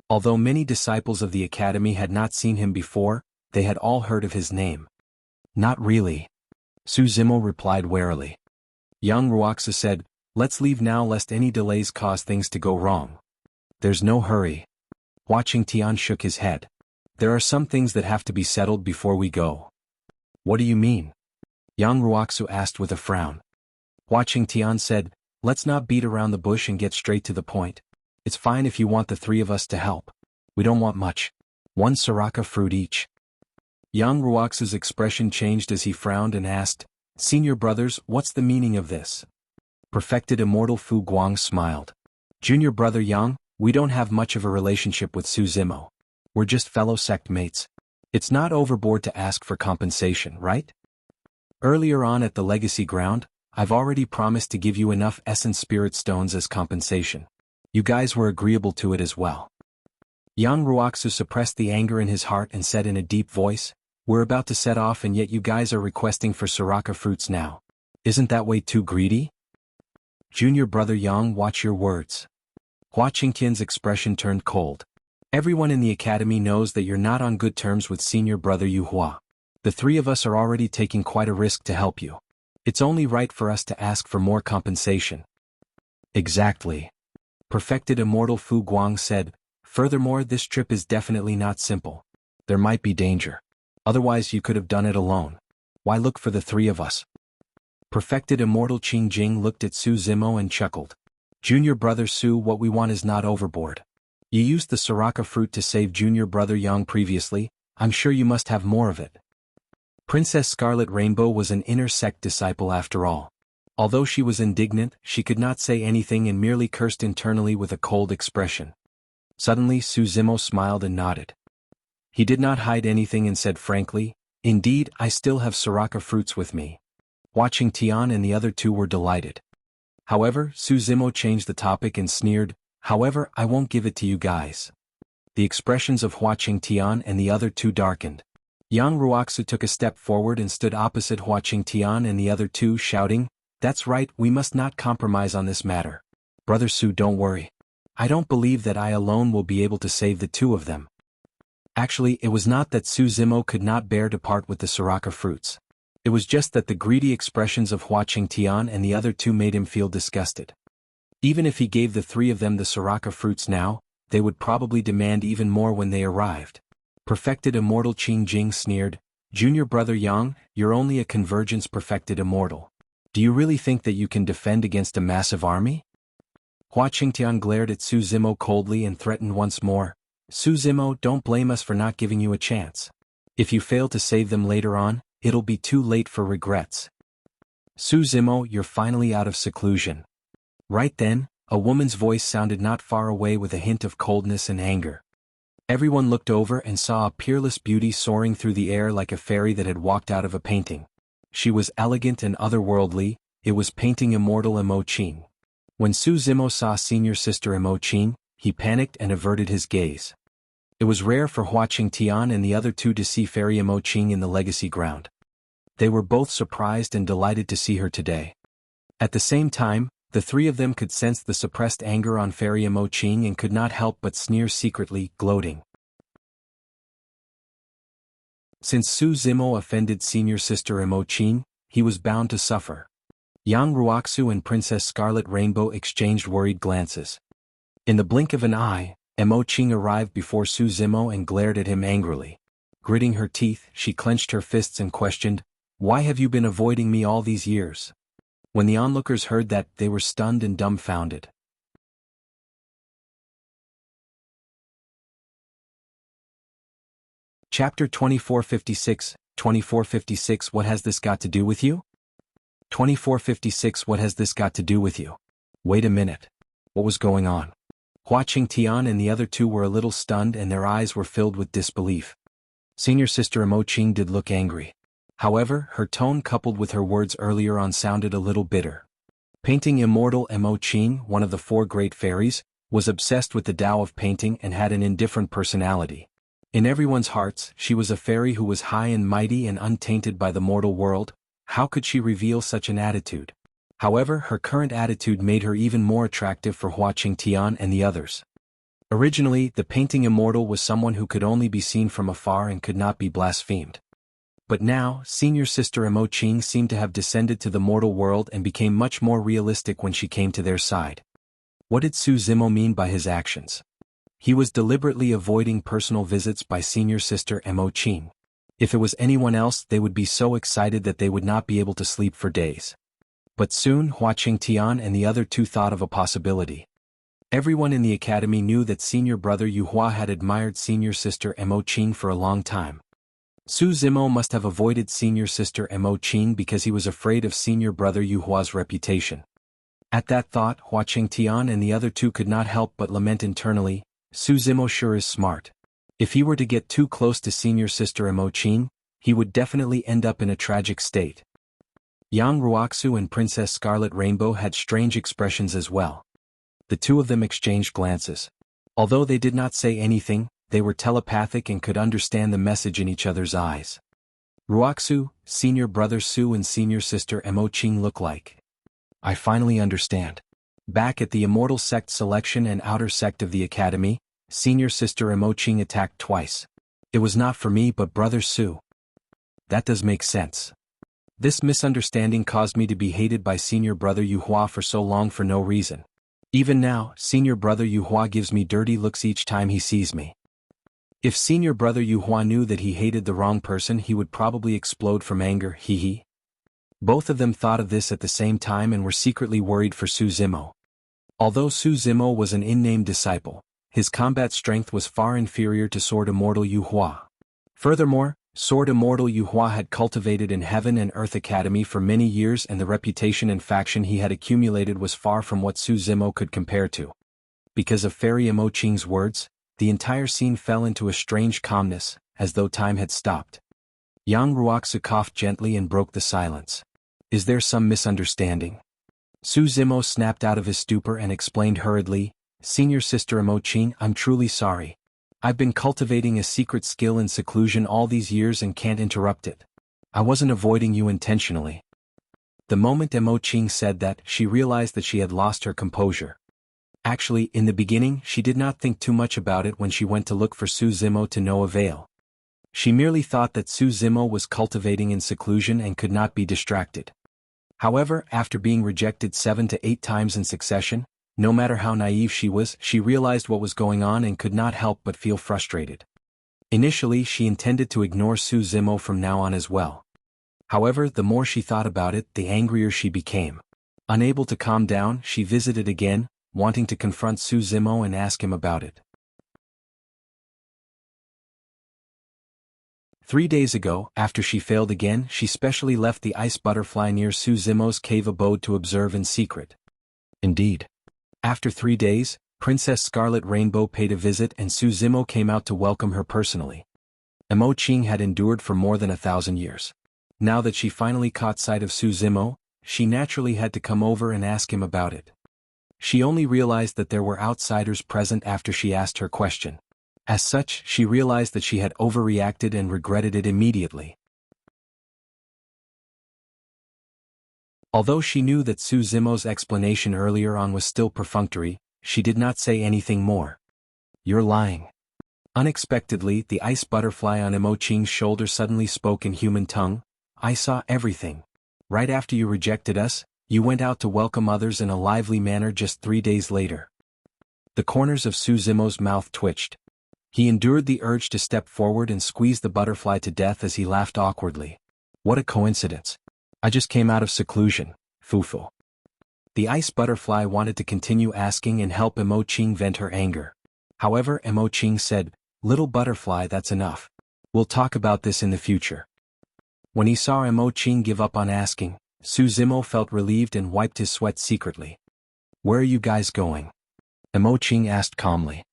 Although many disciples of the academy had not seen him before, they had all heard of his name. "Not really," Su Zimo replied warily. Yang Ruoxu said, "Let's leave now lest any delays cause things to go wrong." "There's no hurry." Hua Qing Tian shook his head. "There are some things that have to be settled before we go." "What do you mean?" Yang Ruoxu asked with a frown. Hua Qing Tian said, "Let's not beat around the bush and get straight to the point. It's fine if you want the 3 of us to help. We don't want much. 1 Soraka fruit each." Yang Ruoxu's expression changed as he frowned and asked, "Senior brothers, what's the meaning of this?" Perfected Immortal Fu Guang smiled. "Junior brother Yang, we don't have much of a relationship with Su Zimo. We're just fellow sect mates. It's not overboard to ask for compensation, right? Earlier on at the Legacy Ground, I've already promised to give you enough Essence Spirit Stones as compensation. You guys were agreeable to it as well." Yang Ruoxu suppressed the anger in his heart and said in a deep voice, "We're about to set off and yet you guys are requesting for Soraka fruits now. Isn't that way too greedy?" "Junior brother Yang, watch your words." Hua Qingtian's expression turned cold. "Everyone in the academy knows that you're not on good terms with senior brother Yu Hua. The 3 of us are already taking quite a risk to help you. It's only right for us to ask for more compensation." "Exactly." Perfected Immortal Fu Guang said, Furthermore, this trip is definitely not simple. There might be danger. Otherwise you could have done it alone. Why look for the three of us? Perfected Immortal Qing Jing looked at Su Zimo and chuckled. Junior brother Su, what we want is not overboard. You used the Soraka fruit to save junior brother Yang previously, I'm sure you must have more of it. Princess Scarlet Rainbow was an inner sect disciple after all. Although she was indignant, she could not say anything and merely cursed internally with a cold expression. Suddenly Su Zimo smiled and nodded. He did not hide anything and said frankly, indeed, I still have Soraka fruits with me. Watching Tian and the other two were delighted. However, Su Zimo changed the topic and sneered, however, I won't give it to you guys. The expressions of Hua Qingtian and the other two darkened. Yang Ruoxu took a step forward and stood opposite Hua Qingtian and the other two, shouting, that's right, we must not compromise on this matter. Brother Su, don't worry. I don't believe that I alone will be able to save the two of them. Actually, it was not that Su Zimo could not bear to part with the Soraka fruits. It was just that the greedy expressions of Hua Qingtian and the other two made him feel disgusted. Even if he gave the three of them the Soraka fruits now, they would probably demand even more when they arrived. Perfected Immortal Qing Jing sneered, Junior brother Yang, you're only a convergence perfected immortal. Do you really think that you can defend against a massive army? Hua Qingtian glared at Su Zimo coldly and threatened once more, Su Zimo, don't blame us for not giving you a chance. If you fail to save them later on, it'll be too late for regrets. Su Zimo, you're finally out of seclusion. Right then, a woman's voice sounded not far away with a hint of coldness and anger. Everyone looked over and saw a peerless beauty soaring through the air like a fairy that had walked out of a painting. She was elegant and otherworldly, it was painting Immortal Imo Qing. When Su Zimo saw senior sister Imo Qing, he panicked and averted his gaze. It was rare for Hua Qingtian and the other two to see Fairy Imo Qing in the legacy ground. They were both surprised and delighted to see her today. At the same time, the three of them could sense the suppressed anger on Fairy Imo Qing and could not help but sneer secretly, gloating. Since Su Zimo offended senior sister Imo Qing, he was bound to suffer. Yang Ruoxu and Princess Scarlet Rainbow exchanged worried glances. In the blink of an eye, Imo Qing arrived before Su Zimo and glared at him angrily. Gritting her teeth, she clenched her fists and questioned, why have you been avoiding me all these years? When the onlookers heard that, they were stunned and dumbfounded. Chapter 2456, 2456 What has this got to do with you? 2456 What has this got to do with you? Wait a minute. What was going on? Hua Qingtian and the other two were a little stunned and their eyes were filled with disbelief. Senior sister Imo Qing did look angry. However, her tone coupled with her words earlier on sounded a little bitter. Painting Immortal Imo Qing, one of the four great fairies, was obsessed with the Tao of painting and had an indifferent personality. In everyone's hearts, she was a fairy who was high and mighty and untainted by the mortal world. How could she reveal such an attitude? However, her current attitude made her even more attractive for Hua Qingtian and the others. Originally, the painting Immortal was someone who could only be seen from afar and could not be blasphemed. But now, senior sister Imo Qing seemed to have descended to the mortal world and became much more realistic when she came to their side. What did Su Zimo mean by his actions? He was deliberately avoiding personal visits by senior sister Imo Qing. If it was anyone else, they would be so excited that they would not be able to sleep for days. But soon Hua Qingtian and the other two thought of a possibility. Everyone in the academy knew that senior brother Yu Hua had admired senior sister Imo Qing for a long time. Su Zimo must have avoided senior sister Imo Qing because he was afraid of senior brother Yu Hua's reputation. At that thought, Hua Qingtian and the other two could not help but lament internally, Su Zimo sure is smart. If he were to get too close to senior sister Imo Qing, he would definitely end up in a tragic state. Yang Ruoxu and Princess Scarlet Rainbow had strange expressions as well. The two of them exchanged glances. Although they did not say anything, they were telepathic and could understand the message in each other's eyes. Ruoxu, senior brother Su and senior sister Imo Qing look like. I finally understand. Back at the Immortal Sect selection and outer sect of the Academy, senior sister Imo Qing attacked twice. It was not for me but brother Su. That does make sense. This misunderstanding caused me to be hated by senior brother Yu Hua for so long for no reason. Even now, senior brother Yuhua gives me dirty looks each time he sees me. If senior brother Yuhua knew that he hated the wrong person, he would probably explode from anger, hee. Both of them thought of this at the same time and were secretly worried for Su Zimo. Although Su Zimo was an in-name disciple, his combat strength was far inferior to Sword Immortal Yuhua. Furthermore, Sword Immortal Yuhua had cultivated in Heaven and Earth Academy for many years, and the reputation and faction he had accumulated was far from what Su Zimo could compare to. Because of Fairy Imo Qing's words, the entire scene fell into a strange calmness, as though time had stopped. Yang Ruoxu coughed gently and broke the silence. Is there some misunderstanding? Su Zimo snapped out of his stupor and explained hurriedly, Senior Sister Imo Qing, I'm truly sorry. I've been cultivating a secret skill in seclusion all these years and can't interrupt it. I wasn't avoiding you intentionally. The moment Imo Qing said that, she realized that she had lost her composure. Actually, in the beginning, she did not think too much about it when she went to look for Su Zimo to no avail. She merely thought that Su Zimo was cultivating in seclusion and could not be distracted. However, after being rejected 7 to 8 times in succession, no matter how naive she was, she realized what was going on and could not help but feel frustrated. Initially, she intended to ignore Su Zimo from now on as well. However, the more she thought about it, the angrier she became. Unable to calm down, she visited again, wanting to confront Su Zimo and ask him about it. 3 days ago, after she failed again, she specially left the ice butterfly near Su Zimo's cave abode to observe in secret. Indeed. After 3 days, Princess Scarlet Rainbow paid a visit and Su Zimo came out to welcome her personally. Imo Qing had endured for more than 1,000 years. Now that she finally caught sight of Su Zimo, she naturally had to come over and ask him about it. She only realized that there were outsiders present after she asked her question. As such, she realized that she had overreacted and regretted it immediately. Although she knew that Su Zimo's explanation earlier on was still perfunctory, she did not say anything more. You're lying. Unexpectedly, the ice butterfly on Imo Qing's shoulder suddenly spoke in human tongue. I saw everything. Right after you rejected us, you went out to welcome others in a lively manner just 3 days later. The corners of Su Zimo's mouth twitched. He endured the urge to step forward and squeeze the butterfly to death as he laughed awkwardly. What a coincidence. I just came out of seclusion, Fufu. The ice butterfly wanted to continue asking and help Imo Qing vent her anger. However, Imo Qing said, Little butterfly, that's enough. We'll talk about this in the future. When he saw Imo Qing give up on asking, Su Zimo felt relieved and wiped his sweat secretly. Where are you guys going? Imo Qing asked calmly.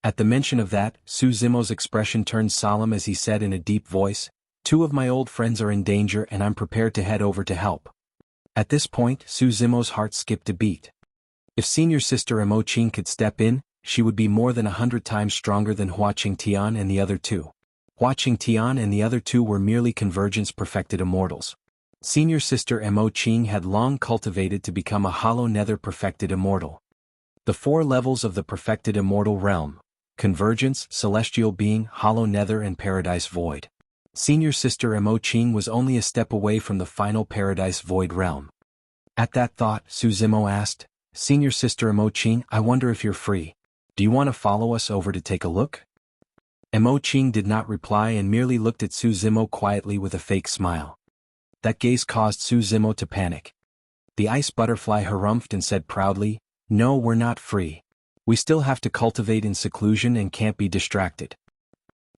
At the mention of that, Su Zimo's expression turned solemn as he said in a deep voice, 2 of my old friends are in danger and I'm prepared to head over to help. At this point, Su Zimo's heart skipped a beat. If senior sister Imo Qing could step in, she would be more than 100 times stronger than Hua Qingtian and the other 2. Hua Qingtian and the other 2 were merely convergence-perfected immortals. Senior sister Imo Qing had long cultivated to become a hollow nether-perfected immortal. The 4 levels of the perfected immortal realm: Convergence, Celestial Being, Hollow Nether and Paradise Void. Senior sister Imo Qing was only a step away from the final Paradise Void realm. At that thought, Su Zimo asked, Senior sister Imo Qing, I wonder if you're free. Do you want to follow us over to take a look? Imo Qing did not reply and merely looked at Su Zimo quietly with a fake smile. That gaze caused Su Zimo to panic. The ice butterfly harumphed and said proudly, No, we're not free. We still have to cultivate in seclusion and can't be distracted.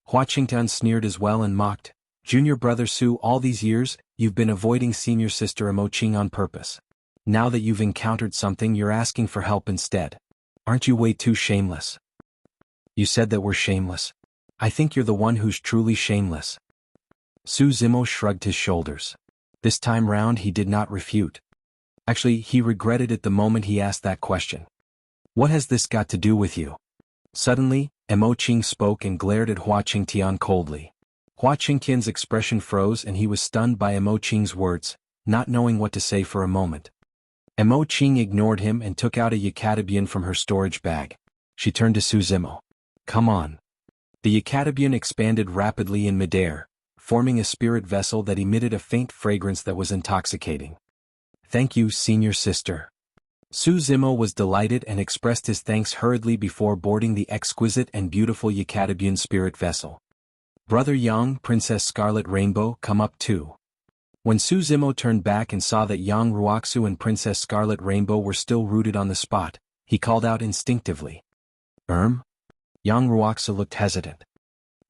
Hua Qingtian sneered as well and mocked, Junior brother Su, all these years, you've been avoiding senior sister Imo Qing on purpose. Now that you've encountered something, you're asking for help instead. Aren't you way too shameless? You said that we're shameless. I think you're the one who's truly shameless. Su Zimo shrugged his shoulders. This time round he did not refute. Actually, he regretted it the moment he asked that question. What has this got to do with you? Suddenly, Imo Qing spoke and glared at Hua Qingtian coldly. Hua Qingtian's expression froze and he was stunned by Imo Qing's words, not knowing what to say for a moment. Imo Qing ignored him and took out a Yacatabian from her storage bag. She turned to Su Zimo. Come on. The Yacatabian expanded rapidly in midair, forming a spirit vessel that emitted a faint fragrance that was intoxicating. Thank you, senior sister. Su Zimo was delighted and expressed his thanks hurriedly before boarding the exquisite and beautiful Yakatabun spirit vessel. Brother Yang, Princess Scarlet Rainbow, come up too. When Su Zimo turned back and saw that Yang Ruoxu and Princess Scarlet Rainbow were still rooted on the spot, he called out instinctively. Yang Ruoxu looked hesitant.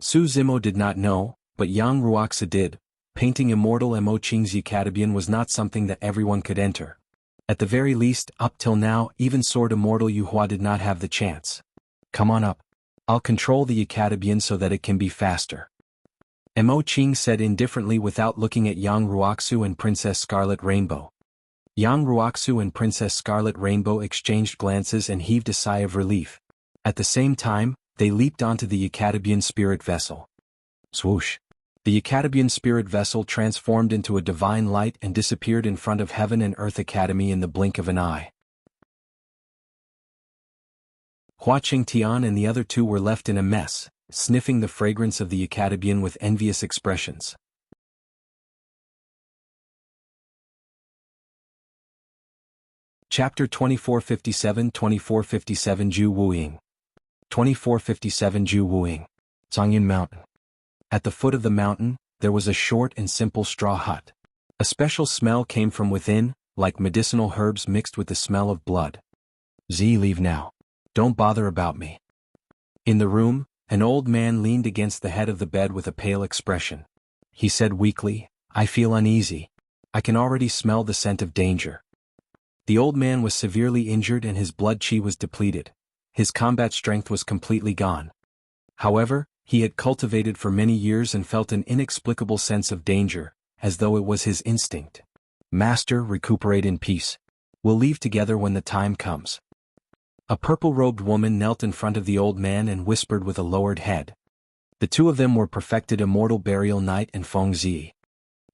Su Zimo did not know, but Yang Ruoxu did. Painting Immortal Mo Qing's Yakatabun was not something that everyone could enter. At the very least, up till now, even Sword Immortal Yuhua did not have the chance. Come on up. I'll control the Yakatabun so that it can be faster. Mo Qing said indifferently without looking at Yang Ruoxu and Princess Scarlet Rainbow. Yang Ruoxu and Princess Scarlet Rainbow exchanged glances and heaved a sigh of relief. At the same time, they leaped onto the Yakatabun spirit vessel. Swoosh! The Yakatabun spirit vessel transformed into a divine light and disappeared in front of Heaven and Earth Academy in the blink of an eye. Hua Qingtian and the other two were left in a mess, sniffing the fragrance of the Yakatabun with envious expressions. Chapter 2457 Jue Wuying. 2457 Jue Wuying. Zhangyan Mountain. At the foot of the mountain, there was a short and simple straw hut. A special smell came from within, like medicinal herbs mixed with the smell of blood. Ziyi, leave now. Don't bother about me. In the room, an old man leaned against the head of the bed with a pale expression. He said weakly, I feel uneasy. I can already smell the scent of danger. The old man was severely injured and his blood chi was depleted. His combat strength was completely gone. However, he had cultivated for many years and felt an inexplicable sense of danger, as though it was his instinct. Master, recuperate in peace. We'll leave together when the time comes. A purple-robed woman knelt in front of the old man and whispered with a lowered head. The two of them were perfected Immortal Burial Knight and Feng Ziyi.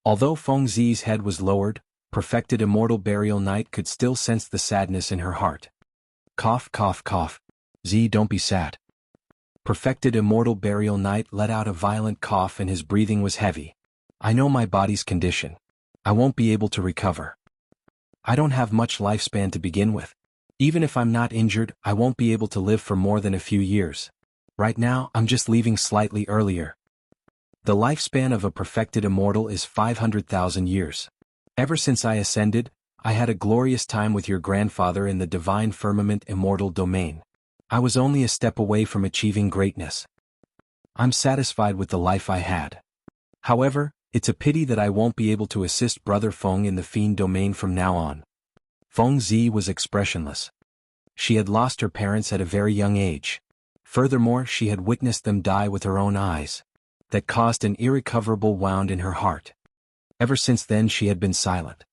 Although Feng Ziyi's head was lowered, perfected Immortal Burial Knight could still sense the sadness in her heart. Cough, cough, cough. Ziyi, don't be sad. Perfected Immortal Burial Knight let out a violent cough and his breathing was heavy. I know my body's condition. I won't be able to recover. I don't have much lifespan to begin with. Even if I'm not injured, I won't be able to live for more than a few years. Right now, I'm just leaving slightly earlier. The lifespan of a perfected immortal is 500,000 years. Ever since I ascended, I had a glorious time with your grandfather in the divine firmament immortal domain. I was only a step away from achieving greatness. I'm satisfied with the life I had. However, it's a pity that I won't be able to assist Brother Feng in the Fiend domain from now on. Feng Ziyi was expressionless. She had lost her parents at a very young age. Furthermore, she had witnessed them die with her own eyes. That caused an irrecoverable wound in her heart. Ever since then she had been silent.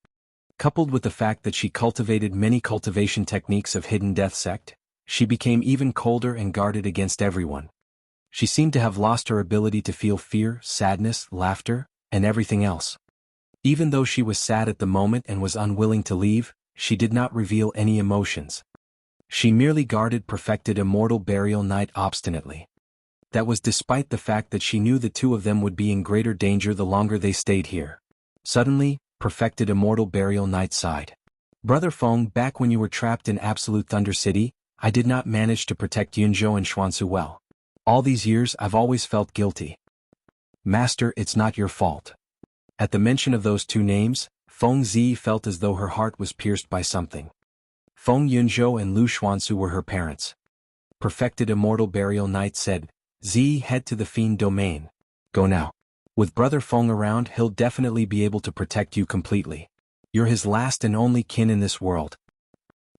Coupled with the fact that she cultivated many cultivation techniques of hidden death sect, she became even colder and guarded against everyone. She seemed to have lost her ability to feel fear, sadness, laughter, and everything else. Even though she was sad at the moment and was unwilling to leave, she did not reveal any emotions. She merely guarded perfected Immortal Burial Knight obstinately. That was despite the fact that she knew the two of them would be in greater danger the longer they stayed here. Suddenly, perfected Immortal Burial Knight sighed. Brother Feng, back when you were trapped in Absolute Thunder City, I did not manage to protect Yunzhou and Xuansu well. All these years I've always felt guilty. Master, it's not your fault. At the mention of those two names, Feng Ziyi felt as though her heart was pierced by something. Feng Yunzhou and Lu Xuansu were her parents. Perfected Immortal Burial Knight said, Ziyi, head to the Fiend domain. Go now. With Brother Feng around, he'll definitely be able to protect you completely. You're his last and only kin in this world.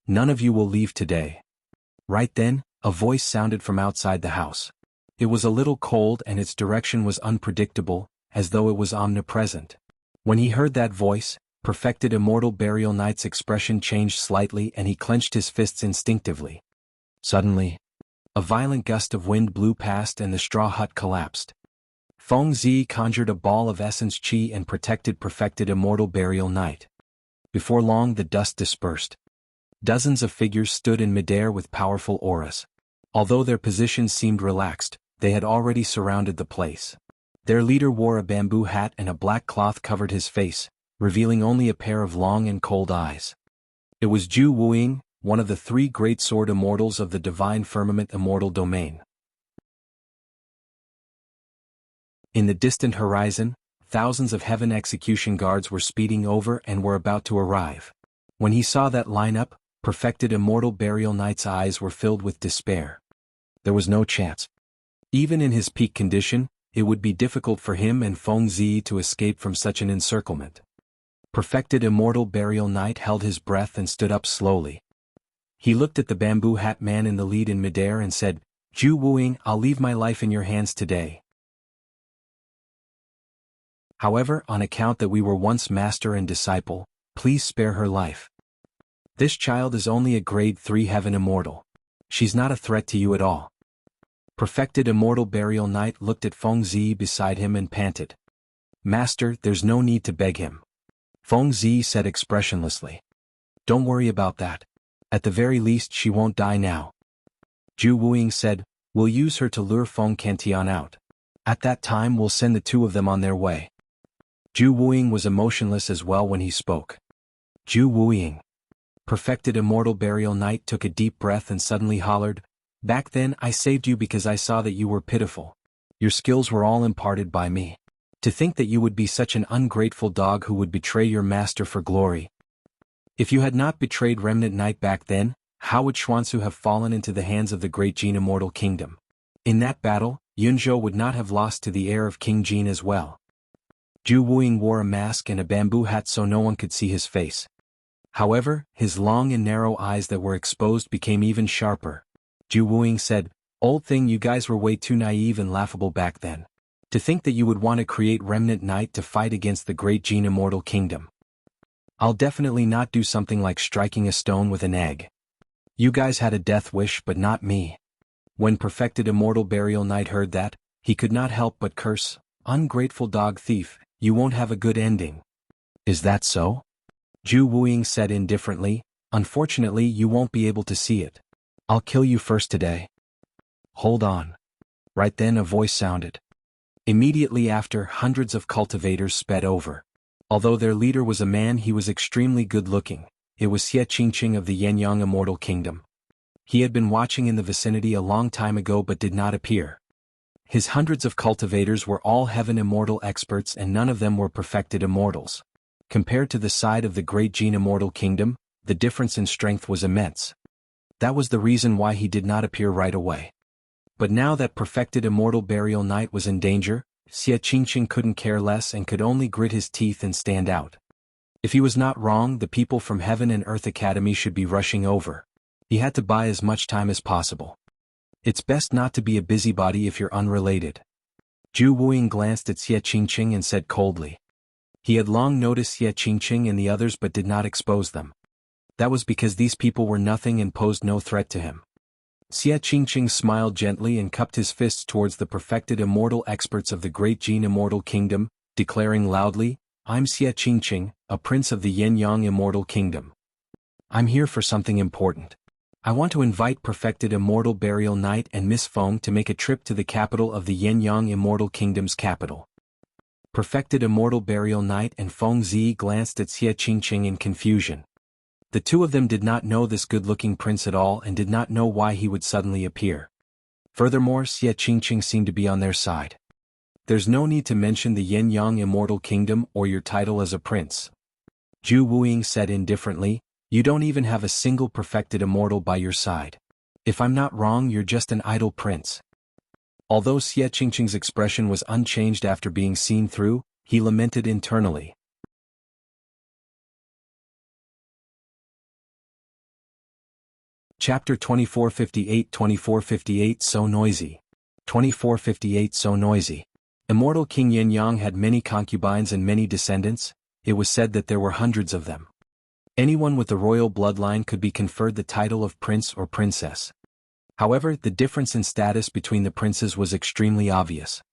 None of you will leave today. Right then, a voice sounded from outside the house. It was a little cold and its direction was unpredictable, as though it was omnipresent. When he heard that voice, perfected Immortal Burial Knight's expression changed slightly and he clenched his fists instinctively. Suddenly, a violent gust of wind blew past and the straw hut collapsed. Feng Ziyi conjured a ball of essence chi and protected perfected Immortal Burial Knight. Before long the dust dispersed. Dozens of figures stood in midair with powerful auras. Although their positions seemed relaxed, they had already surrounded the place. Their leader wore a bamboo hat and a black cloth covered his face, revealing only a pair of long and cold eyes. It was Jue Wuying, one of the three great sword immortals of the divine firmament immortal domain. In the distant horizon, thousands of heaven execution guards were speeding over and were about to arrive. When he saw that lineup, perfected immortal burial knight's eyes were filled with despair. There was no chance. Even in his peak condition, it would be difficult for him and Feng Ziyi to escape from such an encirclement. Perfected immortal burial knight held his breath and stood up slowly. He looked at the bamboo hat man in the lead in midair and said, "Jue Wuying, I'll leave my life in your hands today. However, on account that we were once master and disciple, please spare her life. This child is only a grade 3 heaven immortal. She's not a threat to you at all." Perfected immortal burial knight looked at Feng Ziyi beside him and panted. "Master, there's no need to beg him." Feng Ziyi said expressionlessly. "Don't worry about that. At the very least she won't die now." Jue Wuying said, "We'll use her to lure Feng Cantian out. At that time we'll send the two of them on their way." Jue Wuying was emotionless as well when he spoke. "Jue Wuying." Perfected immortal burial knight took a deep breath and suddenly hollered, "Back then I saved you because I saw that you were pitiful. Your skills were all imparted by me. To think that you would be such an ungrateful dog who would betray your master for glory. If you had not betrayed Remnant Knight back then, how would Xuanzu have fallen into the hands of the great Jin Immortal Kingdom? In that battle, Yunzhou would not have lost to the heir of King Jin as well." Jue Wuying wore a mask and a bamboo hat so no one could see his face. However, his long and narrow eyes that were exposed became even sharper. Jue Wuying said, "Old thing, you guys were way too naive and laughable back then. To think that you would want to create Remnant Knight to fight against the great Jin Immortal Kingdom. I'll definitely not do something like striking a stone with an egg. You guys had a death wish but not me." When perfected immortal burial knight heard that, he could not help but curse, "Ungrateful dog thief, you won't have a good ending." "Is that so?" Jue Wuying said indifferently, "Unfortunately you won't be able to see it. I'll kill you first today." "Hold on." Right then a voice sounded. Immediately after, hundreds of cultivators sped over. Although their leader was a man, he was extremely good-looking. It was Xie Qingqing of the Yenyang Immortal Kingdom. He had been watching in the vicinity a long time ago but did not appear. His hundreds of cultivators were all heaven immortal experts and none of them were perfected immortals. Compared to the side of the great Jin Immortal Kingdom, the difference in strength was immense. That was the reason why he did not appear right away. But now that perfected immortal burial knight was in danger, Xie Qingqing couldn't care less and could only grit his teeth and stand out. If he was not wrong, the people from Heaven and Earth Academy should be rushing over. He had to buy as much time as possible. It's best not to be a busybody if you're unrelated. Jue Wuying glanced at Xie Qingqing and said coldly. He had long noticed Xie Qingqing and the others but did not expose them. That was because these people were nothing and posed no threat to him. Xie Qingqing smiled gently and cupped his fists towards the perfected immortal experts of the great Jin Immortal Kingdom, declaring loudly, "I'm Xie Qingqing, a prince of the Yenyang Immortal Kingdom. I'm here for something important. I want to invite perfected immortal burial knight and Miss Feng to make a trip to the capital of the Yenyang Immortal Kingdom's capital." Perfected immortal burial knight and Feng Ziyi glanced at Xie Qingqing in confusion. The two of them did not know this good-looking prince at all and did not know why he would suddenly appear. Furthermore, Xie Qingqing seemed to be on their side. "There's no need to mention the Yenyang Immortal Kingdom or your title as a prince," Jue Wuying said indifferently. "You don't even have a single perfected immortal by your side. If I'm not wrong, you're just an idle prince." Although Xie Qingqing's expression was unchanged after being seen through, he lamented internally. Chapter 2458 So noisy. 2458 So noisy. Immortal King Yenyang had many concubines and many descendants. It was said that there were hundreds of them. Anyone with the royal bloodline could be conferred the title of prince or princess. However, the difference in status between the princes was extremely obvious.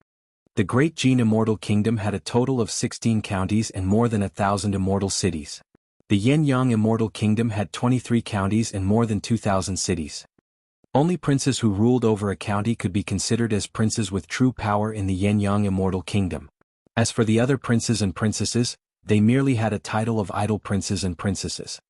The great Jin Immortal Kingdom had a total of 16 counties and more than 1,000 immortal cities. The Yenyang Immortal Kingdom had 23 counties and more than 2,000 cities. Only princes who ruled over a county could be considered as princes with true power in the Yenyang Immortal Kingdom. As for the other princes and princesses, they merely had a title of idle princes and princesses.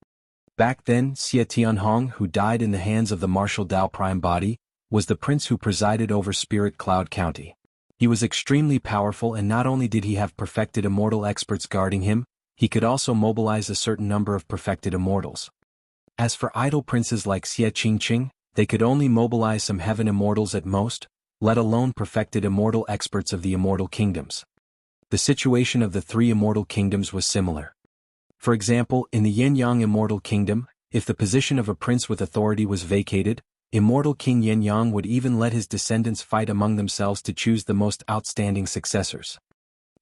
Back then, Xie Tianhong, who died in the hands of the martial Dao Prime Body, was the prince who presided over Spirit Cloud County. He was extremely powerful, and not only did he have perfected immortal experts guarding him, he could also mobilize a certain number of perfected immortals. As for idle princes like Xie Qingqing, they could only mobilize some heaven immortals at most, let alone perfected immortal experts of the immortal kingdoms. The situation of the three immortal kingdoms was similar. For example, in the Yin-Yang Immortal Kingdom, if the position of a prince with authority was vacated, Immortal King Yin-Yang would even let his descendants fight among themselves to choose the most outstanding successors.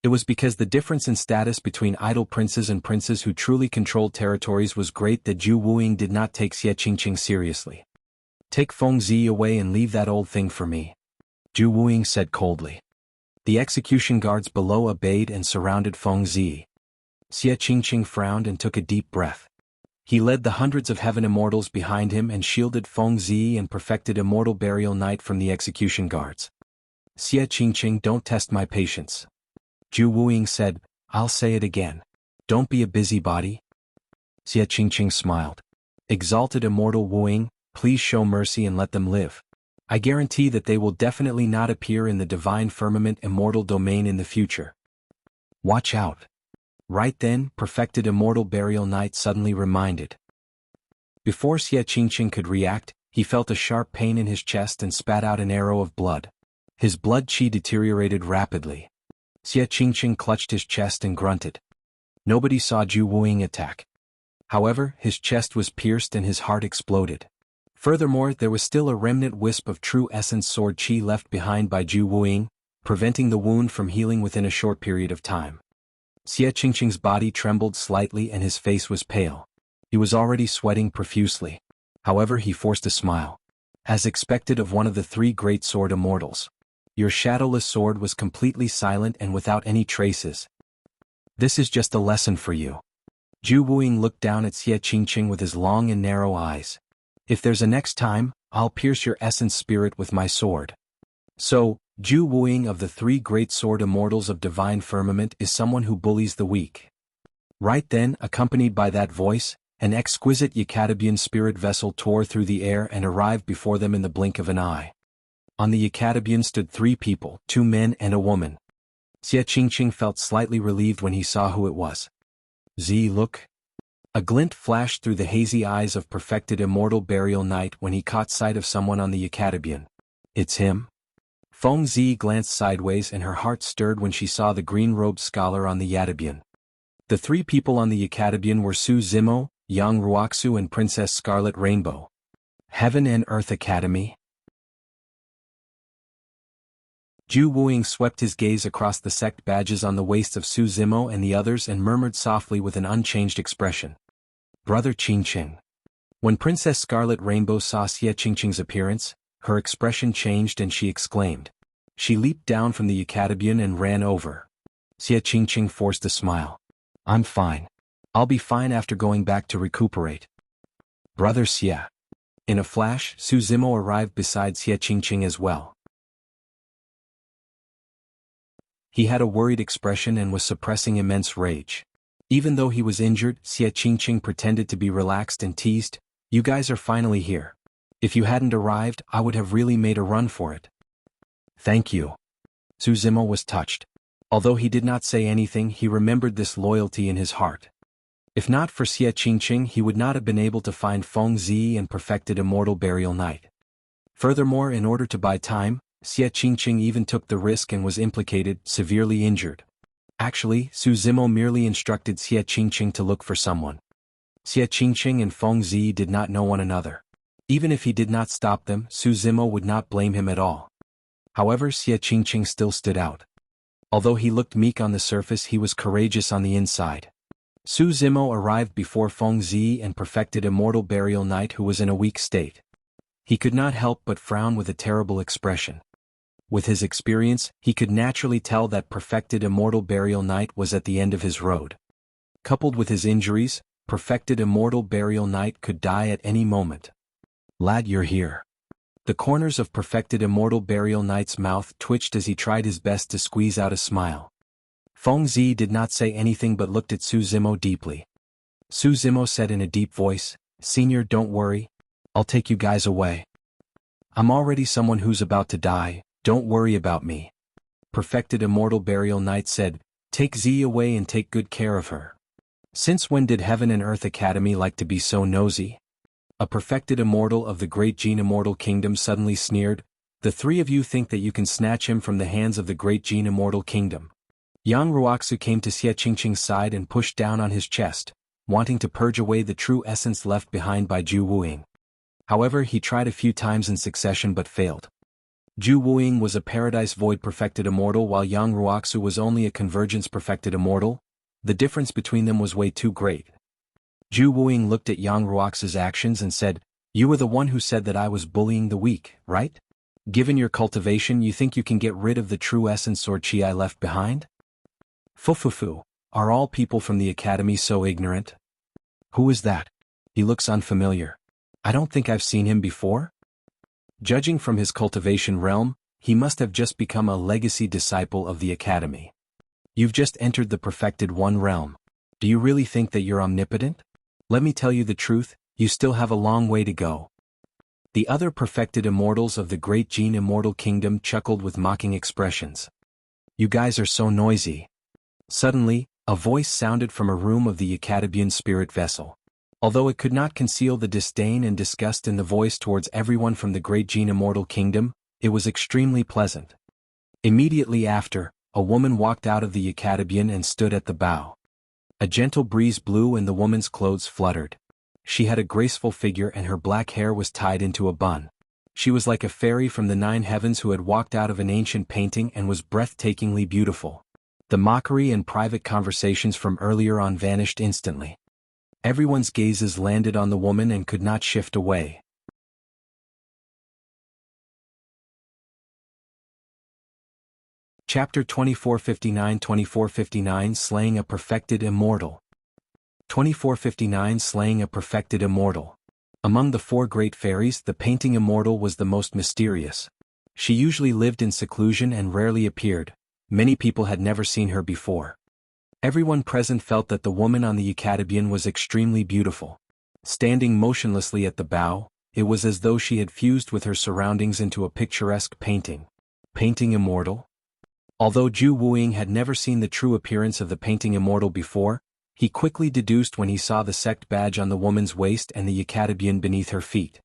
It was because the difference in status between idle princes and princes who truly controlled territories was great that Jue Wuying did not take Xie Qingqing seriously. "Take Feng Ziyi away and leave that old thing for me," Jue Wuying said coldly. The execution guards below obeyed and surrounded Feng Ziyi. Xie Qingqing frowned and took a deep breath. He led the hundreds of heaven immortals behind him and shielded Feng Ziyi and perfected Immortal Burial Knight from the execution guards. "Xie Qingqing, don't test my patience," Jue Wuying said. "I'll say it again. Don't be a busybody." Xie Qingqing smiled. "Exalted Immortal Wuying, please show mercy and let them live. I guarantee that they will definitely not appear in the Divine Firmament Immortal Domain in the future. Watch out." Right then, perfected Immortal Burial Knight suddenly reminded. Before Xie Qingqing could react, he felt a sharp pain in his chest and spat out an arrow of blood. His blood qi deteriorated rapidly. Xie Qingqing clutched his chest and grunted. Nobody saw Jue Wuying attack. However, his chest was pierced and his heart exploded. Furthermore, there was still a remnant wisp of true essence sword qi left behind by Jue Wuying, preventing the wound from healing within a short period of time. Xie Qingqing's body trembled slightly and his face was pale. He was already sweating profusely. However, he forced a smile. As expected of one of the three great sword immortals. "Your shadowless sword was completely silent and without any traces. This is just a lesson for you." Jue Wuying looked down at Xie Qingqing with his long and narrow eyes. "If there's a next time, I'll pierce your essence spirit with my sword." So, Jue Wuying of the three great sword immortals of Divine Firmament is someone who bullies the weak. Right then, accompanied by that voice, an exquisite Yacatabean spirit vessel tore through the air and arrived before them in the blink of an eye. On the Yacatabean stood three people, 2 men and a woman. Xie Qingqing felt slightly relieved when he saw who it was. "Ziyi, look." A glint flashed through the hazy eyes of perfected Immortal Burial Knight when he caught sight of someone on the Yacatabean. "It's him?" Feng Ziyi glanced sideways and her heart stirred when she saw the green-robed scholar on the Yatabean. The three people on the Yacatabean were Su Zimo, Yang Ruoxu and Princess Scarlet Rainbow. Heaven and Earth Academy? Jue Wuying swept his gaze across the sect badges on the waist of Su Zimo and the others and murmured softly with an unchanged expression. "Brother Qingqing." When Princess Scarlet Rainbow saw Xie Qingqing's appearance, her expression changed and she exclaimed. She leaped down from the Yacatabean and ran over. Xie Qingqing forced a smile. "I'm fine. I'll be fine after going back to recuperate." "Brother Xie." In a flash, Su Zimo arrived beside Xie Qingqing as well. He had a worried expression and was suppressing immense rage. Even though he was injured, Xie Qingqing pretended to be relaxed and teased, "You guys are finally here. If you hadn't arrived, I would have really made a run for it." "Thank you." Su Zimo was touched. Although he did not say anything, he remembered this loyalty in his heart. If not for Xie Qingqing, he would not have been able to find Feng Ziyi and perfected Immortal Burial Knight. Furthermore, in order to buy time, Xie Qingqing even took the risk and was implicated, severely injured. Actually, Su Zimo merely instructed Xie Qingqing to look for someone. Xie Qingqing and Feng Ziyi did not know one another. Even if he did not stop them, Su Zimo would not blame him at all. However, Xie Qingqing still stood out. Although he looked meek on the surface, he was courageous on the inside. Su Zimo arrived before Feng Ziyi and perfected Immortal Burial Knight, who was in a weak state. He could not help but frown with a terrible expression. With his experience, he could naturally tell that perfected Immortal Burial Knight was at the end of his road. Coupled with his injuries, perfected Immortal Burial Knight could die at any moment. "Lad, you're here." The corners of perfected Immortal Burial Knight's mouth twitched as he tried his best to squeeze out a smile. Feng Ziyi did not say anything but looked at Su Zimo deeply. Su Zimo said in a deep voice, Senior, don't worry. I'll take you guys away. I'm already someone who's about to die, don't worry about me. Perfected Immortal Burial Knight said, take Ziyi away and take good care of her. Since when did Heaven and Earth Academy like to be so nosy? A perfected immortal of the great Jin Immortal Kingdom suddenly sneered, the three of you think that you can snatch him from the hands of the great Jin Immortal Kingdom. Yang Ruoxu came to Xie Qingqing's side and pushed down on his chest, wanting to purge away the true essence left behind by Jue Wuying. However, he tried a few times in succession but failed. Jue Wuying was a Paradise Void perfected immortal while Yang Ruoxu was only a Convergence perfected immortal. The difference between them was way too great. Jue Wuying looked at Yang Ruoxu's actions and said, you were the one who said that I was bullying the weak, right? Given your cultivation, you think you can get rid of the true essence or chi I left behind? Fufufu, are all people from the academy so ignorant? Who is that? He looks unfamiliar. I don't think I've seen him before. Judging from his cultivation realm, he must have just become a legacy disciple of the academy. You've just entered the perfected one realm. Do you really think that you're omnipotent? Let me tell you the truth, you still have a long way to go. The other perfected immortals of the great Jin Immortal Kingdom chuckled with mocking expressions. You guys are so noisy. Suddenly, a voice sounded from a room of the Acadabian spirit vessel. Although it could not conceal the disdain and disgust in the voice towards everyone from the great Jin Immortal Kingdom, it was extremely pleasant. Immediately after, a woman walked out of the Acadabian and stood at the bow. A gentle breeze blew and the woman's clothes fluttered. She had a graceful figure and her black hair was tied into a bun. She was like a fairy from the 9 heavens who had walked out of an ancient painting and was breathtakingly beautiful. The mockery and private conversations from earlier on vanished instantly. Everyone's gazes landed on the woman and could not shift away. Chapter 2459 Slaying a Perfected Immortal. 2459 Slaying a Perfected Immortal. Among the 4 great fairies, the painting immortal was the most mysterious. She usually lived in seclusion and rarely appeared. Many people had never seen her before. Everyone present felt that the woman on the Acadabian was extremely beautiful. Standing motionlessly at the bow, it was as though she had fused with her surroundings into a picturesque painting. Painting immortal? Although Jue Wuying had never seen the true appearance of the painting immortal before, he quickly deduced when he saw the sect badge on the woman's waist and the Acadabian beneath her feet.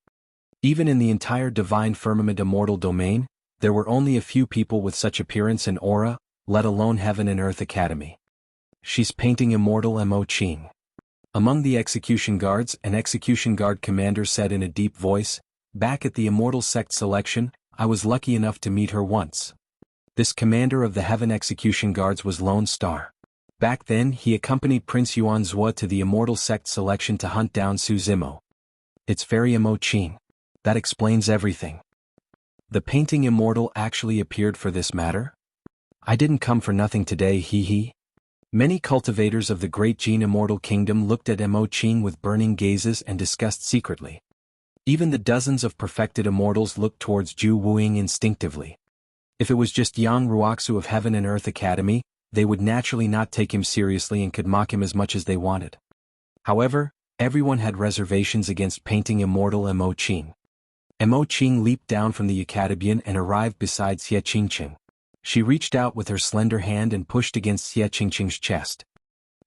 Even in the entire divine firmament immortal domain, there were only a few people with such appearance and aura, let alone Heaven and Earth Academy. She's painting immortal Mo Qing. Among the execution guards, an execution guard commander said in a deep voice, back at the immortal sect selection, I was lucky enough to meet her once. This commander of the Heaven execution guards was Lone Star. Back then he accompanied Prince Yuanzhua to the immortal sect selection to hunt down Su Zimo. It's fairy Mo Qing. That explains everything. The painting immortal actually appeared for this matter? I didn't come for nothing today, hee hee. Many cultivators of the great Jin Immortal Kingdom looked at Mo Qing with burning gazes and disgust secretly. Even the dozens of perfected immortals looked towards Jue Wuying instinctively. If it was just Yang Ruoxu of Heaven and Earth Academy, they would naturally not take him seriously and could mock him as much as they wanted. However, everyone had reservations against painting immortal Mo Qing. Mo Qing leaped down from the Acadabian and arrived beside Xie Qingqing. She reached out with her slender hand and pushed against Xie Qingqing's chest.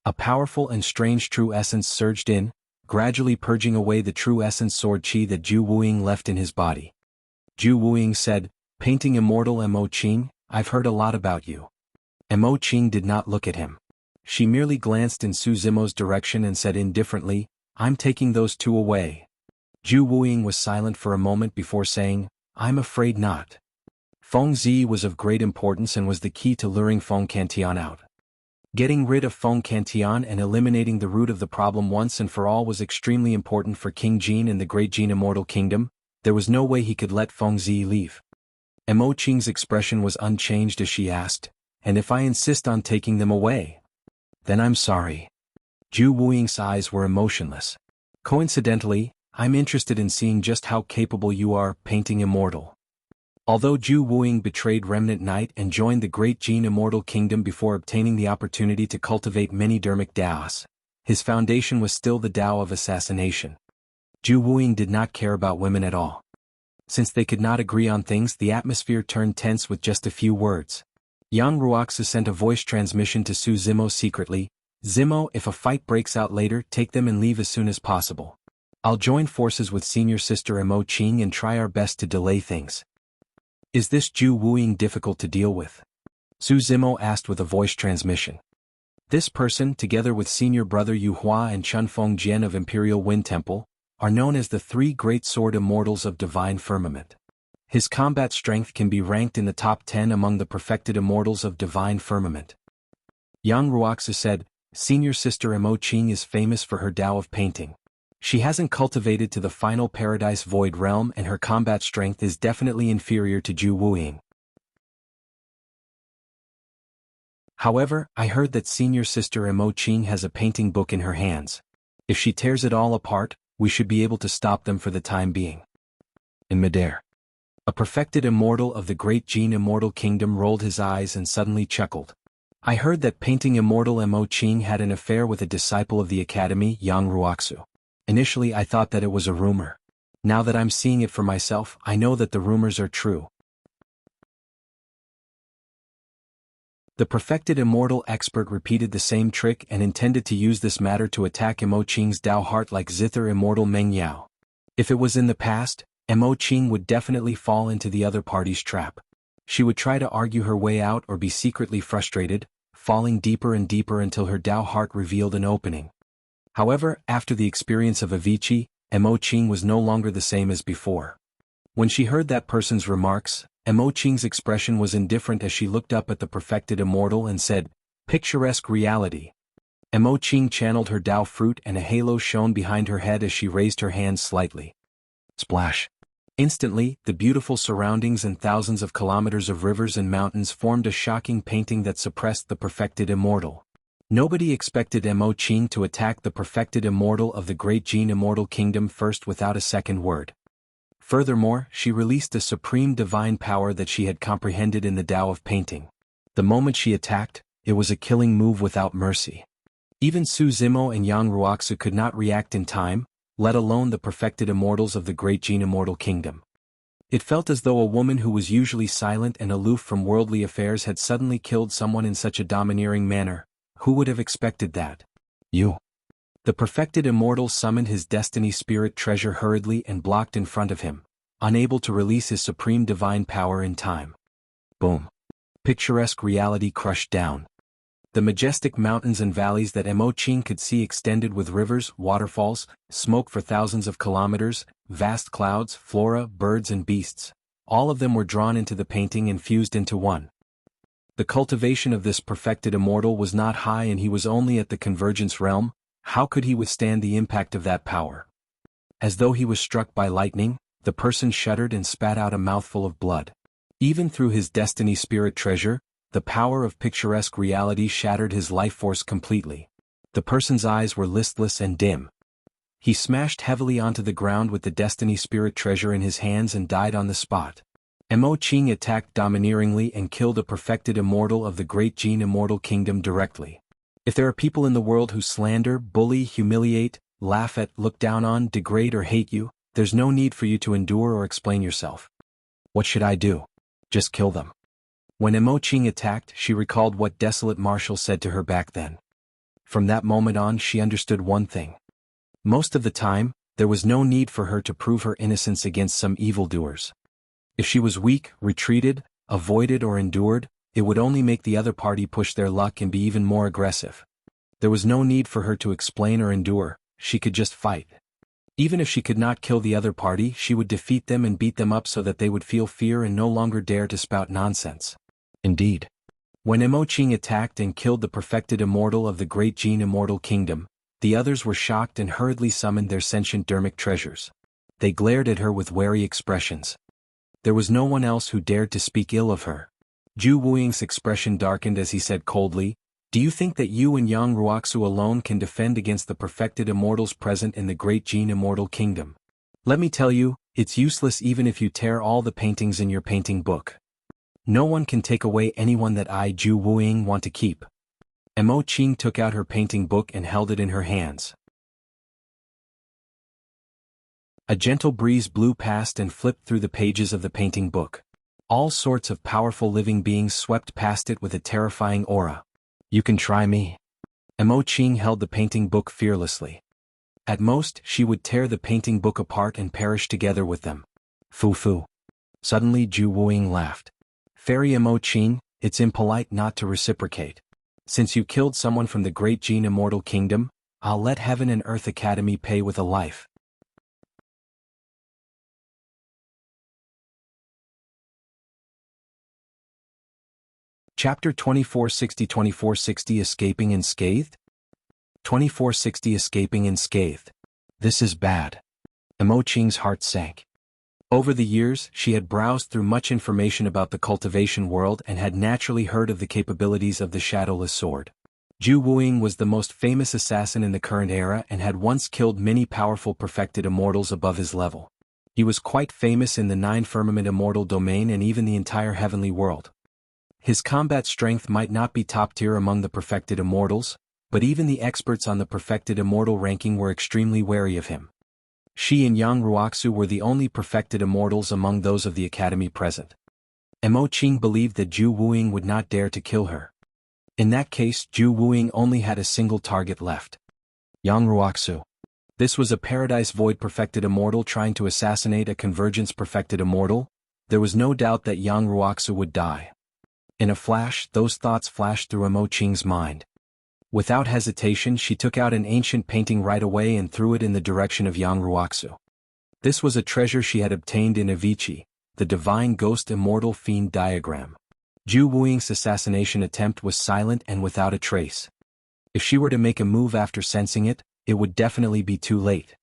A powerful and strange true essence surged in, gradually purging away the true essence sword chi that Jue Wuying left in his body. Jue Wuying said, painting immortal Mo Qing, I've heard a lot about you. Mo Qing did not look at him. She merely glanced in Su Zimo's direction and said indifferently, I'm taking those 2 away. Jue Wuying was silent for a moment before saying, I'm afraid not. Feng Ziyi was of great importance and was the key to luring Feng Cantian out. Getting rid of Feng Cantian and eliminating the root of the problem once and for all was extremely important for King Jin and the great Jin Immortal Kingdom. There was no way he could let Feng Ziyi leave. Mo Qing's expression was unchanged as she asked, and if I insist on taking them away? Then I'm sorry. Jue Wuying's eyes were emotionless. Coincidentally, I'm interested in seeing just how capable you are, painting immortal. Although Jue Wuying betrayed Remnant Knight and joined the great Jin Immortal Kingdom before obtaining the opportunity to cultivate many dermic Daos, his foundation was still the Tao of Assassination. Jue Wuying did not care about women at all. Since they could not agree on things, the atmosphere turned tense with just a few words. Yang Ruoxu sent a voice transmission to Su Zimo secretly. Zimo, if a fight breaks out later, take them and leave as soon as possible. I'll join forces with senior sister Imo Qing and try our best to delay things. Is this Jue Wuying difficult to deal with? Su Zimo asked with a voice transmission. This person, together with senior brother Yu Hua and Chun Feng Jian of Imperial Wind Temple, are known as the three great sword immortals of divine firmament. His combat strength can be ranked in the top 10 among the perfected immortals of divine firmament. Yang Ruoxu said, Senior sister Imo Qing is famous for her Tao of painting. She hasn't cultivated to the final paradise void realm and her combat strength is definitely inferior to Jue Wuying. However, I heard that senior sister Imo Qing has a painting book in her hands. If she tears it all apart, we should be able to stop them for the time being. In midair, a perfected immortal of the great Jin Immortal Kingdom rolled his eyes and suddenly chuckled. I heard that painting immortal Imo Qing had an affair with a disciple of the academy, Yang Ruoxu. Initially I thought that it was a rumor. Now that I'm seeing it for myself, I know that the rumors are true. The perfected immortal expert repeated the same trick and intended to use this matter to attack Imo Qing's Tao heart like zither immortal Meng Yao. If it was in the past, Imo Qing would definitely fall into the other party's trap. She would try to argue her way out or be secretly frustrated, falling deeper and deeper until her Tao heart revealed an opening. However, after the experience of Avicii, Imo Qing was no longer the same as before. When she heard that person's remarks, Imo Qing's expression was indifferent as she looked up at the perfected immortal and said, Picturesque reality. Imo Qing channeled her Tao fruit and a halo shone behind her head as she raised her hands slightly. Splash. Instantly, the beautiful surroundings and thousands of kilometers of rivers and mountains formed a shocking painting that suppressed the perfected immortal. Nobody expected Imo Qing to attack the perfected immortal of the great Jin Immortal Kingdom first without a second word. Furthermore, she released a supreme divine power that she had comprehended in the Tao of painting. The moment she attacked, it was a killing move without mercy. Even Su Zimo and Yang Ruoxu could not react in time, let alone the perfected immortals of the great Jin Immortal Kingdom. It felt as though a woman who was usually silent and aloof from worldly affairs had suddenly killed someone in such a domineering manner. Who would have expected that? You. The perfected immortal summoned his destiny spirit treasure hurriedly and blocked in front of him, unable to release his supreme divine power in time. Boom. Picturesque reality crushed down. The majestic mountains and valleys that Imo Qing could see extended with rivers, waterfalls, smoke for thousands of kilometers, vast clouds, flora, birds and beasts. All of them were drawn into the painting and fused into one. The cultivation of this perfected immortal was not high and he was only at the convergence realm. How could he withstand the impact of that power? As though he was struck by lightning, the person shuddered and spat out a mouthful of blood. Even through his destiny spirit treasure, the power of picturesque reality shattered his life force completely. The person's eyes were listless and dim. He smashed heavily onto the ground with the destiny spirit treasure in his hands and died on the spot. Imo Qing attacked domineeringly and killed a perfected immortal of the great Jin Immortal Kingdom directly. If there are people in the world who slander, bully, humiliate, laugh at, look down on, degrade or hate you, there's no need for you to endure or explain yourself. What should I do? Just kill them. When Imo Qing attacked, she recalled what desolate Marshall said to her back then. From that moment on, she understood one thing. Most of the time, there was no need for her to prove her innocence against some evildoers. If she was weak, retreated, avoided or endured, it would only make the other party push their luck and be even more aggressive. There was no need for her to explain or endure, she could just fight. Even if she could not kill the other party, she would defeat them and beat them up so that they would feel fear and no longer dare to spout nonsense. Indeed. When Imo Qing attacked and killed the perfected immortal of the great Jin Immortal Kingdom, the others were shocked and hurriedly summoned their sentient dermic treasures. They glared at her with wary expressions. There was no one else who dared to speak ill of her. Jue Wuying's expression darkened as he said coldly, Do you think that you and Yang Ruoxu alone can defend against the perfected immortals present in the great Jin Immortal Kingdom? Let me tell you, it's useless even if you tear all the paintings in your painting book. No one can take away anyone that I, Jue Wuying, want to keep. Imo Qing took out her painting book and held it in her hands. A gentle breeze blew past and flipped through the pages of the painting book. All sorts of powerful living beings swept past it with a terrifying aura. You can try me. Qing held the painting book fearlessly. At most, she would tear the painting book apart and perish together with them. Fu. Suddenly Jue Wuying laughed. Fairy Qing, it's impolite not to reciprocate. Since you killed someone from the great Jin Immortal Kingdom, I'll let Heaven and Earth Academy pay with a life. Chapter 2460 Escaping Unscathed? 2460 Escaping Unscathed. This is bad. Qing's heart sank. Over the years, she had browsed through much information about the cultivation world and had naturally heard of the capabilities of the shadowless sword. Jue Wuying was the most famous assassin in the current era and had once killed many powerful perfected immortals above his level. He was quite famous in the Nine Firmament Immortal domain and even the entire heavenly world. His combat strength might not be top tier among the perfected immortals, but even the experts on the perfected immortal ranking were extremely wary of him. She and Jianghu were the only perfected immortals among those of the academy present. Qing believed that Jue Wuying would not dare to kill her. In that case, Jue Wuying only had a single target left. Jianghu. This was a Paradise Void perfected immortal trying to assassinate a Convergence perfected immortal. There was no doubt that Jianghu would die. In a flash, those thoughts flashed through Qing's mind. Without hesitation, she took out an ancient painting right away and threw it in the direction of Jianghu. This was a treasure she had obtained in Avicii, the Divine Ghost Immortal Fiend diagram. Jue Wuying's assassination attempt was silent and without a trace. If she were to make a move after sensing it, it would definitely be too late.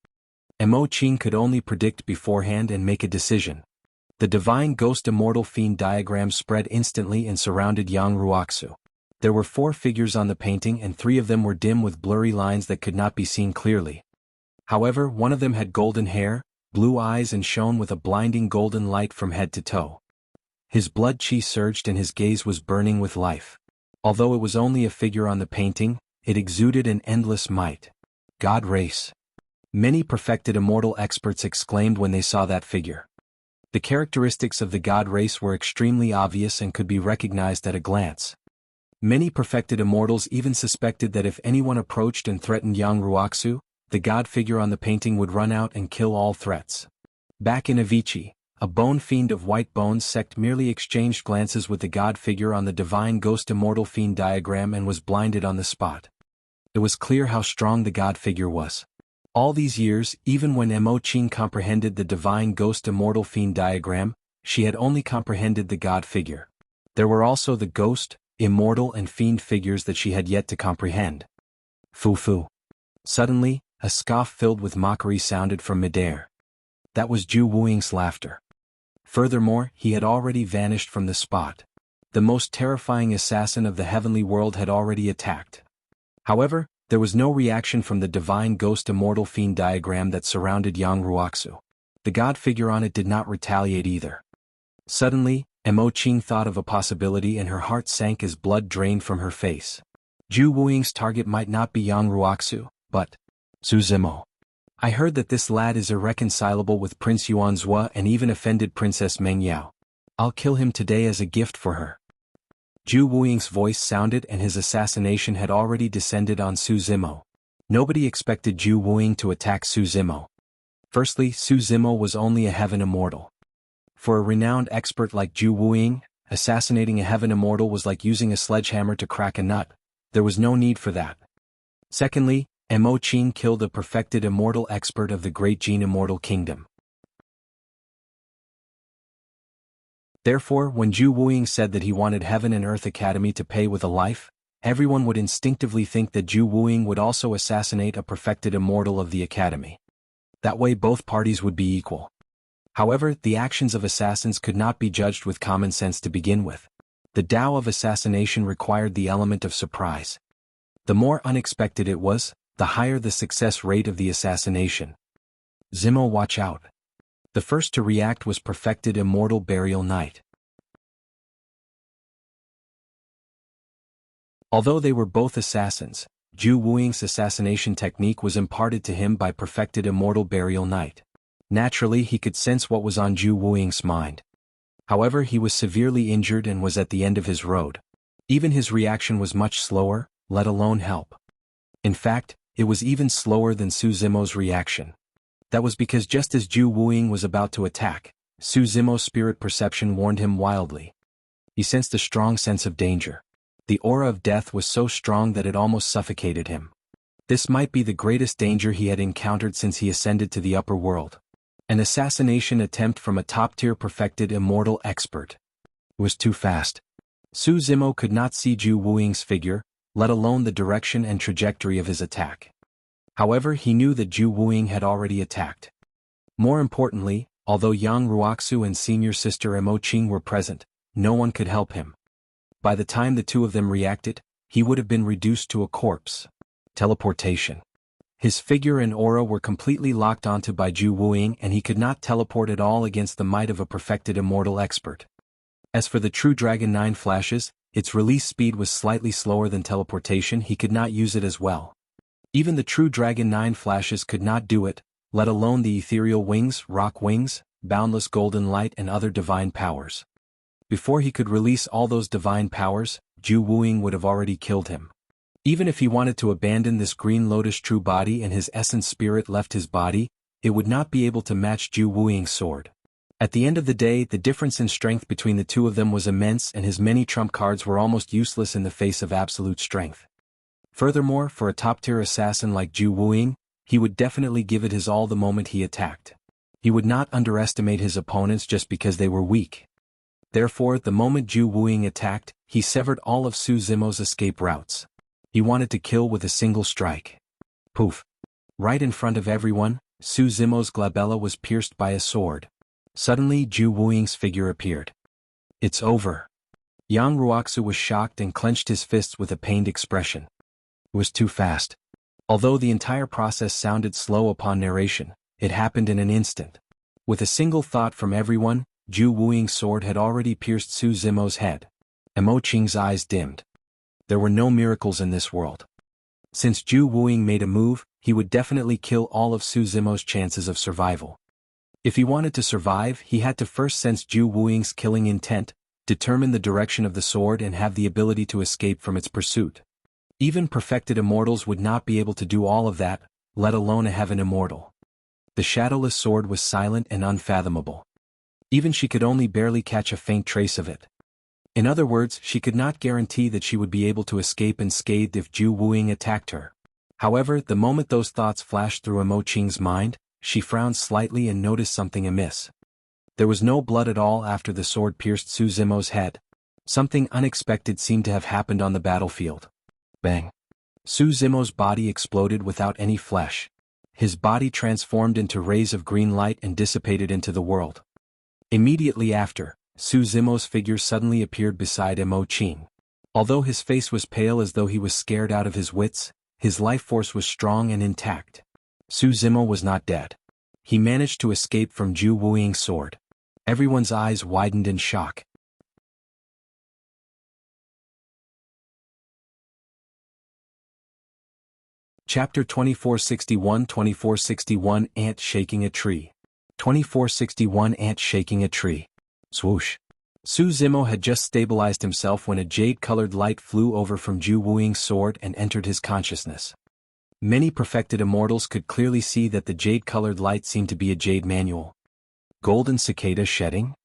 Qing could only predict beforehand and make a decision. The Divine Ghost Immortal Fiend diagram spread instantly and surrounded Jianghu. There were 4 figures on the painting and 3 of them were dim with blurry lines that could not be seen clearly. However, one of them had golden hair, blue eyes and shone with a blinding golden light from head to toe. His blood chi surged and his gaze was burning with life. Although it was only a figure on the painting, it exuded an endless might. God race. Many perfected immortal experts exclaimed when they saw that figure. The characteristics of the god race were extremely obvious and could be recognized at a glance. Many perfected immortals even suspected that if anyone approached and threatened Jianghu, the god figure on the painting would run out and kill all threats. Back in Avicii, a bone fiend of white bones sect merely exchanged glances with the god figure on the Divine Ghost Immortal Fiend diagram and was blinded on the spot. It was clear how strong the god figure was. All these years, even when Qing comprehended the Divine Ghost Immortal Fiend diagram, she had only comprehended the god figure. There were also the ghost, immortal and fiend figures that she had yet to comprehend. Fu. Suddenly, a scoff filled with mockery sounded from midair. That was Jue Wuying's laughter. Furthermore, he had already vanished from the spot. The most terrifying assassin of the heavenly world had already attacked. However, there was no reaction from the Divine Ghost Immortal Fiend diagram that surrounded Jianghu. The god figure on it did not retaliate either. Suddenly, Qing thought of a possibility and her heart sank as blood drained from her face. Jue Wuying's target might not be Jianghu, but Zimo. I heard that this lad is irreconcilable with Prince Yuanzhua and even offended Princess Meng Yao. I'll kill him today as a gift for her. Jue Wuying's voice sounded and his assassination had already descended on Zimo. Nobody expected Jue Wuying to attack Zimo. Firstly, Zimo was only a heaven immortal. For a renowned expert like Jue Wuying, assassinating a heaven immortal was like using a sledgehammer to crack a nut. There was no need for that. Secondly, Qing killed a perfected immortal expert of the great Jin Immortal Kingdom. Therefore, when Jue Wuying said that he wanted Heaven and Earth Academy to pay with a life, everyone would instinctively think that Jue Wuying would also assassinate a perfected immortal of the Academy. That way both parties would be equal. However, the actions of assassins could not be judged with common sense to begin with. The Tao of assassination required the element of surprise. The more unexpected it was, the higher the success rate of the assassination. Zimo, watch out. The first to react was perfected Immortal Burial Knight. Although they were both assassins, Jue Wuying's assassination technique was imparted to him by perfected Immortal Burial Knight. Naturally, he could sense what was on Jue Wuying's mind. However, he was severely injured and was at the end of his road. Even his reaction was much slower, let alone help. In fact, it was even slower than Su Zimo's reaction. That was because just as Jue Wuying was about to attack, Su Zimo's spirit perception warned him wildly. He sensed a strong sense of danger. The aura of death was so strong that it almost suffocated him. This might be the greatest danger he had encountered since he ascended to the upper world. An assassination attempt from a top-tier perfected immortal expert. It was too fast. Su Zimo could not see Jue Wuying's figure, let alone the direction and trajectory of his attack. However, he knew that Jue Wuying had already attacked. More importantly, although Yang Ruoxu and senior sister Imoqing were present, no one could help him. By the time the two of them reacted, he would have been reduced to a corpse. Teleportation. His figure and aura were completely locked onto by Jue Wuying, and he could not teleport at all against the might of a perfected immortal expert. As for the True Dragon 9 flashes, its release speed was slightly slower than teleportation. He could not use it as well. Even the True Dragon 9 flashes could not do it, let alone the ethereal wings, rock wings, boundless golden light and other divine powers. Before he could release all those divine powers, Jue Wuying would have already killed him. Even if he wanted to abandon this green lotus true body and his essence spirit left his body, it would not be able to match Jue Wuying's sword. At the end of the day, the difference in strength between the two of them was immense, and his many trump cards were almost useless in the face of absolute strength. Furthermore, for a top-tier assassin like Jue Wuying, he would definitely give it his all the moment he attacked. He would not underestimate his opponents just because they were weak. Therefore, the moment Jue Wuying attacked, he severed all of Su Zimo's escape routes. He wanted to kill with a single strike. Poof! Right in front of everyone, Su Zimo's glabella was pierced by a sword. Suddenly, Jue Wuying's figure appeared. It's over. Yang Ruoxu was shocked and clenched his fists with a pained expression. It was too fast. Although the entire process sounded slow upon narration, it happened in an instant. With a single thought from everyone, Jue Wuying's sword had already pierced Su Zimo's head. Imoqing's eyes dimmed. There were no miracles in this world. Since Jue Wuying made a move, he would definitely kill all of Su Zimo's chances of survival. If he wanted to survive, he had to first sense Jue Wuying's killing intent, determine the direction of the sword and have the ability to escape from its pursuit. Even perfected immortals would not be able to do all of that, let alone a heaven immortal. The shadowless sword was silent and unfathomable. Even she could only barely catch a faint trace of it. In other words, she could not guarantee that she would be able to escape unscathed if Jue Wuying attacked her. However, the moment those thoughts flashed through Imoqing's mind, she frowned slightly and noticed something amiss. There was no blood at all after the sword pierced Su Zimo's head. Something unexpected seemed to have happened on the battlefield. Bang! Su Zimo's body exploded without any flesh. His body transformed into rays of green light and dissipated into the world. Immediately after, Su Zimo's figure suddenly appeared beside Imoqing. Although his face was pale as though he was scared out of his wits, his life force was strong and intact. Su Zimo was not dead. He managed to escape from Jue Wuying's sword. Everyone's eyes widened in shock. Chapter 2461 Ant Shaking a Tree. 2461 Ant Shaking a Tree. Swoosh. Su Zimo had just stabilized himself when a jade-colored light flew over from Jue Wuying's sword and entered his consciousness. Many perfected immortals could clearly see that the jade-colored light seemed to be a jade manual. Golden cicada shedding?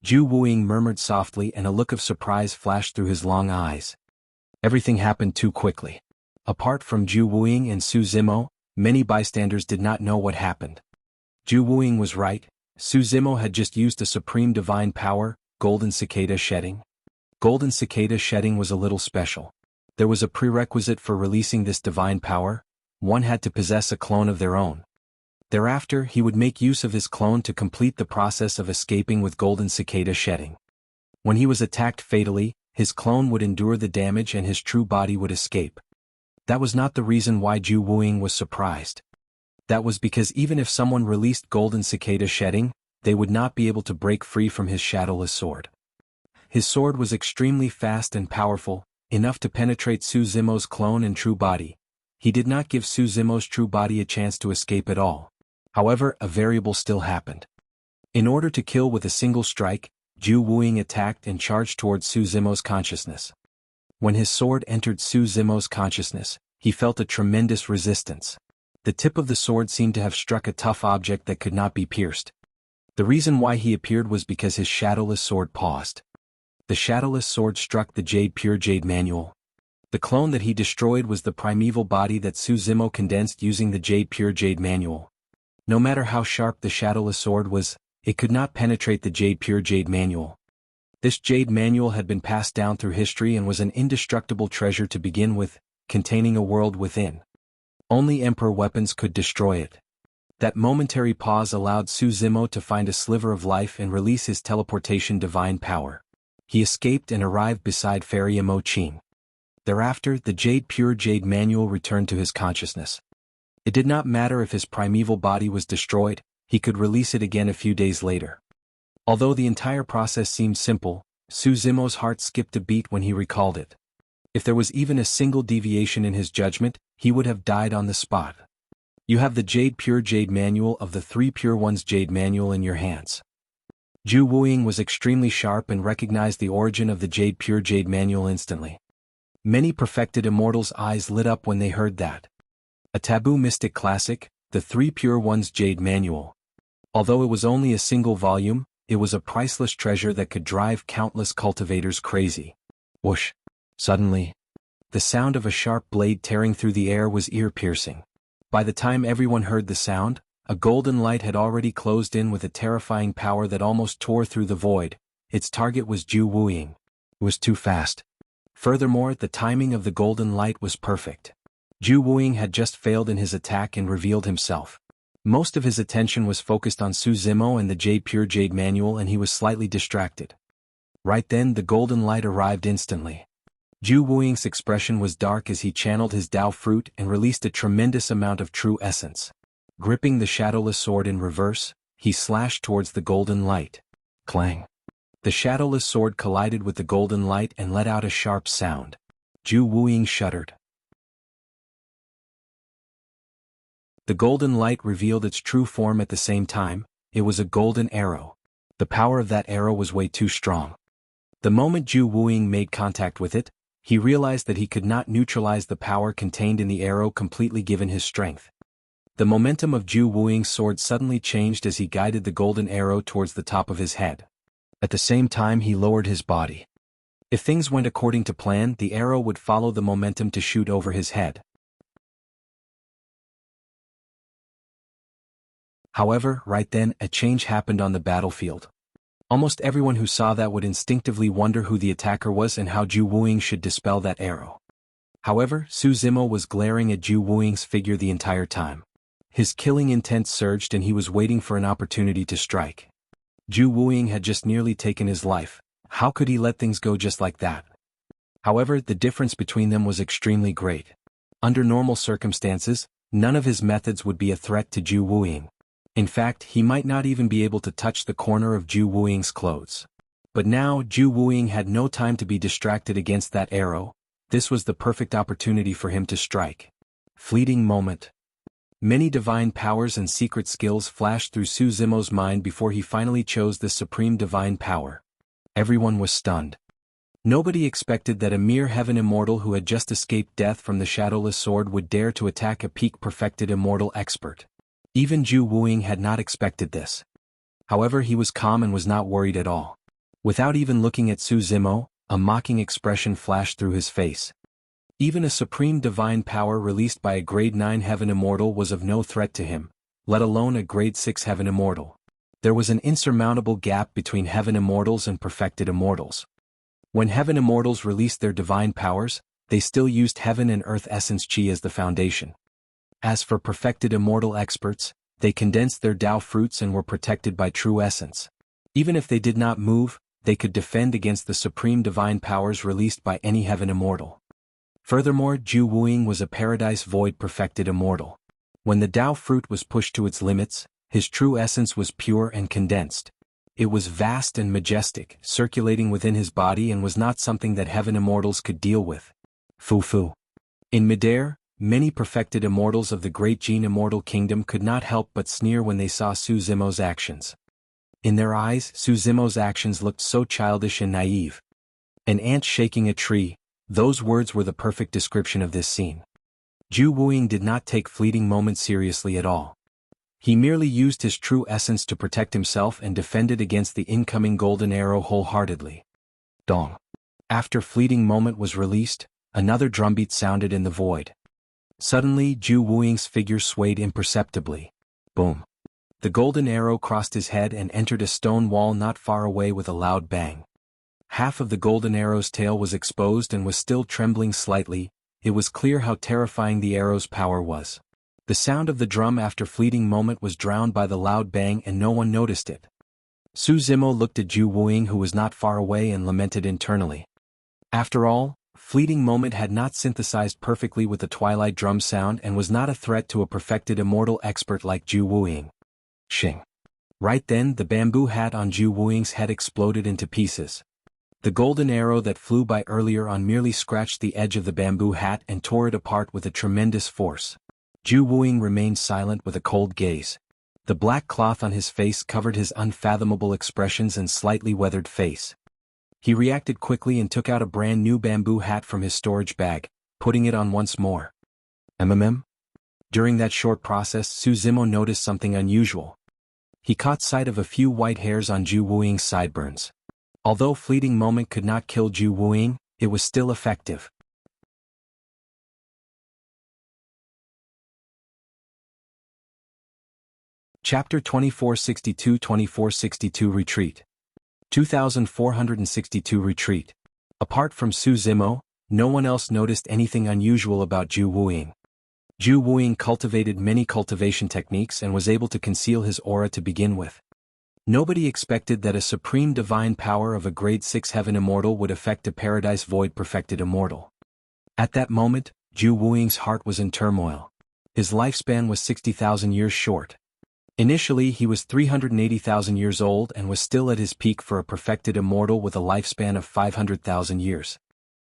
Jue Wuying murmured softly and a look of surprise flashed through his long eyes. Everything happened too quickly. Apart from Jue Wuying and Su Zimo, many bystanders did not know what happened. Jue Wuying was right. Su Zimo had just used a supreme divine power, Golden Cicada Shedding. Golden Cicada Shedding was a little special. There was a prerequisite for releasing this divine power. One had to possess a clone of their own. Thereafter, he would make use of his clone to complete the process of escaping with Golden Cicada Shedding. When he was attacked fatally, his clone would endure the damage and his true body would escape. That was not the reason why Jue Wuying was surprised. That was because even if someone released Golden Cicada Shedding, they would not be able to break free from his shadowless sword. His sword was extremely fast and powerful, enough to penetrate Su Zimo's clone and true body. He did not give Su Zimo's true body a chance to escape at all. However, a variable still happened. In order to kill with a single strike, Jue Wuying attacked and charged towards Su Zimo's consciousness. When his sword entered Su Zimo's consciousness, he felt a tremendous resistance. The tip of the sword seemed to have struck a tough object that could not be pierced. The reason why he appeared was because his shadowless sword paused. The shadowless sword struck the pure jade manual. The clone that he destroyed was the primeval body that Su Zimo condensed using the pure jade manual. No matter how sharp the shadowless sword was, it could not penetrate the pure jade manual. This jade manual had been passed down through history and was an indestructible treasure to begin with, containing a world within. Only Emperor weapons could destroy it. That momentary pause allowed Su Zimo to find a sliver of life and release his teleportation divine power. He escaped and arrived beside Fairy Imo Qing. Thereafter, the pure jade manual returned to his consciousness. It did not matter if his primeval body was destroyed, he could release it again a few days later. Although the entire process seemed simple, Su Zimo's heart skipped a beat when he recalled it. If there was even a single deviation in his judgment, he would have died on the spot. You have the pure jade manual of the three pure ones jade manual in your hands. Jue Wuying was extremely sharp and recognized the origin of the pure jade manual instantly. Many perfected immortals' eyes lit up when they heard that. A taboo mystic classic, the Three Pure Ones Jade Manual. Although it was only a single volume, it was a priceless treasure that could drive countless cultivators crazy. Whoosh! Suddenly, the sound of a sharp blade tearing through the air was ear-piercing. By the time everyone heard the sound, a golden light had already closed in with a terrifying power that almost tore through the void. Its target was Jue Wuying. It was too fast. Furthermore, the timing of the golden light was perfect. Jue Wuying had just failed in his attack and revealed himself. Most of his attention was focused on Su Zimo and the pure jade manual, and he was slightly distracted. Right then, the golden light arrived instantly. Jue Wuying's expression was dark as he channeled his Dao fruit and released a tremendous amount of true essence. Gripping the shadowless sword in reverse, he slashed towards the golden light. Clang! The shadowless sword collided with the golden light and let out a sharp sound. Jue Wuying shuddered. The golden light revealed its true form at the same time. It was a golden arrow. The power of that arrow was way too strong. The moment Jue Wuying made contact with it, he realized that he could not neutralize the power contained in the arrow completely given his strength. The momentum of Jue Wuying's sword suddenly changed as he guided the golden arrow towards the top of his head. At the same time, he lowered his body. If things went according to plan, the arrow would follow the momentum to shoot over his head. However, right then, a change happened on the battlefield. Almost everyone who saw that would instinctively wonder who the attacker was and how Jue Wuying should dispel that arrow. However, Su Zimo was glaring at Jue Wuying's figure the entire time. His killing intent surged and he was waiting for an opportunity to strike. Jue Wuying had just nearly taken his life. How could he let things go just like that? However, the difference between them was extremely great. Under normal circumstances, none of his methods would be a threat to Jue Wuying. In fact, he might not even be able to touch the corner of Jue Wuying's clothes. But now, Jue Wuying had no time to be distracted against that arrow. This was the perfect opportunity for him to strike. Fleeting moment. Many divine powers and secret skills flashed through Su Zimo's mind before he finally chose the supreme divine power. Everyone was stunned. Nobody expected that a mere heaven immortal who had just escaped death from the shadowless sword would dare to attack a peak-perfected immortal expert. Even Jue Wuying had not expected this. However, he was calm and was not worried at all. Without even looking at Su Zimo, a mocking expression flashed through his face. Even a supreme divine power released by a grade 9 heaven immortal was of no threat to him, let alone a grade 6 heaven immortal. There was an insurmountable gap between heaven immortals and perfected immortals. When heaven immortals released their divine powers, they still used heaven and earth essence chi as the foundation. As for perfected immortal experts, they condensed their Dao fruits and were protected by true essence. Even if they did not move, they could defend against the supreme divine powers released by any heaven immortal. Furthermore, Jue Wuying was a paradise void perfected immortal. When the Dao fruit was pushed to its limits, his true essence was pure and condensed. It was vast and majestic, circulating within his body and was not something that heaven immortals could deal with. Fu-fu. In midair, many perfected immortals of the great Jin Immortal Kingdom could not help but sneer when they saw Su Zimo's actions. In their eyes, Su Zimo's actions looked so childish and naive. An ant shaking a tree, those words were the perfect description of this scene. Jue Wuying did not take fleeting moments seriously at all. He merely used his true essence to protect himself and defended against the incoming golden arrow wholeheartedly. Dong. After fleeting moment was released, another drumbeat sounded in the void. Suddenly Jue Wuying's figure swayed imperceptibly. Boom. The golden arrow crossed his head and entered a stone wall not far away with a loud bang. Half of the golden arrow's tail was exposed and was still trembling slightly. It was clear how terrifying the arrow's power was. The sound of the drum after fleeting moment was drowned by the loud bang and no one noticed it. Su Zimo looked at Jue Wuying, who was not far away, and lamented internally. After all, fleeting moment had not synthesized perfectly with the twilight drum sound and was not a threat to a perfected immortal expert like Jue Wuying. Shing. Right then the bamboo hat on Jue Wuying's head exploded into pieces. The golden arrow that flew by earlier on merely scratched the edge of the bamboo hat and tore it apart with a tremendous force. Jue Wuying remained silent with a cold gaze. The black cloth on his face covered his unfathomable expressions and slightly weathered face. He reacted quickly and took out a brand new bamboo hat from his storage bag, putting it on once more. During that short process, Su Zimo noticed something unusual. He caught sight of a few white hairs on Jue Wuying's sideburns. Although fleeting moment could not kill Jue Wuying, it was still effective. Chapter 2462-2462 Retreat. 2462 Retreat. Apart from Su Zimo, no one else noticed anything unusual about Jue Wuying. Jue Wuying cultivated many cultivation techniques and was able to conceal his aura to begin with. Nobody expected that a supreme divine power of a grade 6 heaven immortal would affect a paradise void perfected immortal. At that moment, Jue Wuying's heart was in turmoil. His lifespan was 60,000 years short. Initially he was 380,000 years old and was still at his peak for a perfected immortal with a lifespan of 500,000 years.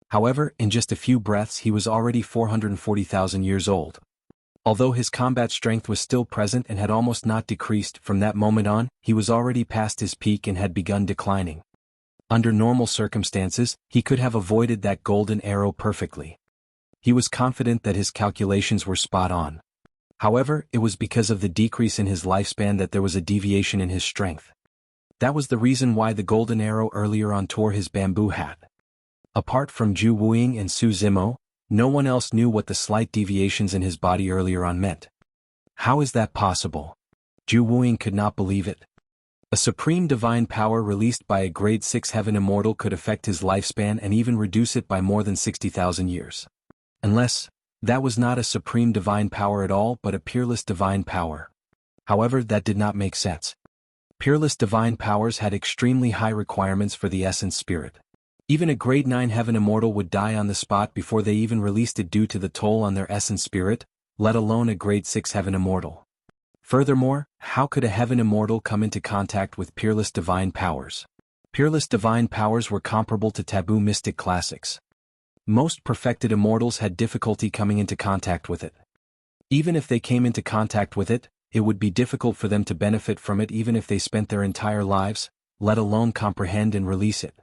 However, in just a few breaths he was already 440,000 years old. Although his combat strength was still present and had almost not decreased from that moment on, he was already past his peak and had begun declining. Under normal circumstances, he could have avoided that golden arrow perfectly. He was confident that his calculations were spot on. However, it was because of the decrease in his lifespan that there was a deviation in his strength. That was the reason why the golden arrow earlier on tore his bamboo hat. Apart from Jue Wuying and Su Zimo, no one else knew what the slight deviations in his body earlier on meant. How is that possible? Jue Wuying could not believe it. A supreme divine power released by a grade 6 heaven immortal could affect his lifespan and even reduce it by more than 60,000 years. Unless that was not a supreme divine power at all but a peerless divine power. However, that did not make sense. Peerless divine powers had extremely high requirements for the essence spirit. Even a grade 9 heaven immortal would die on the spot before they even released it due to the toll on their essence spirit, let alone a grade 6 heaven immortal. Furthermore, how could a heaven immortal come into contact with peerless divine powers? Peerless divine powers were comparable to taboo mystic classics. Most perfected immortals had difficulty coming into contact with it. Even if they came into contact with it, it would be difficult for them to benefit from it even if they spent their entire lives, let alone comprehend and release it.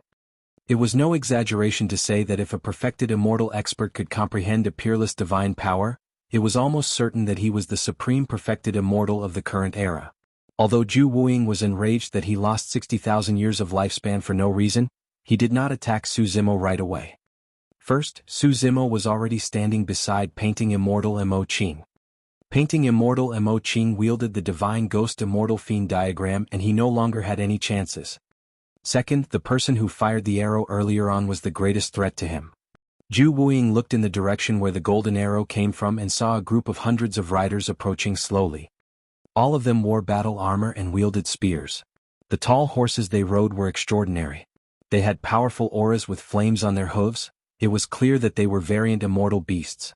It was no exaggeration to say that if a perfected immortal expert could comprehend a peerless divine power, it was almost certain that he was the supreme perfected immortal of the current era. Although Jue Wuying was enraged that he lost 60,000 years of lifespan for no reason, he did not attack Su Zimo right away. First, Su Zimo was already standing beside Painting Immortal Mo Qing. Painting Immortal Mo Qing wielded the Divine Ghost Immortal Fiend diagram and he no longer had any chances. Second, the person who fired the arrow earlier on was the greatest threat to him. Jue Wuying looked in the direction where the golden arrow came from and saw a group of hundreds of riders approaching slowly. All of them wore battle armor and wielded spears. The tall horses they rode were extraordinary. They had powerful auras with flames on their hooves. It was clear that they were variant immortal beasts.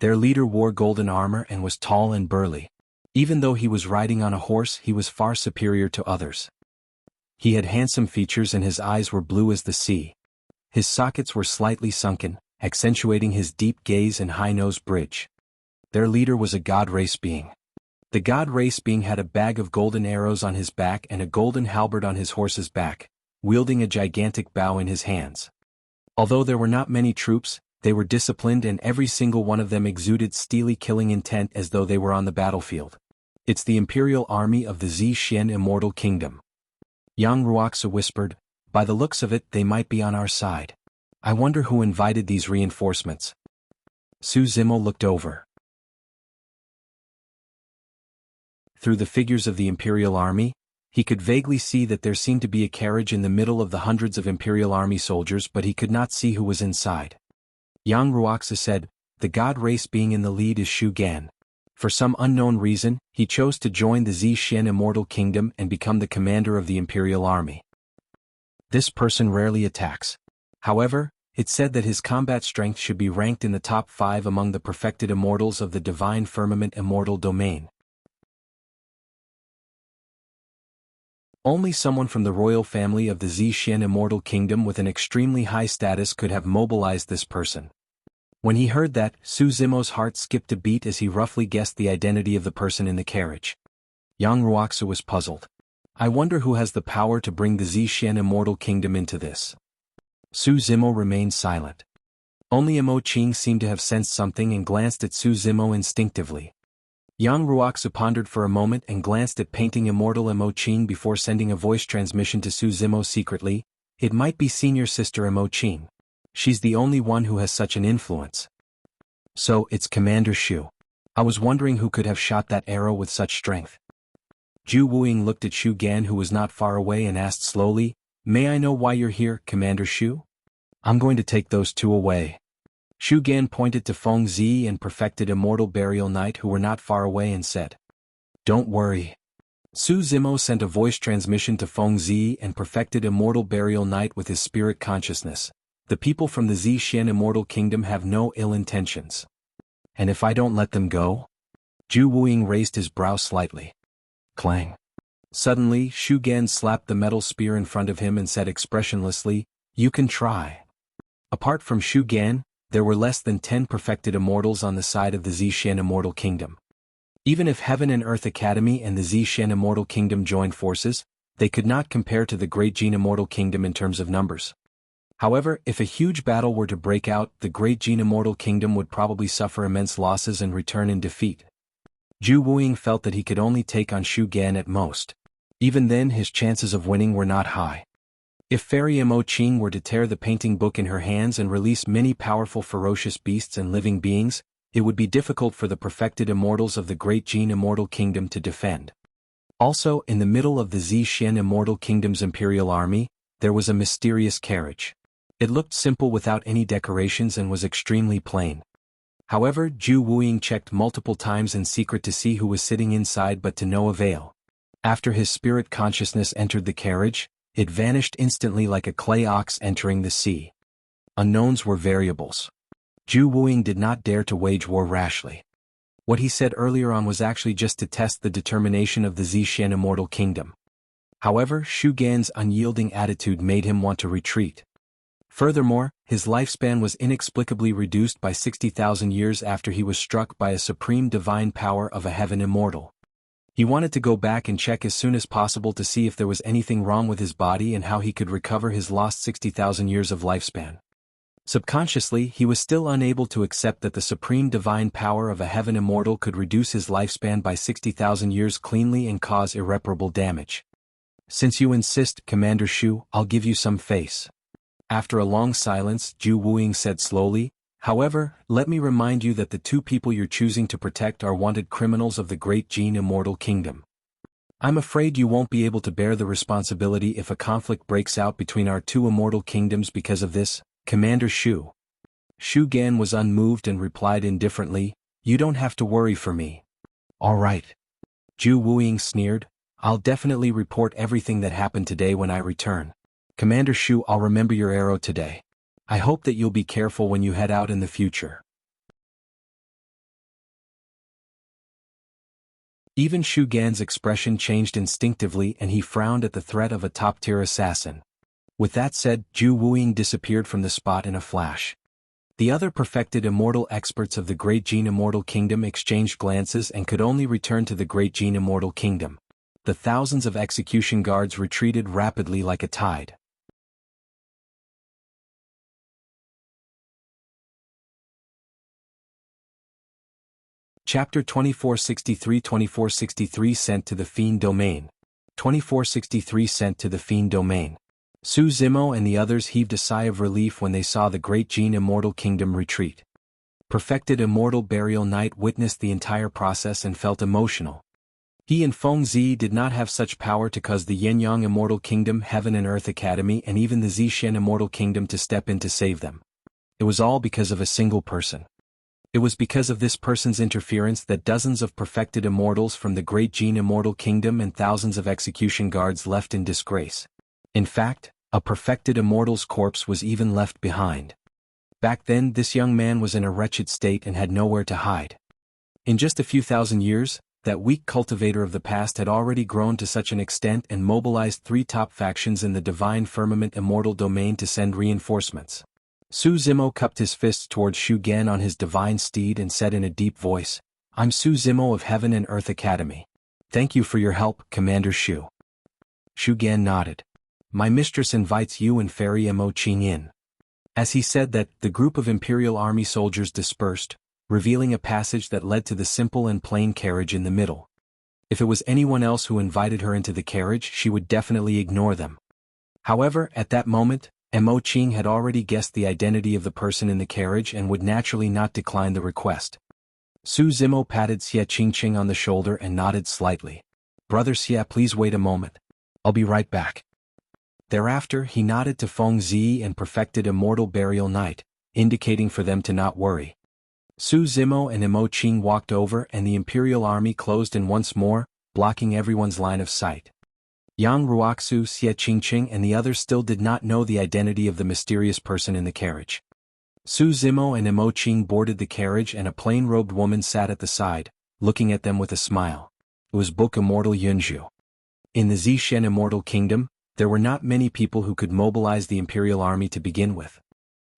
Their leader wore golden armor and was tall and burly. Even though he was riding on a horse, he was far superior to others. He had handsome features and his eyes were blue as the sea. His sockets were slightly sunken, accentuating his deep gaze and high-nosed bridge. Their leader was a god race being. The god race being had a bag of golden arrows on his back and a golden halberd on his horse's back, wielding a gigantic bow in his hands. Although there were not many troops, they were disciplined and every single one of them exuded steely killing intent as though they were on the battlefield. It's the Imperial Army of the Ziyi Immortal Kingdom. Yang Ruoxia whispered, by the looks of it they might be on our side. I wonder who invited these reinforcements. Su Zimo looked over. Through the figures of the Imperial Army, he could vaguely see that there seemed to be a carriage in the middle of the hundreds of Imperial Army soldiers, but he could not see who was inside. Yang Ruoxia said, the god race being in the lead is Shu Gan. For some unknown reason, he chose to join the Ziyi Immortal Kingdom and become the commander of the Imperial Army. This person rarely attacks. However, it said that his combat strength should be ranked in the top 5 among the perfected immortals of the Divine Firmament Immortal Domain. Only someone from the royal family of the Ziyi Immortal Kingdom with an extremely high status could have mobilized this person. When he heard that, Su Zimo's heart skipped a beat as he roughly guessed the identity of the person in the carriage. Yang Ruoxia was puzzled. I wonder who has the power to bring the Ziyi Immortal Kingdom into this. Su Zimo remained silent. Only Imo Qing seemed to have sensed something and glanced at Su Zimo instinctively. Yang Ruoxia pondered for a moment and glanced at painting immortal Imo Qing before sending a voice transmission to Su Zimo secretly. It might be senior sister Imo Qing. She's the only one who has such an influence. So, it's Commander Shu. I was wondering who could have shot that arrow with such strength. Jue Wuying looked at Shu Gan, who was not far away, and asked slowly, may I know why you're here, Commander Shu? I'm going to take those two away. Shu Gan pointed to Feng Ziyi and Perfected Immortal Burial Knight, who were not far away, and said, don't worry. Su Zimo sent a voice transmission to Feng Ziyi and Perfected Immortal Burial Knight with his spirit consciousness. The people from the Ziyi Immortal Kingdom have no ill intentions. And if I don't let them go? Jue Wuying raised his brow slightly. Clang. Suddenly, Shu Gan slapped the metal spear in front of him and said expressionlessly, you can try. Apart from Shu Gan, there were less than 10 perfected immortals on the side of the Ziyi Immortal Kingdom. Even if Heaven and Earth Academy and the Ziyi Immortal Kingdom joined forces, they could not compare to the Great Jin Immortal Kingdom in terms of numbers. However, if a huge battle were to break out, the Great Jin Immortal Kingdom would probably suffer immense losses and return in defeat. Jue Wuying felt that he could only take on Shu Gan at most. Even then, his chances of winning were not high. If Fairy Imo Qing were to tear the painting book in her hands and release many powerful ferocious beasts and living beings, it would be difficult for the perfected immortals of the Great Jin Immortal Kingdom to defend. Also, in the middle of the Ziyi Immortal Kingdom's Imperial Army, there was a mysterious carriage. It looked simple without any decorations and was extremely plain. However, Jue Wuying checked multiple times in secret to see who was sitting inside, but to no avail. After his spirit consciousness entered the carriage, it vanished instantly like a clay ox entering the sea. Unknowns were variables. Jue Wuying did not dare to wage war rashly. What he said earlier on was actually just to test the determination of the Ziyi Immortal Kingdom. However, Shu Gan's unyielding attitude made him want to retreat. Furthermore, his lifespan was inexplicably reduced by 60,000 years after he was struck by a supreme divine power of a heaven immortal. He wanted to go back and check as soon as possible to see if there was anything wrong with his body and how he could recover his lost 60,000 years of lifespan. Subconsciously, he was still unable to accept that the supreme divine power of a heaven immortal could reduce his lifespan by 60,000 years cleanly and cause irreparable damage. Since you insist, Commander Shu, I'll give you some face. After a long silence, Jue Wuying said slowly, however, let me remind you that the two people you're choosing to protect are wanted criminals of the Great Jin Immortal Kingdom. I'm afraid you won't be able to bear the responsibility if a conflict breaks out between our two immortal kingdoms because of this, Commander Shu. Shu Gan was unmoved and replied indifferently, you don't have to worry for me. All right. Jue Wuying sneered, I'll definitely report everything that happened today when I return. Commander Shu, I'll remember your arrow today. I hope that you'll be careful when you head out in the future. Even Shu Gan's expression changed instinctively and he frowned at the threat of a top-tier assassin. With that said, Jue Wuying disappeared from the spot in a flash. The other perfected immortal experts of the Great Jin Immortal Kingdom exchanged glances and could only return to the Great Jin Immortal Kingdom. The thousands of execution guards retreated rapidly like a tide. Chapter 2463 Sent to the Fiend Domain. 2463 Sent to the Fiend Domain. Su Zimo and the others heaved a sigh of relief when they saw the Great Jin Immortal Kingdom retreat. Perfected Immortal Burial Knight witnessed the entire process and felt emotional. He and Feng Ziyi did not have such power to cause the Yenyang Immortal Kingdom, Heaven and Earth Academy and even the Zishen Immortal Kingdom to step in to save them. It was all because of a single person. It was because of this person's interference that dozens of perfected immortals from the Great Jin Immortal Kingdom and thousands of execution guards left in disgrace. In fact, a perfected immortal's corpse was even left behind. Back then this young man was in a wretched state and had nowhere to hide. In just a few thousand years, that weak cultivator of the past had already grown to such an extent and mobilized 3 top factions in the Divine Firmament Immortal Domain to send reinforcements. Su Zimo cupped his fists towards Shu Gan on his divine steed and said in a deep voice, "I'm Su Zimo of Heaven and Earth Academy. Thank you for your help, Commander Shu." Shu Gan nodded. "My mistress invites you and Fairy Mo Qing in." As he said that, the group of Imperial Army soldiers dispersed, revealing a passage that led to the simple and plain carriage in the middle. If it was anyone else who invited her into the carriage, she would definitely ignore them. However, at that moment, Mo Qing had already guessed the identity of the person in the carriage and would naturally not decline the request. Su Zimo patted Xie Qingqing on the shoulder and nodded slightly. "Brother Xie, please wait a moment. I'll be right back." Thereafter he nodded to Feng Ziyi and perfected Immortal Burial Knight, indicating for them to not worry. Su Zimo and Mo Qing walked over and the Imperial Army closed in once more, blocking everyone's line of sight. Yang Ruoxu, Xie Qingqing and the others still did not know the identity of the mysterious person in the carriage. Su Zimo and Mo Qing boarded the carriage and a plain-robed woman sat at the side, looking at them with a smile. It was Book Immortal Yunzhu. In the Zishen Immortal Kingdom, there were not many people who could mobilize the Imperial Army to begin with.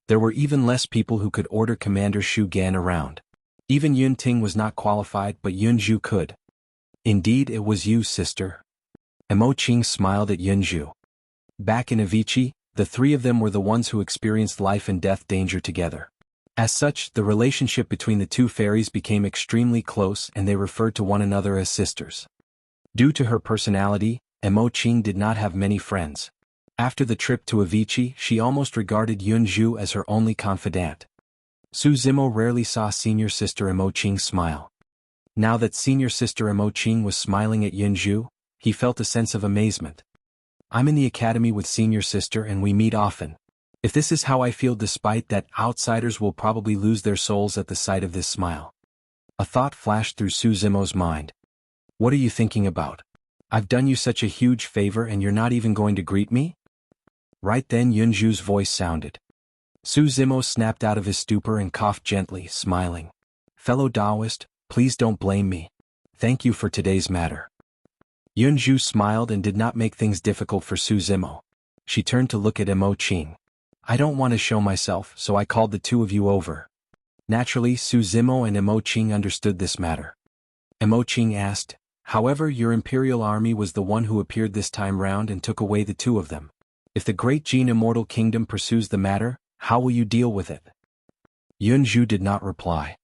There were even less people who could order Commander Shu Gan around. Even Yun Ting was not qualified, but Yunzhu could. "Indeed it was you, sister." Mo Qing smiled at Yunzhu. Back in Avicii, the 3 of them were the ones who experienced life and death danger together. As such, the relationship between the 2 fairies became extremely close and they referred to one another as sisters. Due to her personality, Mo Qing did not have many friends. After the trip to Avicii, she almost regarded Yunzhu as her only confidant. Su Zimo rarely saw senior sister Mo Qing smile. Now that senior sister Mo Qing was smiling at Yunzhu, he felt a sense of amazement. "I'm in the academy with senior sister and we meet often. If this is how I feel despite that, outsiders will probably lose their souls at the sight of this smile." A thought flashed through Su Zimo's mind. "What are you thinking about? I've done you such a huge favor and you're not even going to greet me?" Right then Yunzhu's voice sounded. Su Zimo snapped out of his stupor and coughed gently, smiling. "Fellow Taoist, please don't blame me. Thank you for today's matter." Yunzhu smiled and did not make things difficult for Su Zimo. She turned to look at Mo Qing. "I don't want to show myself, so I called the 2 of you over." Naturally, Su Zimo and Mo Qing understood this matter. Mo Qing asked, "However, your Imperial Army was the one who appeared this time round and took away the 2 of them. If the Great Jin Immortal Kingdom pursues the matter, how will you deal with it?" Yunzhu did not reply.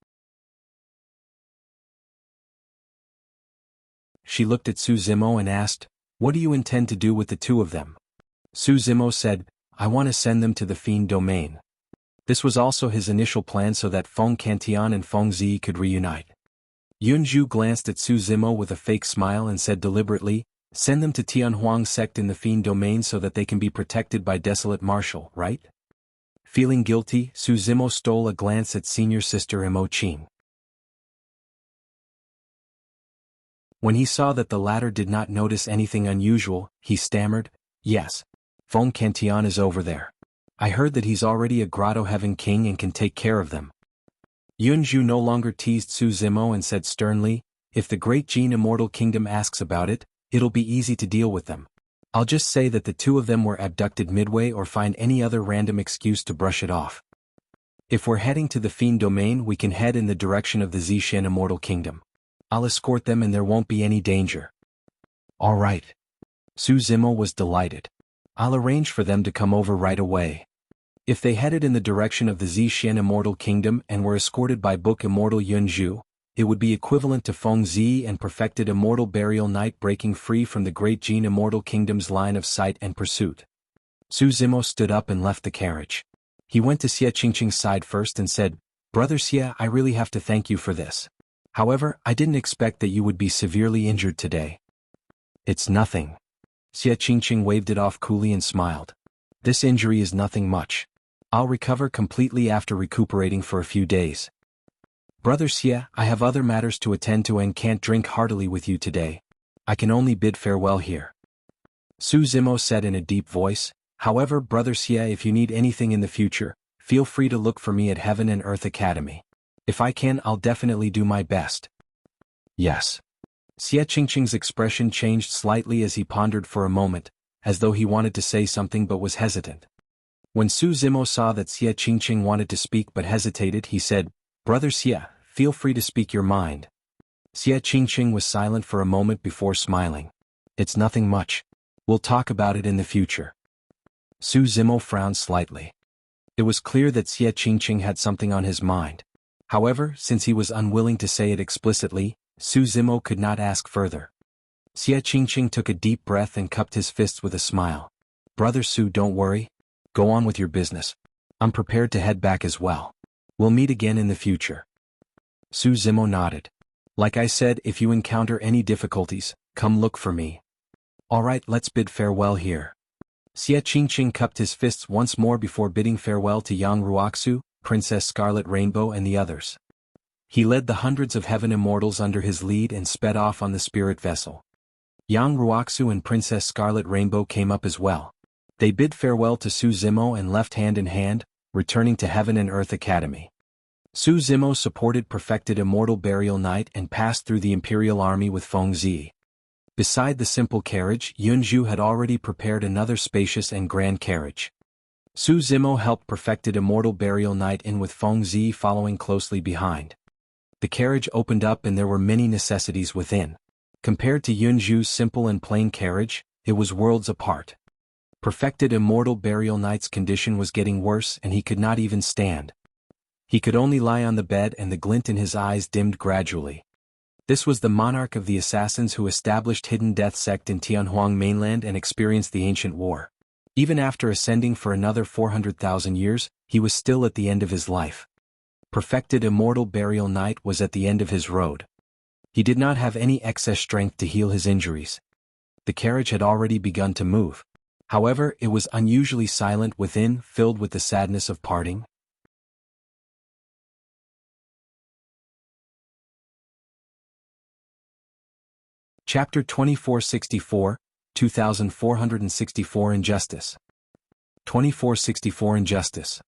She looked at Su Zimo and asked, "What do you intend to do with the 2 of them?" Su Zimo said, "I want to send them to the Fiend Domain." This was also his initial plan so that Feng Cantian and Feng Ziyi could reunite. Yunzhu glanced at Su Zimo with a fake smile and said deliberately, "Send them to Tianhuang sect in the Fiend Domain so that they can be protected by Desolate Marshal, right?" Feeling guilty, Su Zimo stole a glance at senior sister Mo Qing. When he saw that the latter did not notice anything unusual, he stammered, "Yes. Feng Cantian is over there. I heard that he's already a Grotto Heaven King and can take care of them." Yunzhu no longer teased Su Zimo and said sternly, "If the Great Jin Immortal Kingdom asks about it, it'll be easy to deal with them. I'll just say that the 2 of them were abducted midway or find any other random excuse to brush it off." If we're heading to the Fiend domain, we can head in the direction of the Ziyi Immortal Kingdom. I'll escort them and there won't be any danger. All right. Su Zimo was delighted. I'll arrange for them to come over right away. If they headed in the direction of the Ziyi Immortal Kingdom and were escorted by Book Immortal Yunzhu, it would be equivalent to Feng Ziyi and perfected Immortal Burial Knight breaking free from the Great Jin Immortal Kingdom's line of sight and pursuit. Su Zimo stood up and left the carriage. He went to Xie Qingqing's side first and said, "Brother Xie, I really have to thank you for this. However, I didn't expect that you would be severely injured today." "It's nothing." Xie Qingqing waved it off coolly and smiled. "This injury is nothing much. I'll recover completely after recuperating for a few days. Brother Xie, I have other matters to attend to and can't drink heartily with you today. I can only bid farewell here." Su Zimo said in a deep voice, "However, Brother Xie, if you need anything in the future, feel free to look for me at Heaven and Earth Academy. If I can, I'll definitely do my best." "Yes." Xie Qingqing's expression changed slightly as he pondered for a moment, as though he wanted to say something but was hesitant. When Su Zimo saw that Xie Qingqing wanted to speak but hesitated, he said, "Brother Xie, feel free to speak your mind." Xie Qingqing was silent for a moment before smiling. "It's nothing much. We'll talk about it in the future." Su Zimo frowned slightly. It was clear that Xie Qingqing had something on his mind. However, since he was unwilling to say it explicitly, Su Zimo could not ask further. Xie Qingqing took a deep breath and cupped his fists with a smile. "Brother Su, don't worry. Go on with your business. I'm prepared to head back as well. We'll meet again in the future." Su Zimo nodded. "Like I said, if you encounter any difficulties, come look for me. All right, let's bid farewell here." Xie Qingqing cupped his fists once more before bidding farewell to Yang Ruoxu, Princess Scarlet Rainbow and the others. He led the hundreds of heaven immortals under his lead and sped off on the spirit vessel. Yang Ruoxu and Princess Scarlet Rainbow came up as well. They bid farewell to Su Zimo and left hand in hand, returning to Heaven and Earth Academy. Su Zimo supported perfected Immortal Burial Knight and passed through the Imperial Army with Feng Ziyi. Beside the simple carriage, Yunzhu had already prepared another spacious and grand carriage. Su Zimo helped perfected Immortal Burial Knight in with Feng Ziyi following closely behind. The carriage opened up and there were many necessities within. Compared to Yunzhu's simple and plain carriage, it was worlds apart. Perfected Immortal Burial Knight's condition was getting worse and he could not even stand. He could only lie on the bed and the glint in his eyes dimmed gradually. This was the monarch of the assassins who established Hidden Death Sect in Tianhuang mainland and experienced the ancient war. Even after ascending for another 400,000 years, he was still at the end of his life. Perfected Immortal Burial Knight was at the end of his road. He did not have any excess strength to heal his injuries. The carriage had already begun to move. However, it was unusually silent within, filled with the sadness of parting. Chapter 2464, 2464 Injustice. 2464 Injustice.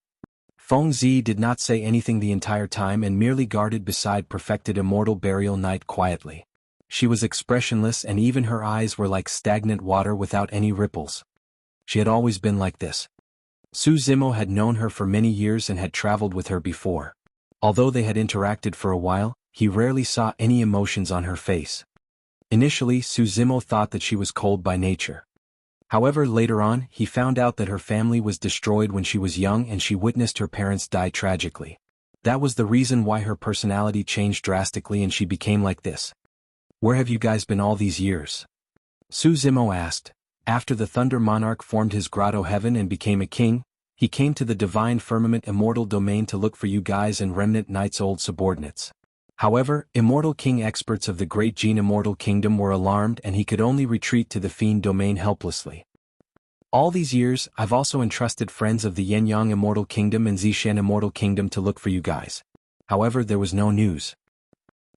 Feng Ziyi did not say anything the entire time and merely guarded beside perfected Immortal Burial Knight quietly. She was expressionless and even her eyes were like stagnant water without any ripples. She had always been like this. Su Zimo had known her for many years and had traveled with her before. Although they had interacted for a while, he rarely saw any emotions on her face. Initially, Su Zimo thought that she was cold by nature. However, later on, he found out that her family was destroyed when she was young and she witnessed her parents die tragically. That was the reason why her personality changed drastically and she became like this. "Where have you guys been all these years?" Su Zimo asked. "After the Thunder Monarch formed his grotto heaven and became a king, he came to the Divine Firmament Immortal Domain to look for you guys and Remnant Knight's old subordinates. However, Immortal King experts of the Great Jin Immortal Kingdom were alarmed and he could only retreat to the Fiend domain helplessly. All these years, I've also entrusted friends of the Yenyang Immortal Kingdom and Zishan Immortal Kingdom to look for you guys. However, there was no news."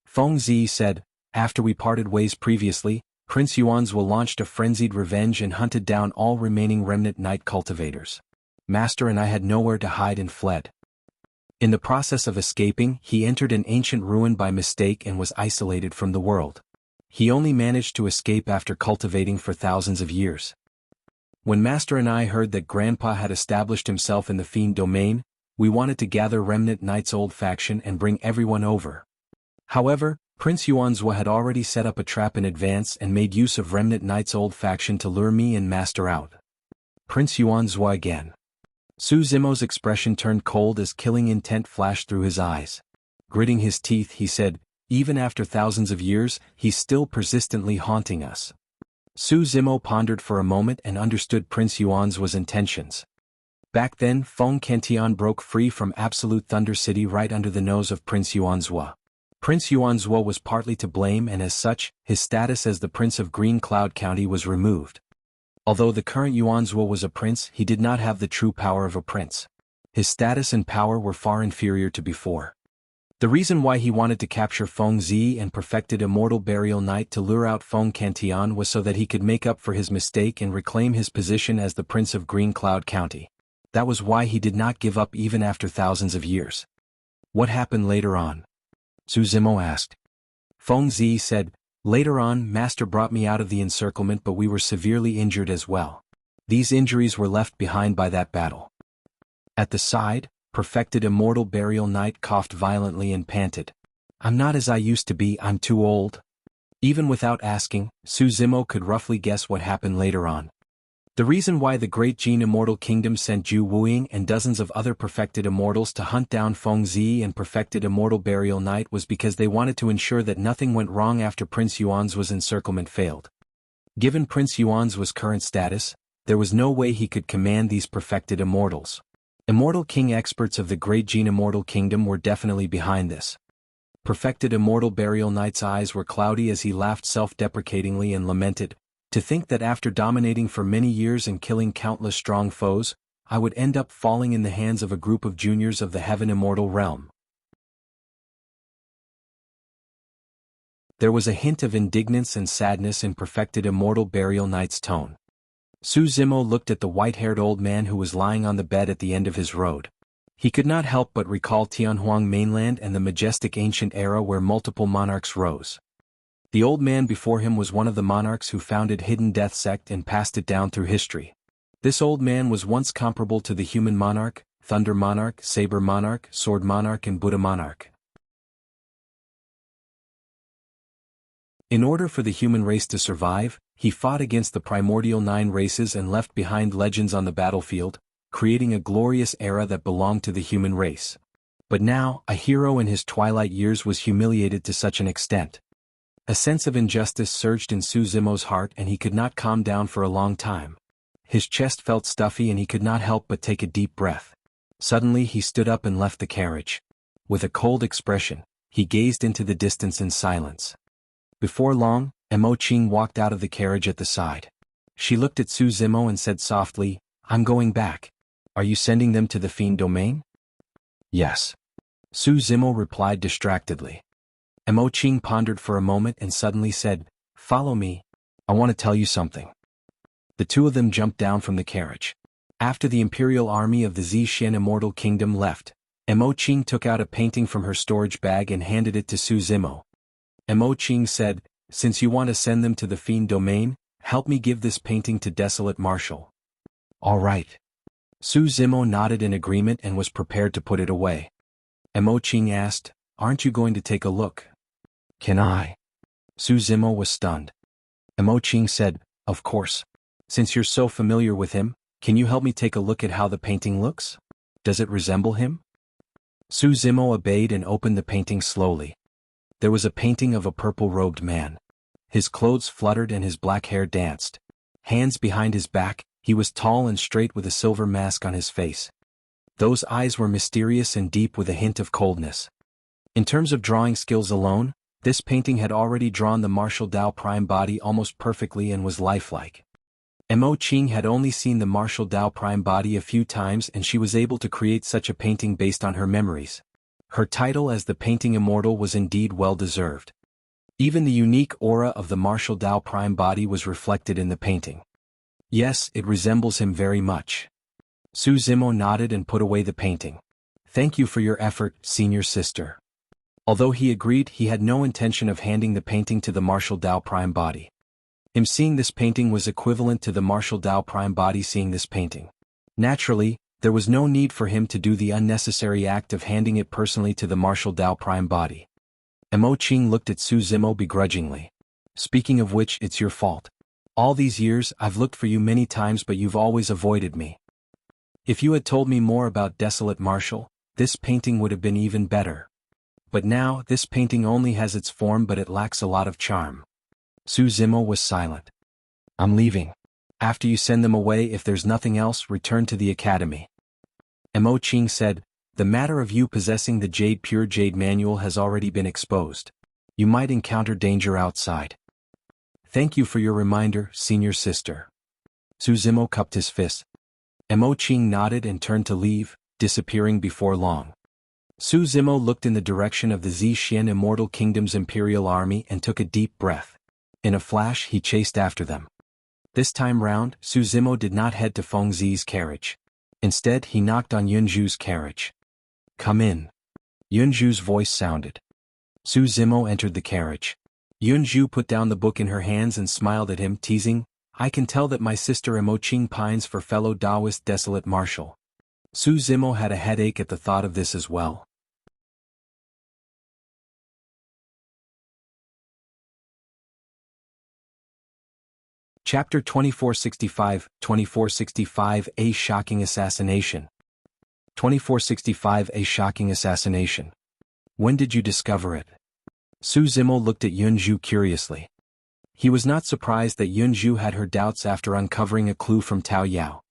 Feng Ziyi said, "After we parted ways previously, Prince Yuanzhou launched a frenzied revenge and hunted down all remaining Remnant Knight cultivators. Master and I had nowhere to hide and fled. In the process of escaping, he entered an ancient ruin by mistake and was isolated from the world. He only managed to escape after cultivating for thousands of years. When Master and I heard that Grandpa had established himself in the Fiend domain, We wanted to gather Remnant Knight's old faction and bring everyone over. However, Prince Yuanzhua had already set up a trap in advance and made use of Remnant Knight's old faction to lure me and Master out. Prince Yuanzhua again. Su Zimo's expression turned cold as killing intent flashed through his eyes. Gritting his teeth, he said, even after thousands of years, he's still persistently haunting us. Su Zimo pondered for a moment and understood Prince Yuanzhua's intentions. Back then, Feng Cantian broke free from Absolute Thunder City right under the nose of Prince Yuanzhua. Prince Yuanzhua was partly to blame, and as such, his status as the Prince of Green Cloud County was removed. Although the current Yuanzhua was a prince, he did not have the true power of a prince. His status and power were far inferior to before. The reason why he wanted to capture Feng Ziyi and perfected Immortal Burial Knight to lure out Feng Cantian was so that he could make up for his mistake and reclaim his position as the Prince of Green Cloud County. That was why he did not give up even after thousands of years. What happened later on? Su Zimo asked. Feng Ziyi said, later on, Master brought me out of the encirclement, but we were severely injured as well. These injuries were left behind by that battle. At the side, perfected Immortal Burial Knight coughed violently and panted. I'm not as I used to be, I'm too old. Even without asking, Su Zimo could roughly guess what happened later on. The reason why the Great Jin Immortal Kingdom sent Jue Wuying and dozens of other perfected immortals to hunt down Feng Ziyi and perfected Immortal Burial Knight was because they wanted to ensure that nothing went wrong after Prince Yuanzhua's encirclement failed. Given Prince Yuanzhua's current status, there was no way he could command these perfected immortals. Immortal King experts of the Great Jin Immortal Kingdom were definitely behind this. Perfected Immortal Burial Knight's eyes were cloudy as he laughed self-deprecatingly and lamented, to think that after dominating for many years and killing countless strong foes, I would end up falling in the hands of a group of juniors of the Heaven Immortal realm. There was a hint of indignance and sadness in Perfected Immortal Burial Knight's tone. Su Zimo looked at the white-haired old man who was lying on the bed at the end of his road. He could not help but recall Tianhuang mainland and the majestic ancient era where multiple monarchs rose. The old man before him was one of the monarchs who founded Hidden Death Sect and passed it down through history. This old man was once comparable to the Human Monarch, Thunder Monarch, Saber Monarch, Sword Monarch and Buddha Monarch. In order for the human race to survive, he fought against the primordial 9 races and left behind legends on the battlefield, creating a glorious era that belonged to the human race. But now, a hero in his twilight years was humiliated to such an extent. A sense of injustice surged in Su Zimo's heart and he could not calm down for a long time. His chest felt stuffy and he could not help but take a deep breath. Suddenly he stood up and left the carriage. With a cold expression, he gazed into the distance in silence. Before long, Mo Qing walked out of the carriage at the side. She looked at Su Zimo and said softly, "I'm going back. Are you sending them to the Fiend domain?" "Yes." Su Zimo replied distractedly. Mo Qing pondered for a moment and suddenly said, "Follow me. I want to tell you something." The two of them jumped down from the carriage. After the Imperial Army of the Zixuan Immortal Kingdom left, Mo Qing took out a painting from her storage bag and handed it to Su Zimo. Mo Qing said, "Since you want to send them to the Fiend domain, help me give this painting to Desolate Marshal." "All right." Su Zimo nodded in agreement and was prepared to put it away. Mo Qing asked, "Aren't you going to take a look?" "Can I?" Su Zimo was stunned. Mo Qing said, "Of course. Since you're so familiar with him, can you help me take a look at how the painting looks? Does it resemble him?" Su Zimo obeyed and opened the painting slowly. There was a painting of a purple-robed man. His clothes fluttered and his black hair danced. Hands behind his back, he was tall and straight with a silver mask on his face. Those eyes were mysterious and deep with a hint of coldness. In terms of drawing skills alone, this painting had already drawn the martial Dao Prime body almost perfectly and was lifelike. Mo Qing had only seen the martial Dao Prime body a few times and she was able to create such a painting based on her memories. Her title as the painting immortal was indeed well-deserved. Even the unique aura of the martial Dao Prime body was reflected in the painting. "Yes, it resembles him very much." Su Zimo nodded and put away the painting. "Thank you for your effort, senior sister." Although he agreed, he had no intention of handing the painting to the martial Dao Prime body. Him seeing this painting was equivalent to the martial Dao Prime body seeing this painting. Naturally, There was no need for him to do the unnecessary act of handing it personally to the martial Dao Prime body. Mo Qing looked at Su Zimo begrudgingly. Speaking of which, it's your fault. All these years, I've looked for you many times but you've always avoided me. If you had told me more about Desolate Marshal, this painting would have been even better. But now, this painting only has its form but it lacks a lot of charm. Su Zimo was silent. I'm leaving. After you send them away, if there's nothing else, return to the academy. Mo Qing said, the matter of you possessing the Pure Jade Manual has already been exposed. You might encounter danger outside. Thank you for your reminder, senior sister. Su Zimo cupped his fist. Mo Qing nodded and turned to leave, disappearing before long. Su Zimo looked in the direction of the Zixian Immortal Kingdom's Imperial Army and took a deep breath. In a flash he chased after them. This time round, Su Zimo did not head to Feng Zi's carriage. Instead he knocked on Yunju's carriage. Come in. Yunju's voice sounded. Su Zimo entered the carriage. Yunju put down the book in her hands and smiled at him, teasing, I can tell that my sister Mo Qing pines for fellow Taoist Desolate Marshal. Su Zimo had a headache at the thought of this as well. Chapter 2465, 2465 A Shocking Assassination. 2465 A Shocking Assassination. When did you discover it? Su Zimo looked at Yunju curiously. He was not surprised that Yunju had her doubts after uncovering a clue from Tao Yao.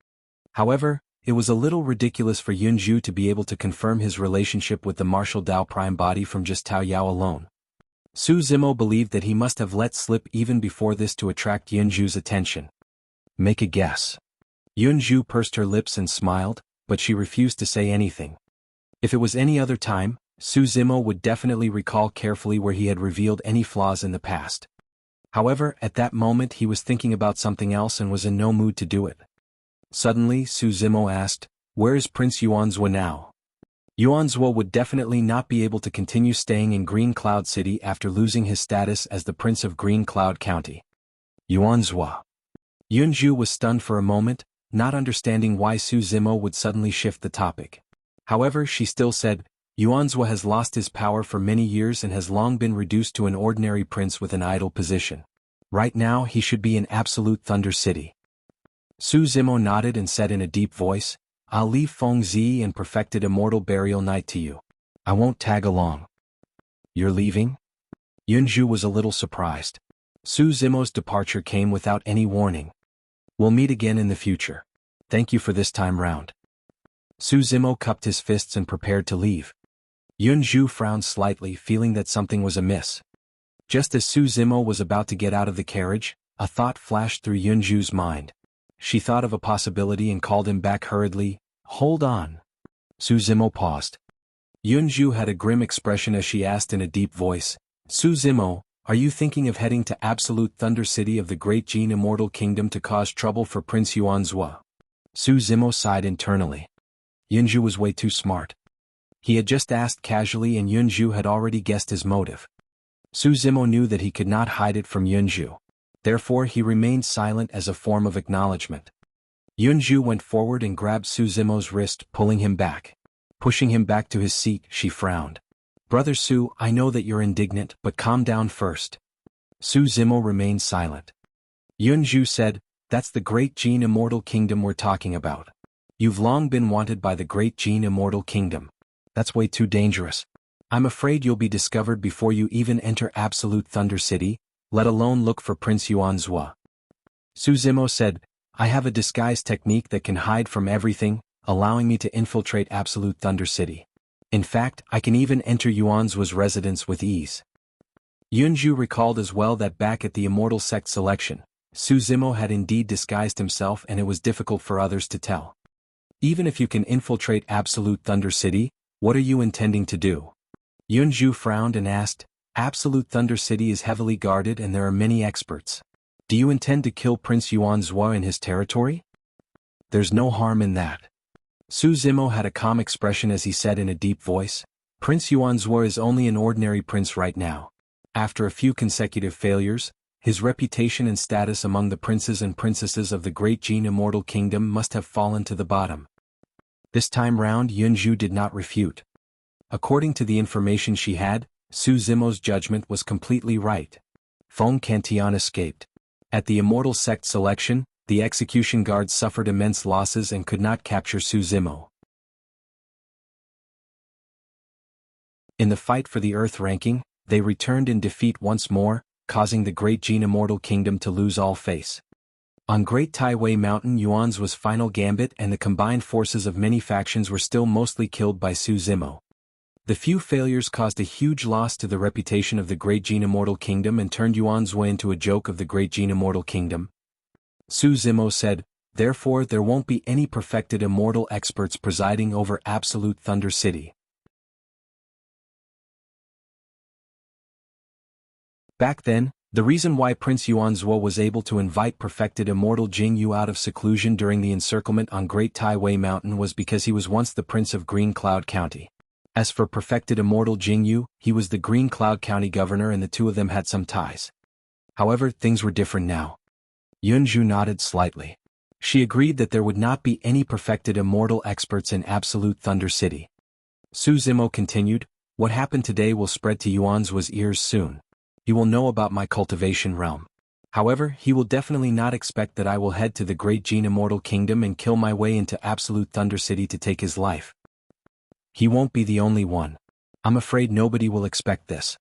However, it was a little ridiculous for Yunju to be able to confirm his relationship with the martial Dao Prime body from just Tao Yao alone. Su Zimo believed that he must have let slip even before this to attract Yunju's attention. Make a guess. Yunju pursed her lips and smiled, but she refused to say anything. If it was any other time, Su Zimo would definitely recall carefully where he had revealed any flaws in the past. However, at that moment he was thinking about something else and was in no mood to do it. Suddenly, Su Zimo asked, where is Prince Yuanzhua now? Yuanzhua would definitely not be able to continue staying in Green Cloud City after losing his status as the Prince of Green Cloud County. Yuanzhua. Yunju was stunned for a moment, not understanding why Su Zimo would suddenly shift the topic. However, she still said, Yuanzhua has lost his power for many years and has long been reduced to an ordinary prince with an idle position. Right now he should be in Absolute Thunder City. Su Zimo nodded and said in a deep voice, I'll leave Feng Zi and perfected Immortal Burial Night to you. I won't tag along. You're leaving? Yunju was a little surprised. Su Zimo's departure came without any warning. We'll meet again in the future. Thank you for this time round. Su Zimo cupped his fists and prepared to leave. Yunju frowned slightly, feeling that something was amiss. Just as Su Zimo was about to get out of the carriage, a thought flashed through Yunju's mind. She thought of a possibility and called him back hurriedly, Hold on. Su Zimo paused. Yunju had a grim expression as she asked in a deep voice, Su Zimo, are you thinking of heading to Absolute Thunder City of the Great Jin Immortal Kingdom to cause trouble for Prince Yuanzhua? Su Zimo sighed internally. Yunju was way too smart. He had just asked casually and Yunju had already guessed his motive. Su Zimo knew that he could not hide it from Yunju. Therefore he remained silent as a form of acknowledgement. Yunju went forward and grabbed Su Zimo's wrist, pulling him back. Pushing him back to his seat, she frowned. Brother Su, I know that you're indignant, but calm down first. Su Zimo remained silent. Yunju said, That's the Great Jin Immortal Kingdom we're talking about. You've long been wanted by the Great Jin Immortal Kingdom. That's way too dangerous. I'm afraid you'll be discovered before you even enter Absolute Thunder City, let alone look for Prince Yuanzhua. Su Zimo said, I have a disguise technique that can hide from everything, allowing me to infiltrate Absolute Thunder City. In fact, I can even enter Yuanzhua's residence with ease. Yunju recalled as well that back at the Immortal Sect selection, Su Zimo had indeed disguised himself and it was difficult for others to tell. Even if you can infiltrate Absolute Thunder City, what are you intending to do? Yunju frowned and asked, Absolute Thunder City is heavily guarded and there are many experts. Do you intend to kill Prince Yuanzhua in his territory? There's no harm in that. Su Zimo had a calm expression as he said in a deep voice, Prince Yuanzhua is only an ordinary prince right now. After a few consecutive failures, his reputation and status among the princes and princesses of the Great Jin Immortal Kingdom must have fallen to the bottom. This time round Yunju did not refute. According to the information she had, Su Zimo's judgment was completely right. Feng Cantian escaped. At the Immortal sect selection, the execution guards suffered immense losses and could not capture Su Zimo. In the fight for the Earth ranking, they returned in defeat once more, causing the Great Jin Immortal Kingdom to lose all face. On Great Taiwei Mountain, Yuan's was final gambit, and the combined forces of many factions were still mostly killed by Su Zimo. The few failures caused a huge loss to the reputation of the Great Jin Immortal Kingdom and turned Yuan's way into a joke of the Great Jin Immortal Kingdom. Su Zimo said, "Therefore there won't be any perfected immortal experts presiding over Absolute Thunder City." Back then, the reason why Prince Yuanzhou was able to invite perfected immortal Jingyu out of seclusion during the encirclement on Great Taiwei Mountain was because he was once the Prince of Green Cloud County. As for perfected immortal Jingyu, he was the Green Cloud County governor and the two of them had some ties. However, things were different now. Yunju nodded slightly. She agreed that there would not be any perfected immortal experts in Absolute Thunder City. Su Zimo continued, "What happened today will spread to Yuanzhu's ears soon. He will know about my cultivation realm. However, he will definitely not expect that I will head to the Great Jin Immortal Kingdom and kill my way into Absolute Thunder City to take his life. He won't be the only one. I'm afraid nobody will expect this."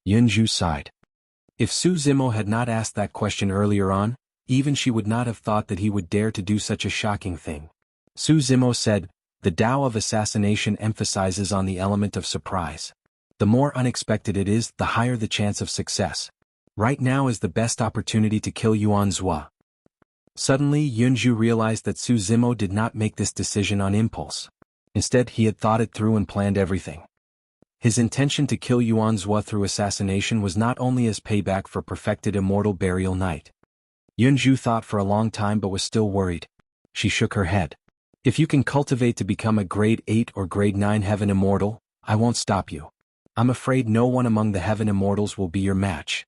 Yunju sighed. If Su Zimo had not asked that question earlier on, even she would not have thought that he would dare to do such a shocking thing. Su Zimo said, "The Tao of Assassination emphasizes on the element of surprise. The more unexpected it is, the higher the chance of success. Right now is the best opportunity to kill Yuanzhou." Suddenly Yunju realized that Su Zimo did not make this decision on impulse. Instead, he had thought it through and planned everything. His intention to kill Yuanzhou through assassination was not only as payback for perfected immortal burial night. Yunju thought for a long time but was still worried. She shook her head. "If you can cultivate to become a grade 8 or grade 9 heaven immortal, I won't stop you. I'm afraid no one among the heaven immortals will be your match.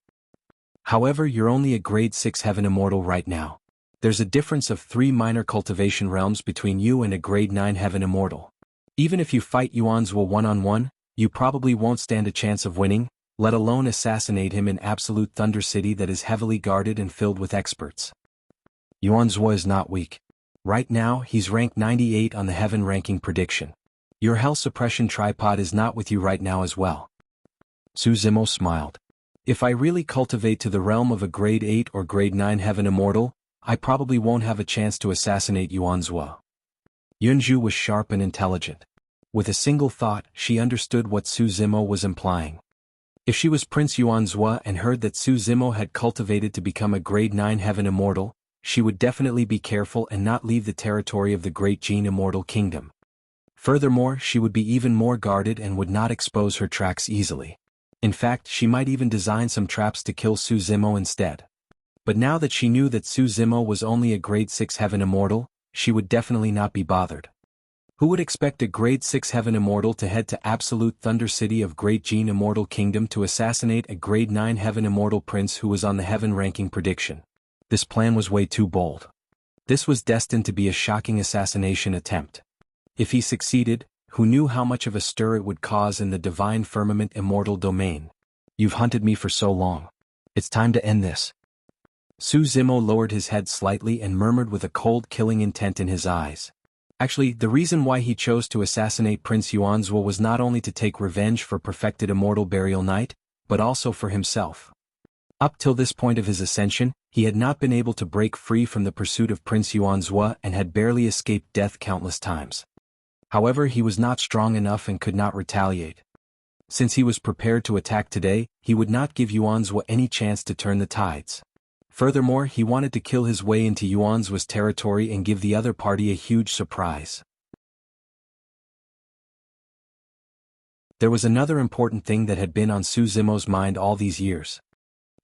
However, you're only a grade 6 heaven immortal right now. There's a difference of 3 minor cultivation realms between you and a grade 9 heaven immortal. Even if you fight Yuanzhou one-on-one, you probably won't stand a chance of winning, let alone assassinate him in Absolute Thunder City that is heavily guarded and filled with experts. Yuanzhou is not weak. Right now, he's ranked 98 on the heaven ranking prediction. Your hell suppression tripod is not with you right now as well." Su Zimo smiled. "If I really cultivate to the realm of a grade 8 or grade 9 heaven immortal, I probably won't have a chance to assassinate Yuanzhou." Yunju was sharp and intelligent. With a single thought, she understood what Su Zimo was implying. If she was Prince Yuanzhou and heard that Su Zimo had cultivated to become a grade 9 heaven immortal, she would definitely be careful and not leave the territory of the Great Jin Immortal Kingdom. Furthermore, she would be even more guarded and would not expose her tracks easily. In fact, she might even design some traps to kill Su Zimo instead. But now that she knew that Su Zimo was only a grade 6 heaven immortal, she would definitely not be bothered. Who would expect a grade 6 heaven immortal to head to Absolute Thunder City of Great Jin Immortal Kingdom to assassinate a grade 9 heaven immortal prince who was on the heaven ranking prediction? This plan was way too bold. This was destined to be a shocking assassination attempt. If he succeeded, who knew how much of a stir it would cause in the divine firmament immortal domain? "You've hunted me for so long. It's time to end this." Su Zimo lowered his head slightly and murmured with a cold killing intent in his eyes. Actually, the reason why he chose to assassinate Prince Yuanzhou was not only to take revenge for perfected immortal burial night, but also for himself. Up till this point of his ascension, he had not been able to break free from the pursuit of Prince Yuanzhou and had barely escaped death countless times. However, he was not strong enough and could not retaliate. Since he was prepared to attack today, he would not give Yuanzhou any chance to turn the tides. Furthermore, he wanted to kill his way into Yuanzhu's territory and give the other party a huge surprise. There was another important thing that had been on Su Zimo's mind all these years.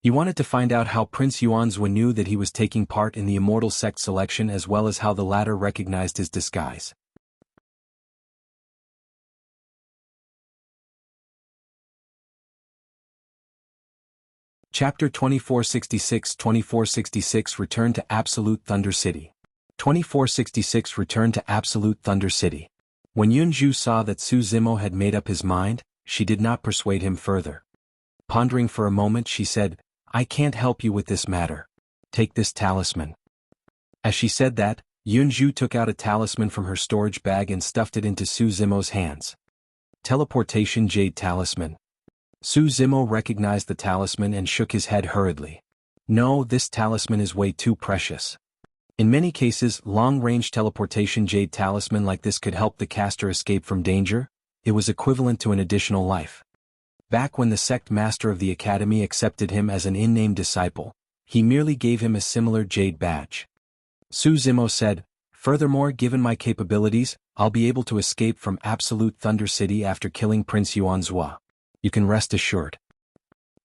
He wanted to find out how Prince Yuanzhou knew that he was taking part in the Immortal sect selection as well as how the latter recognized his disguise. Chapter 2466 Return to Absolute Thunder City. 2466 Return to Absolute Thunder City. When Yunju saw that Su Zimo had made up his mind, she did not persuade him further. Pondering for a moment, she said, "I can't help you with this matter. Take this talisman." As she said that, Yunju took out a talisman from her storage bag and stuffed it into Su Zimo's hands. Teleportation Jade Talisman. Su Zimo recognized the talisman and shook his head hurriedly. "No, this talisman is way too precious. In many cases, long-range teleportation Jade Talisman like this could help the caster escape from danger. It was equivalent to an additional life. Back when the sect master of the academy accepted him as an in-name disciple, he merely gave him a similar jade badge." Su Zimo said, "Furthermore, given my capabilities, I'll be able to escape from Absolute Thunder City after killing Prince Yuanzhua. You can rest assured."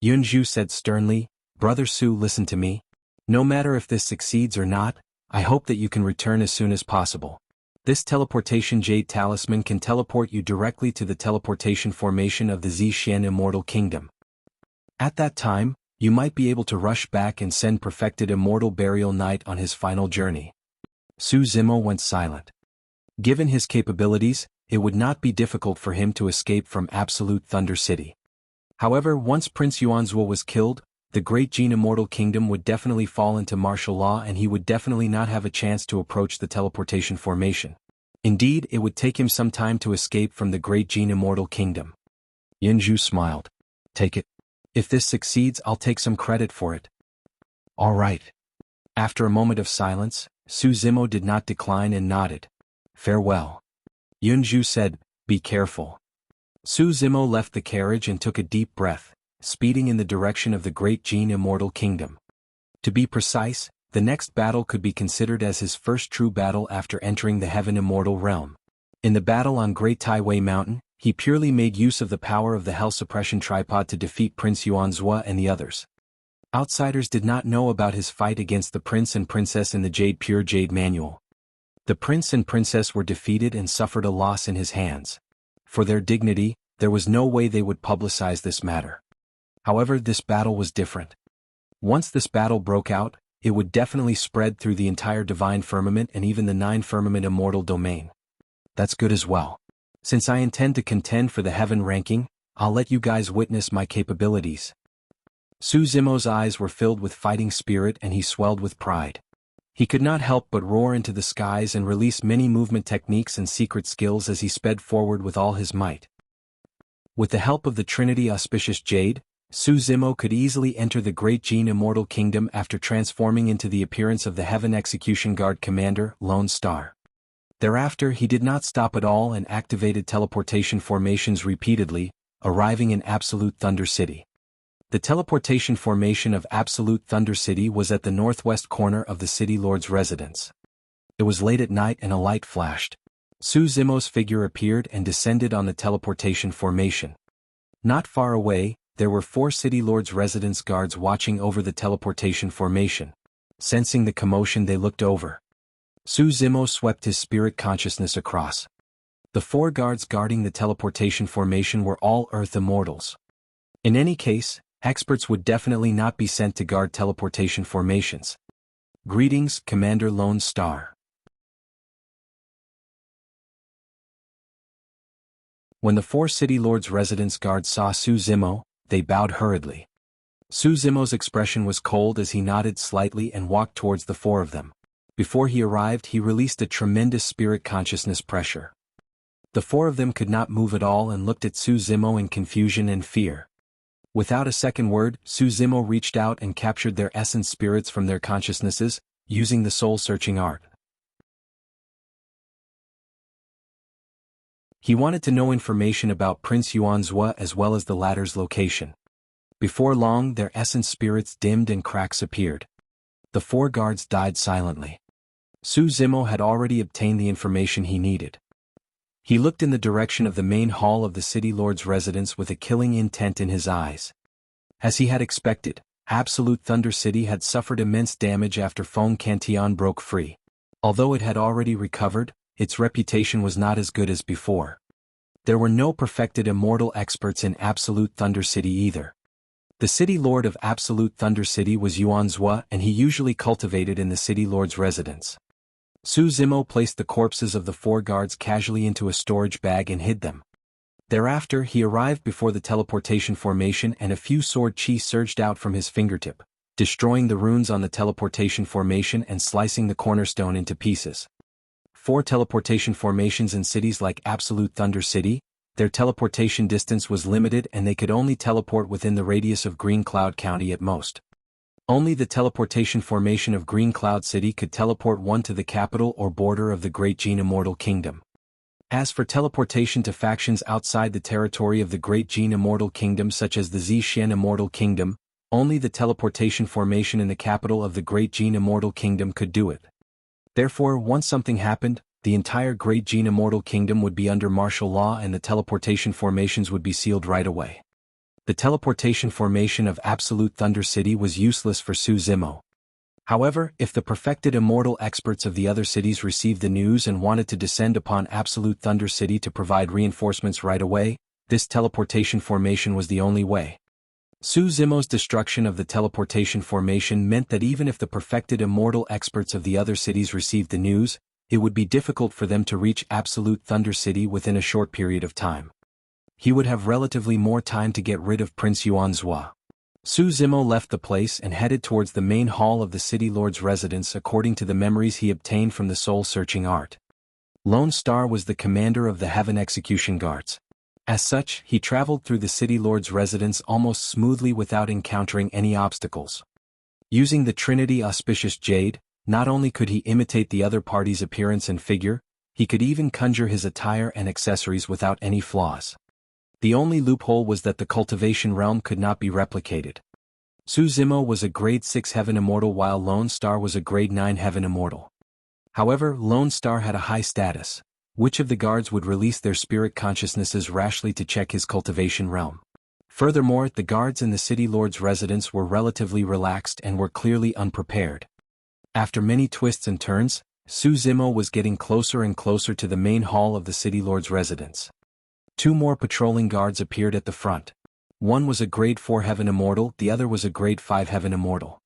Yunju said sternly, "Brother Su, listen to me. No matter if this succeeds or not, I hope that you can return as soon as possible. This teleportation Jade Talisman can teleport you directly to the teleportation formation of the Ziyi Immortal Kingdom. At that time, you might be able to rush back and send perfected Immortal Burial Knight on his final journey." Su Zimo went silent. Given his capabilities, it would not be difficult for him to escape from Absolute Thunder City. However, once Prince Yuanzhua was killed, the Great Jin Immortal Kingdom would definitely fall into martial law and he would definitely not have a chance to approach the teleportation formation. Indeed, it would take him some time to escape from the Great Jin Immortal Kingdom. Yunju smiled. "Take it. If this succeeds, I'll take some credit for it." "All right." After a moment of silence, Su Zimo did not decline and nodded. "Farewell." Yunju said, "Be careful." Su Zimo left the carriage and took a deep breath, speeding in the direction of the Great Jin Immortal Kingdom. To be precise, the next battle could be considered as his first true battle after entering the Heaven Immortal Realm. In the battle on Great Taiwei Mountain, he purely made use of the power of the Hell Suppression Tripod to defeat Prince Yuanzhua and the others. Outsiders did not know about his fight against the Prince and Princess in the Pure Jade Manual. The Prince and Princess were defeated and suffered a loss in his hands. For their dignity, there was no way they would publicize this matter. However, this battle was different. Once this battle broke out, it would definitely spread through the entire Divine Firmament and even the 9 Firmament Immortal Domain. That's good as well. Since I intend to contend for the Heaven ranking, I'll let you guys witness my capabilities. Su Zimo's eyes were filled with fighting spirit and he swelled with pride. He could not help but roar into the skies and release many movement techniques and secret skills as he sped forward with all his might. With the help of the Trinity Auspicious Jade, Su Zimo could easily enter the Great Jin Immortal Kingdom after transforming into the appearance of the Heaven Execution Guard Commander, Lone Star. Thereafter he did not stop at all and activated teleportation formations repeatedly, arriving in Absolute Thunder City. The teleportation formation of Absolute Thunder City was at the northwest corner of the City Lord's residence. It was late at night and a light flashed. Su Zimo's figure appeared and descended on the teleportation formation. Not far away, there were 4 City Lord's residence guards watching over the teleportation formation. Sensing the commotion, they looked over. Su Zimo swept his spirit consciousness across. The 4 guards guarding the teleportation formation were all Earth Immortals. In any case, experts would definitely not be sent to guard teleportation formations. Greetings, Commander Lone Star. When the 4 City Lord's residence guards saw Su Zimo, they bowed hurriedly. Su Zimo's expression was cold as he nodded slightly and walked towards the 4 of them. Before he arrived, he released a tremendous spirit consciousness pressure. The 4 of them could not move at all and looked at Su Zimo in confusion and fear. Without a second word, Su Zimo reached out and captured their essence spirits from their consciousnesses, using the soul-searching art. He wanted to know information about Prince Yuanzhua as well as the latter's location. Before long, their essence spirits dimmed and cracks appeared. The 4 guards died silently. Su Zimo had already obtained the information he needed. He looked in the direction of the main hall of the City Lord's residence with a killing intent in his eyes. As he had expected, Absolute Thunder City had suffered immense damage after Feng Cantion broke free. Although it had already recovered, its reputation was not as good as before. There were no perfected immortal experts in Absolute Thunder City either. The City Lord of Absolute Thunder City was Yuanzhua and he usually cultivated in the City Lord's residence. Su Zimo placed the corpses of the 4 guards casually into a storage bag and hid them. Thereafter he arrived before the teleportation formation and a few sword chi surged out from his fingertip, destroying the runes on the teleportation formation and slicing the cornerstone into pieces. 4 teleportation formations in cities like Absolute Thunder City, their teleportation distance was limited and they could only teleport within the radius of Green Cloud County at most. Only the teleportation formation of Green Cloud City could teleport one to the capital or border of the Great Jin Immortal Kingdom. As for teleportation to factions outside the territory of the Great Jin Immortal Kingdom such as the Zixuan Immortal Kingdom, only the teleportation formation in the capital of the Great Jin Immortal Kingdom could do it. Therefore, once something happened, the entire Great Jin Immortal Kingdom would be under martial law and the teleportation formations would be sealed right away. The teleportation formation of Absolute Thunder City was useless for Su Zimo. However, if the perfected immortal experts of the other cities received the news and wanted to descend upon Absolute Thunder City to provide reinforcements right away, this teleportation formation was the only way. Su Zimo's destruction of the teleportation formation meant that even if the perfected immortal experts of the other cities received the news, it would be difficult for them to reach Absolute Thunder City within a short period of time. He would have relatively more time to get rid of Prince Yuanzhua. Su Zimo left the place and headed towards the main hall of the city lord's residence according to the memories he obtained from the soul-searching art. Lone Star was the commander of the Heaven Execution Guards. As such, he traveled through the city lord's residence almost smoothly without encountering any obstacles. Using the Trinity Auspicious Jade, not only could he imitate the other party's appearance and figure, he could even conjure his attire and accessories without any flaws. The only loophole was that the Cultivation realm could not be replicated. Su Zimo was a grade 6 Heaven Immortal while Lone Star was a grade 9 Heaven Immortal. However, Lone Star had a high status. Which of the guards would release their spirit consciousnesses rashly to check his Cultivation realm? Furthermore, the guards in the city lord's residence were relatively relaxed and were clearly unprepared. After many twists and turns, Su Zimo was getting closer and closer to the main hall of the city lord's residence. 2 more patrolling guards appeared at the front. One was a grade 4 Heaven Immortal, the other was a grade 5 Heaven Immortal.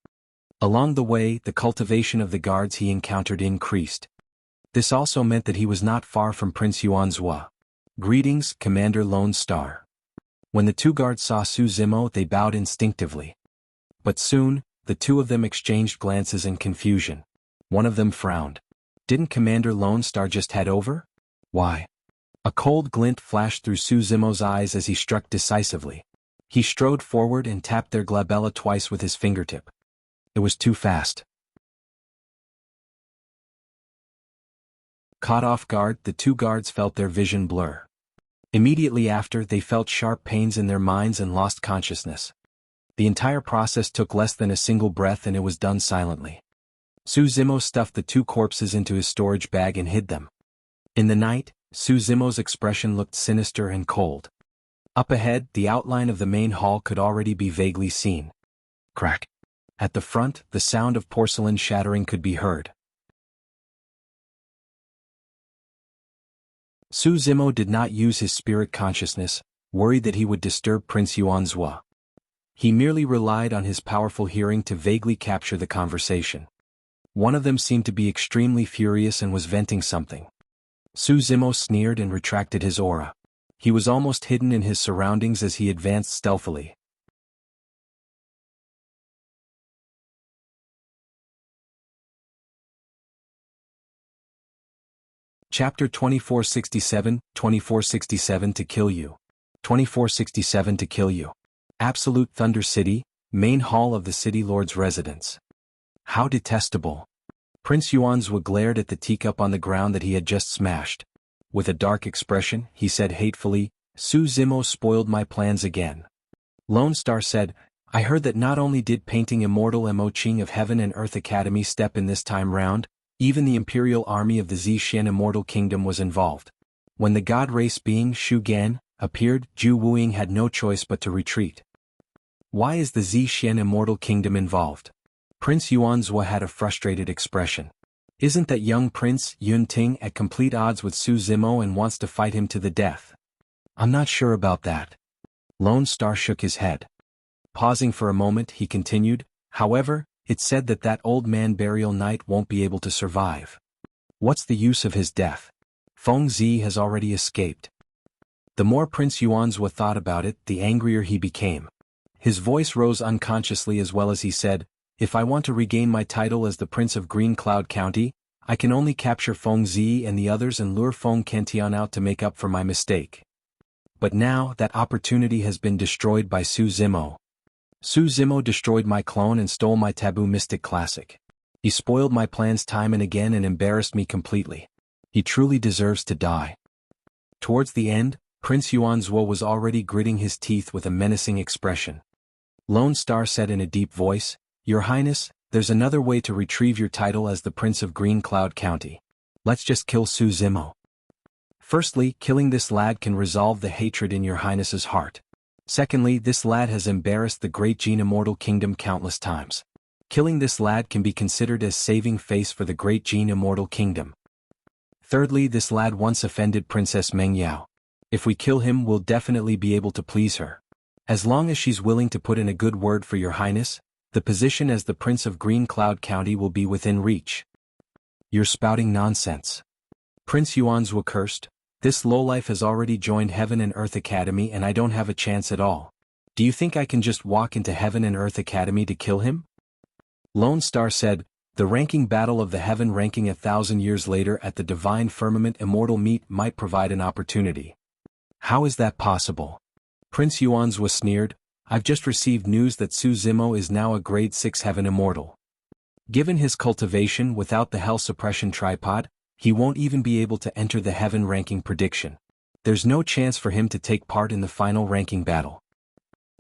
Along the way, the cultivation of the guards he encountered increased. This also meant that he was not far from Prince Yuanzhua. Greetings, Commander Lone Star. When the 2 guards saw Su Zimo, they bowed instinctively. But soon, the 2 of them exchanged glances in confusion. One of them frowned. Didn't Commander Lone Star just head over? Why? A cold glint flashed through Su Zimo's eyes as he struck decisively. He strode forward and tapped their glabella twice with his fingertip. It was too fast. Caught off guard, the 2 guards felt their vision blur. Immediately after, they felt sharp pains in their minds and lost consciousness. The entire process took less than a single breath and it was done silently. Su Zimo stuffed the 2 corpses into his storage bag and hid them. In the night, Su Zimo's expression looked sinister and cold. Up ahead, the outline of the main hall could already be vaguely seen. Crack. At the front, the sound of porcelain shattering could be heard. Su Zimo did not use his spirit consciousness, worried that he would disturb Prince Yuanzhua. He merely relied on his powerful hearing to vaguely capture the conversation. One of them seemed to be extremely furious and was venting something. Su Zimo sneered and retracted his aura. He was almost hidden in his surroundings as he advanced stealthily. Chapter 2467, 2467 to kill you. 2467 to kill you. Absolute Thunder City, main hall of the city lord's residence. How detestable. Prince Yuanzhua glared at the teacup on the ground that he had just smashed. With a dark expression, he said hatefully, Su Zimo spoiled my plans again. Lone Star said, I heard that not only did painting Immortal Mo Qing of Heaven and Earth Academy step in this time round, even the Imperial Army of the Zixuan Immortal Kingdom was involved. When the god race being Shu Gan appeared, Jue Wuying had no choice but to retreat. Why is the Zixuan Immortal Kingdom involved? Prince Yuanzhua had a frustrated expression. Isn't that young Prince Yun Ting at complete odds with Su Zimo and wants to fight him to the death? I'm not sure about that. Lone Star shook his head. Pausing for a moment, he continued, however, it's said that old man Burial Knight won't be able to survive. What's the use of his death? Feng Ziyi has already escaped. The more Prince Yuanzhua thought about it, the angrier he became. His voice rose unconsciously as well as he said, "If I want to regain my title as the Prince of Green Cloud County, I can only capture Feng Ziyi and the others and lure Feng Kentian out to make up for my mistake." But now that opportunity has been destroyed by Su Zimo. Su Zimo destroyed my clone and stole my taboo mystic classic. He spoiled my plans time and again and embarrassed me completely. He truly deserves to die. Towards the end, Prince Yuanzhua was already gritting his teeth with a menacing expression. Lone Star said in a deep voice, "Your Highness, there's another way to retrieve your title as the Prince of Green Cloud County. Let's just kill Su Zimo. Firstly, killing this lad can resolve the hatred in your Highness's heart. Secondly, this lad has embarrassed the great Jin Immortal Kingdom countless times. Killing this lad can be considered as saving face for the great Jin Immortal Kingdom. Thirdly, this lad once offended Princess Meng Yao. If we kill him, we'll definitely be able to please her. As long as she's willing to put in a good word for your Highness, the position as the Prince of Green Cloud County will be within reach." "You're spouting nonsense." Prince Yuanzhua cursed. "This lowlife has already joined Heaven and Earth Academy and I don't have a chance at all. Do you think I can just walk into Heaven and Earth Academy to kill him?" Lone Star said, "The ranking battle of the Heaven ranking 1,000 years later at the Divine Firmament Immortal Meet might provide an opportunity." "How is that possible?" Prince Yuanzhua sneered. "I've just received news that Su Zimo is now a grade 6 Heaven Immortal. Given his cultivation without the Hell Suppression Tripod, he won't even be able to enter the Heaven ranking prediction. There's no chance for him to take part in the final ranking battle."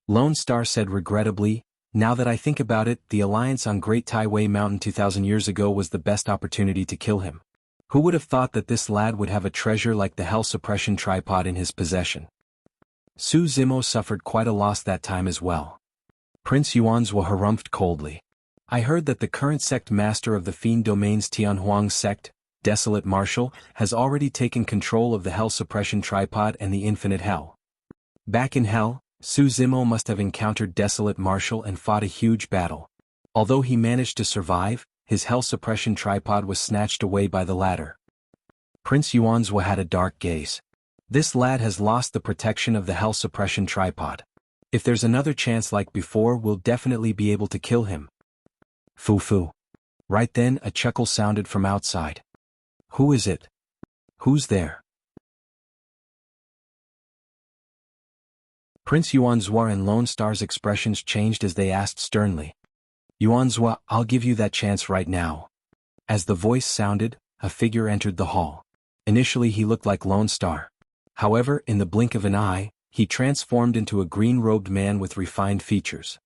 Lone Star said regrettably, "Now that I think about it, the alliance on Great Taiwei Mountain 2,000 years ago was the best opportunity to kill him. Who would have thought that this lad would have a treasure like the Hell Suppression Tripod in his possession?" Su Zimo suffered quite a loss that time as well. Prince Yuanzhua harumphed coldly. "I heard that the current sect master of the Fiend Domain's Tianhuang sect, Desolate Marshal, has already taken control of the Hell Suppression Tripod and the Infinite Hell. Back in Hell, Su Zimo must have encountered Desolate Marshal and fought a huge battle. Although he managed to survive, his Hell Suppression Tripod was snatched away by the latter." Prince Yuanzhua had a dark gaze. "This lad has lost the protection of the Hell Suppression Tripod. If there's another chance like before, we'll definitely be able to kill him." "Foo-foo." Right then a chuckle sounded from outside. "Who is it? Who's there?" Prince Yuanzhua and Lone Star's expressions changed as they asked sternly. "Yuanzhua, I'll give you that chance right now." As the voice sounded, a figure entered the hall. Initially he looked like Lone Star. However, in the blink of an eye, he transformed into a green-robed man with refined features.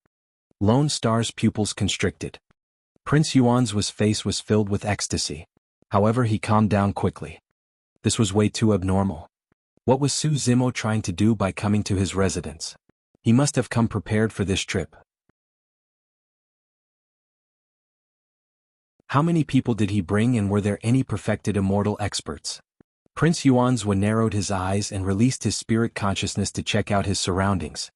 Lone Star's pupils constricted. Prince Yuanzhua's face was filled with ecstasy. However, he calmed down quickly. This was way too abnormal. What was Su Zimo trying to do by coming to his residence? He must have come prepared for this trip. How many people did he bring and were there any perfected immortal experts? Prince Yuanzhua narrowed his eyes and released his spirit consciousness to check out his surroundings.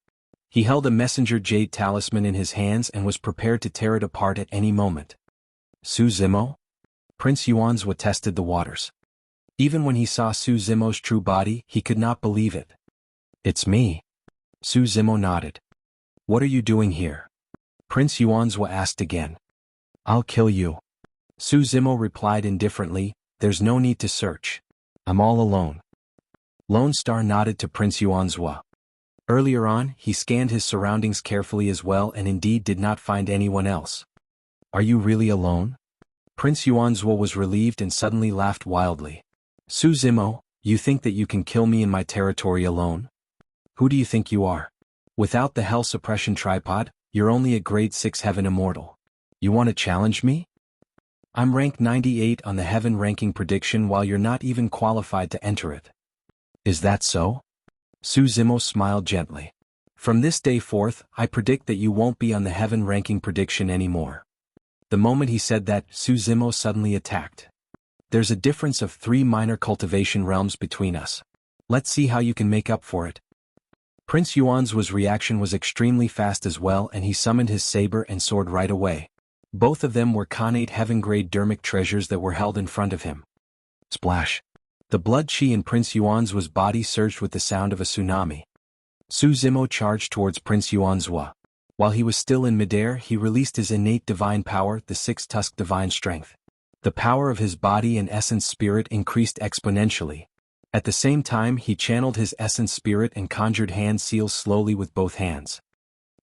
He held a messenger jade talisman in his hands and was prepared to tear it apart at any moment. Su Zimo? Prince Yuanzhua tested the waters. Even when he saw Su Zimo's true body, he could not believe it. "It's me." Su Zimo nodded. "What are you doing here?" Prince Yuanzhua asked again. "I'll kill you." Su Zimo replied indifferently, "There's no need to search. I'm all alone." Lone Star nodded to Prince Yuanzhua. Earlier on, he scanned his surroundings carefully as well and indeed did not find anyone else. "Are you really alone?" Prince Yuanzhua was relieved and suddenly laughed wildly. "Su Zimo, you think that you can kill me in my territory alone? Who do you think you are? Without the Hell Suppression Tripod, you're only a grade 6 Heaven Immortal. You want to challenge me? I'm rank 98 on the Heaven ranking prediction while you're not even qualified to enter it." "Is that so?" Su Zimo smiled gently. "From this day forth, I predict that you won't be on the Heaven ranking prediction anymore." The moment he said that, Su Zimo suddenly attacked. "There's a difference of 3 minor cultivation realms between us. Let's see how you can make up for it." Prince Yuanzhua's reaction was extremely fast as well and he summoned his saber and sword right away. Both of them were Khanate Heaven-grade dermic treasures that were held in front of him. Splash. The blood chi in Prince Yuanzuo's body surged with the sound of a tsunami. Su Zimo charged towards Prince Yuanzuo. While he was still in midair, he released his innate divine power, the six-tusked divine strength. The power of his body and essence spirit increased exponentially. At the same time, he channeled his essence spirit and conjured hand seals slowly with both hands.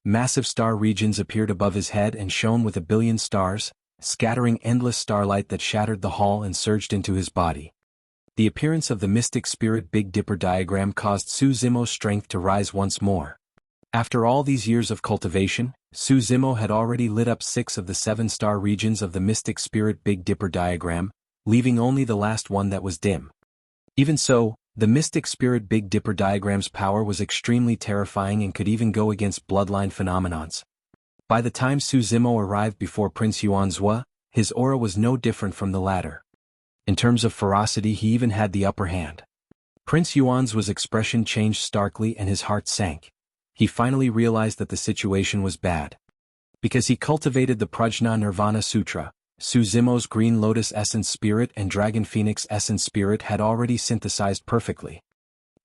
Massive star regions appeared above his head and shone with 1 billion stars, scattering endless starlight that shattered the hall and surged into his body. The appearance of the mystic spirit Big Dipper diagram caused Su Zimo's strength to rise once more. After all these years of cultivation, Su Zimo had already lit up 6 of the 7 star regions of the mystic spirit Big Dipper diagram, leaving only the last one that was dim. Even so, the mystic spirit Big Dipper diagram's power was extremely terrifying and could even go against bloodline phenomenons. By the time Su Zimo arrived before Prince Yuanzuo, his aura was no different from the latter. In terms of ferocity, he even had the upper hand. Prince Yuanzuo's expression changed starkly and his heart sank. He finally realized that the situation was bad. Because he cultivated the Prajna Nirvana Sutra, Su Zimo's Green Lotus Essence Spirit and Dragon Phoenix Essence Spirit had already synthesized perfectly.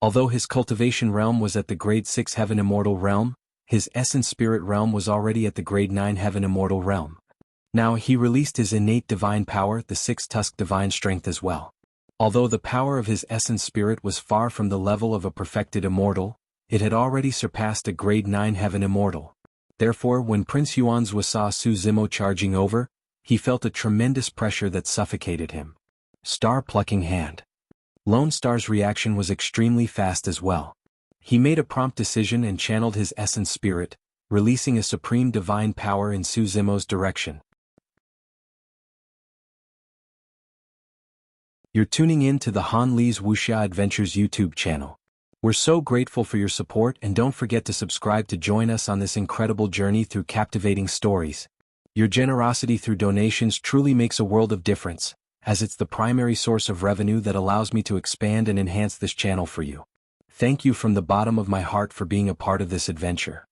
Although his cultivation realm was at the Grade 6 Heaven Immortal realm, his Essence Spirit realm was already at the Grade 9 Heaven Immortal realm. Now he released his innate divine power, the six-tusked divine strength as well. Although the power of his Essence Spirit was far from the level of a perfected immortal, it had already surpassed a Grade 9 Heaven Immortal. Therefore, when Prince Yuanzuo saw Su Zimo charging over, he felt a tremendous pressure that suffocated him. Star-plucking hand. Lone Star's reaction was extremely fast as well. He made a prompt decision and channeled his Essence Spirit, releasing a supreme divine power in Su Zimo's direction. You're tuning in to the Han Li's Wuxia Adventures YouTube channel. We're so grateful for your support, and don't forget to subscribe to join us on this incredible journey through captivating stories. Your generosity through donations truly makes a world of difference, as it's the primary source of revenue that allows me to expand and enhance this channel for you. Thank you from the bottom of my heart for being a part of this adventure.